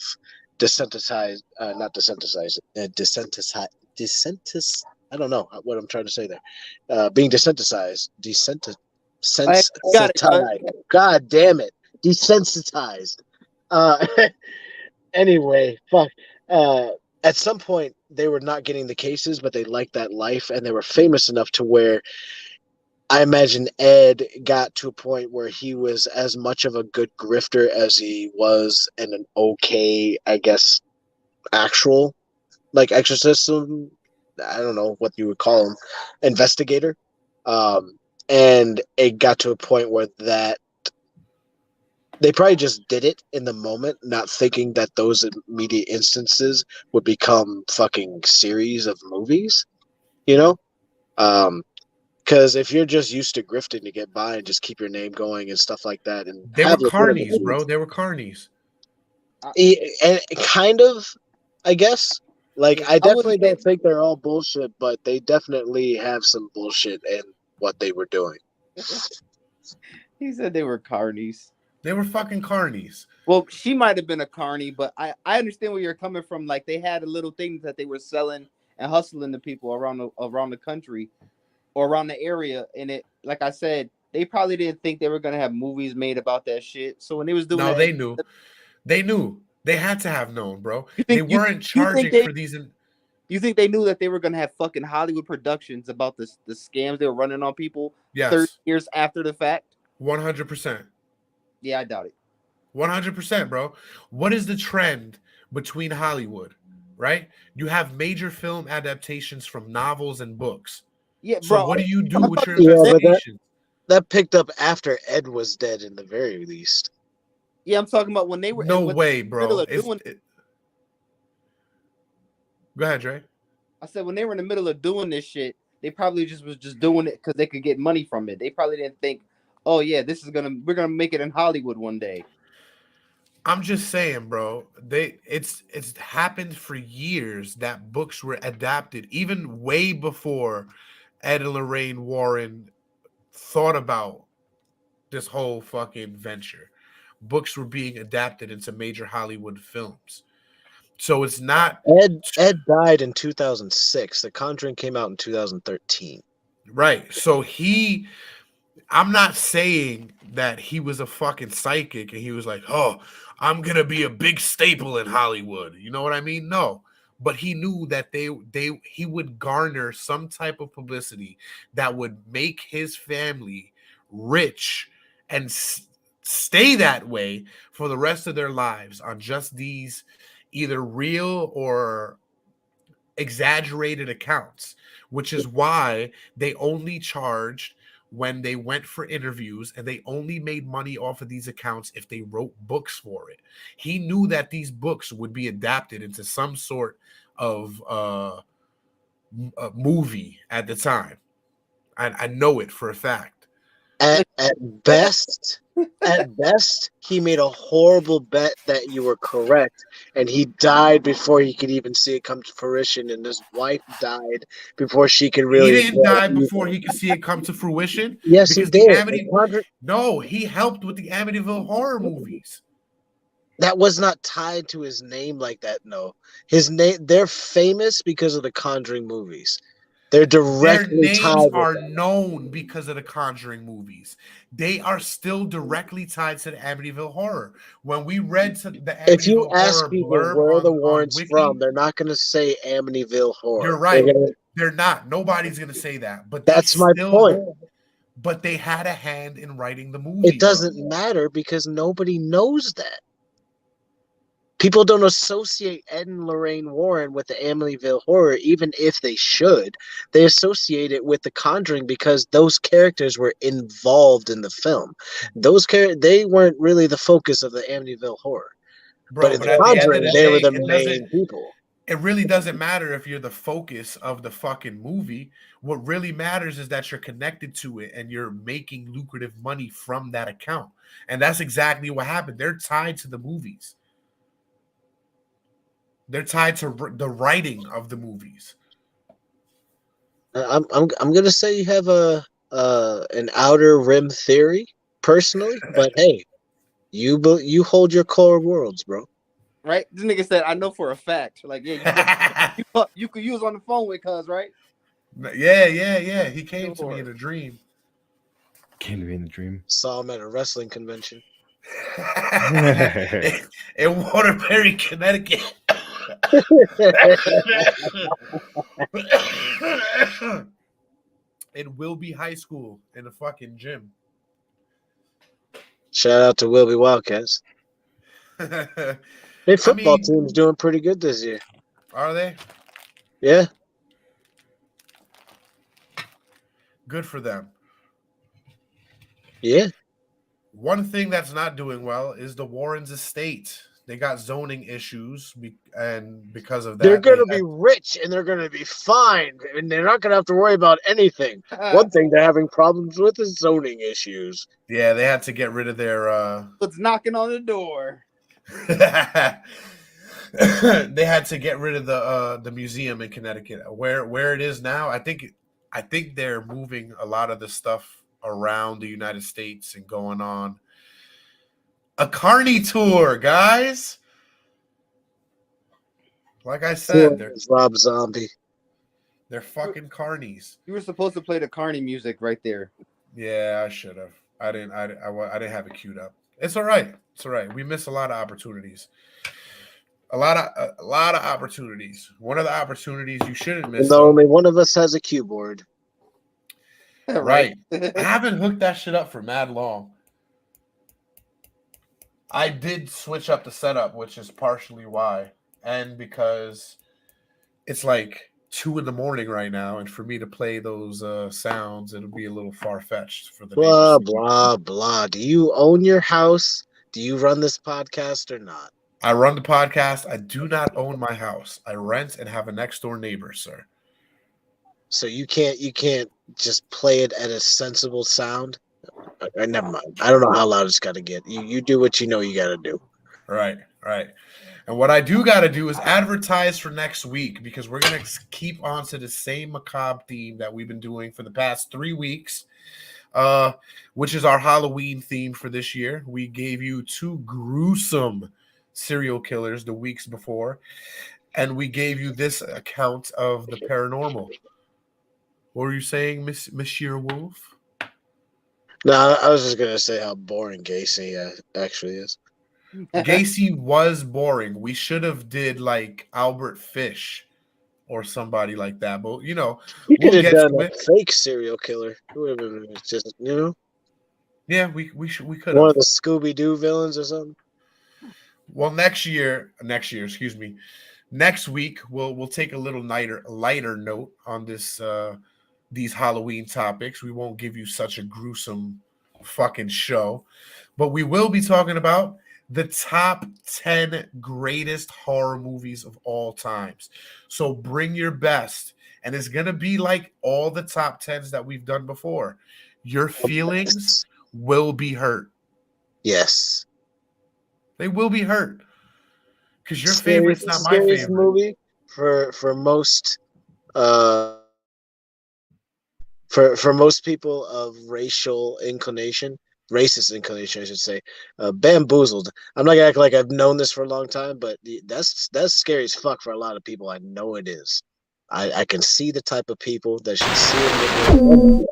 desensitized, not desensitized, desensitized. I don't know what I'm trying to say there. Being desensitized, I got it. desensitized. God damn it, desensitized. Uh, anyway, fuck. Uh, at some point, they were not getting the cases, but they liked that life, and they were famous enough to where I imagine Ed got to a point where he was as much of a good grifter as he was an okay, I guess, actual like exorcism. I don't know what you would call him, investigator. And it got to a point where that they probably just did it in the moment, not thinking that those immediate instances would become fucking series of movies, you know? Because if you're just used to grifting to get by and just keep your name going and stuff like that, and They were have legitimate carnies, bro. movies, They were carnies. and kind of, I guess. Like, Yeah, I I would definitely say don't think they're all bullshit, but they definitely have some bullshit in what they were doing. he said they were carnies. They were fucking carnies. Well, she might have been a carny, but I understand where you're coming from. Like they had a little things that they were selling and hustling to people around the country or around the area. And it, like I said, they probably didn't think they were gonna have movies made about that shit. So when they was doing No, that, they knew. They knew. They had to have known, bro. you They think weren't you think charging they for these. you think they knew that they were gonna have fucking Hollywood productions about the scams they were running on people 30 Yes, years after the fact? 100%. Yeah, I doubt it. 100%, bro. What is the trend between Hollywood, right? You have major film adaptations from novels and books. Yeah, So bro. what do you do I with thought your you were Yeah, saying- but investigations? that picked up after Ed was dead, in the very least. Yeah, I'm talking about when they were No when way, they were in the bro. middle of doing. Go ahead, Dre. I said when they were in the middle of doing this shit, they probably was just doing it because they could get money from it. They probably didn't think, oh yeah, we're gonna make it in Hollywood one day. I'm just saying, bro. It's happened for years that books were adapted, even way before Ed and Lorraine Warren thought about this whole fucking venture. Books were being adapted into major Hollywood films. So it's not Ed died in 2006. The Conjuring came out in 2013. right. I'm not saying that he was a fucking psychic and he was like, "Oh, I'm going to be a big staple in Hollywood." You know what I mean? No. But he knew that he would garner some type of publicity that would make his family rich and stay that way for the rest of their lives on just these either real or exaggerated accounts, which is why they only charged when they went for interviews, and they only made money off of these accounts if they wrote books for it. He knew that these books would be adapted into some sort of a movie at the time. I know it for a fact. At best, he made a horrible bet that you were correct, and he died before he could even see it come to fruition. And his wife died before she could really. He didn't die before he could see it come to fruition. Yes, he because did. No, he helped with the Amityville horror movies. That was not tied to his name like that. No, his name. They're famous because of the Conjuring movies. They're directly Their names tied. are known because of the Conjuring movies. They are still directly tied to the Amityville horror. When we read the Amityville If you ask horror people blurb where on, the Warrens Wiki, from, they're not going to say Amityville horror. You're right. They're not. Nobody's going to say that. But that's my point. But they had a hand in writing the movie. It doesn't matter because nobody knows that. People don't associate Ed and Lorraine Warren with the Amityville horror, even if they should. They associate it with The Conjuring because those characters were involved in the film. They weren't really the focus of the Amityville horror. Bro, but in The Conjuring, they were the main people. It really doesn't matter if you're the focus of the fucking movie. What really matters is that you're connected to it and you're making lucrative money from that account. And that's exactly what happened. They're tied to the movies. They're tied to the writing of the movies. I'm gonna say you have an outer rim theory, personally, but hey, you hold your core worlds, bro. Right? This nigga said, "I know for a fact." Like, yeah, you could use on the phone with cuz, right? Yeah. He came to me in a dream. Came to me in a dream. Saw him at a wrestling convention. in Waterbury, Connecticut. In Wilby High School in a fucking gym. Shout out to Wilby Wildcats. Their football team's doing pretty good this year. Are they? Yeah. Good for them. Yeah. One thing that's not doing well is the Warrens' estate. They got zoning issues, and because of that, they're going to be rich and they're going to be fine, and they're not going to have to worry about anything. One thing they're having problems with is zoning issues. Yeah, they had to get rid of their. It's knocking on the door. They had to get rid of the museum in Connecticut, where it is now. I think they're moving a lot of the stuff around the United States and going on a carny tour, guys. Like I said, they're Rob Zombie. They're fucking carnies. You were supposed to play the carny music right there. Yeah, I should have. I didn't have it queued up. It's all right. It's all right. We miss a lot of opportunities. A lot of opportunities. One of the opportunities you shouldn't miss. And only one of us has a keyboard. Right. I haven't hooked that shit up for mad long. I did switch up the setup, which is partially why. And because it's like 2 a.m. right now, and for me to play those sounds, it'll be a little far-fetched for the blah, neighbors. blah, blah. Do you own your house? Do you run this podcast or not? I run the podcast. I do not own my house. I rent and have a next-door neighbor, sir. So you can't just play it at a sensible sound? Never mind. I don't know how loud it's got to get. You do what you know you got to do. Right. And what I do got to do is advertise for next week, because we're going to keep on to the same macabre theme that we've been doing for the past 3 weeks, which is our Halloween theme for this year. We gave you 2 gruesome serial killers the weeks before, and we gave you this account of the paranormal. What were you saying, Monsieur Wolf? No, I was just going to say how boring Gacy actually is. Gacy was boring. We should have did like Albert Fish or somebody like that. But, you could have done a fake serial killer. It would have been just, Yeah, we could have. One of the Scooby-Doo villains or something. Well, next week we'll take a little lighter note on this these Halloween topics. We won't give you such a gruesome fucking show, but we will be talking about the top 10 greatest horror movies of all times. So bring your best, and it's going to be like all the top 10s that we've done before. Your feelings will be hurt. Yes. They will be hurt. Because your favorite's not my Scariest favorite. movie for most for most people of racist inclination, I should say. Bamboozled. I'm not gonna act like I've known this for a long time, but that's scary as fuck for a lot of people. I know it is. I can see the type of people that should see it.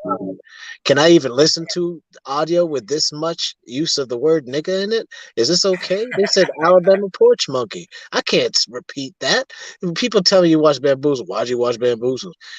Can I even listen to audio with this much use of the word nigga in it? Is this okay? They said Alabama porch monkey. I can't repeat that. People tell me you watch Bamboozled. Why'd you watch Bamboozled?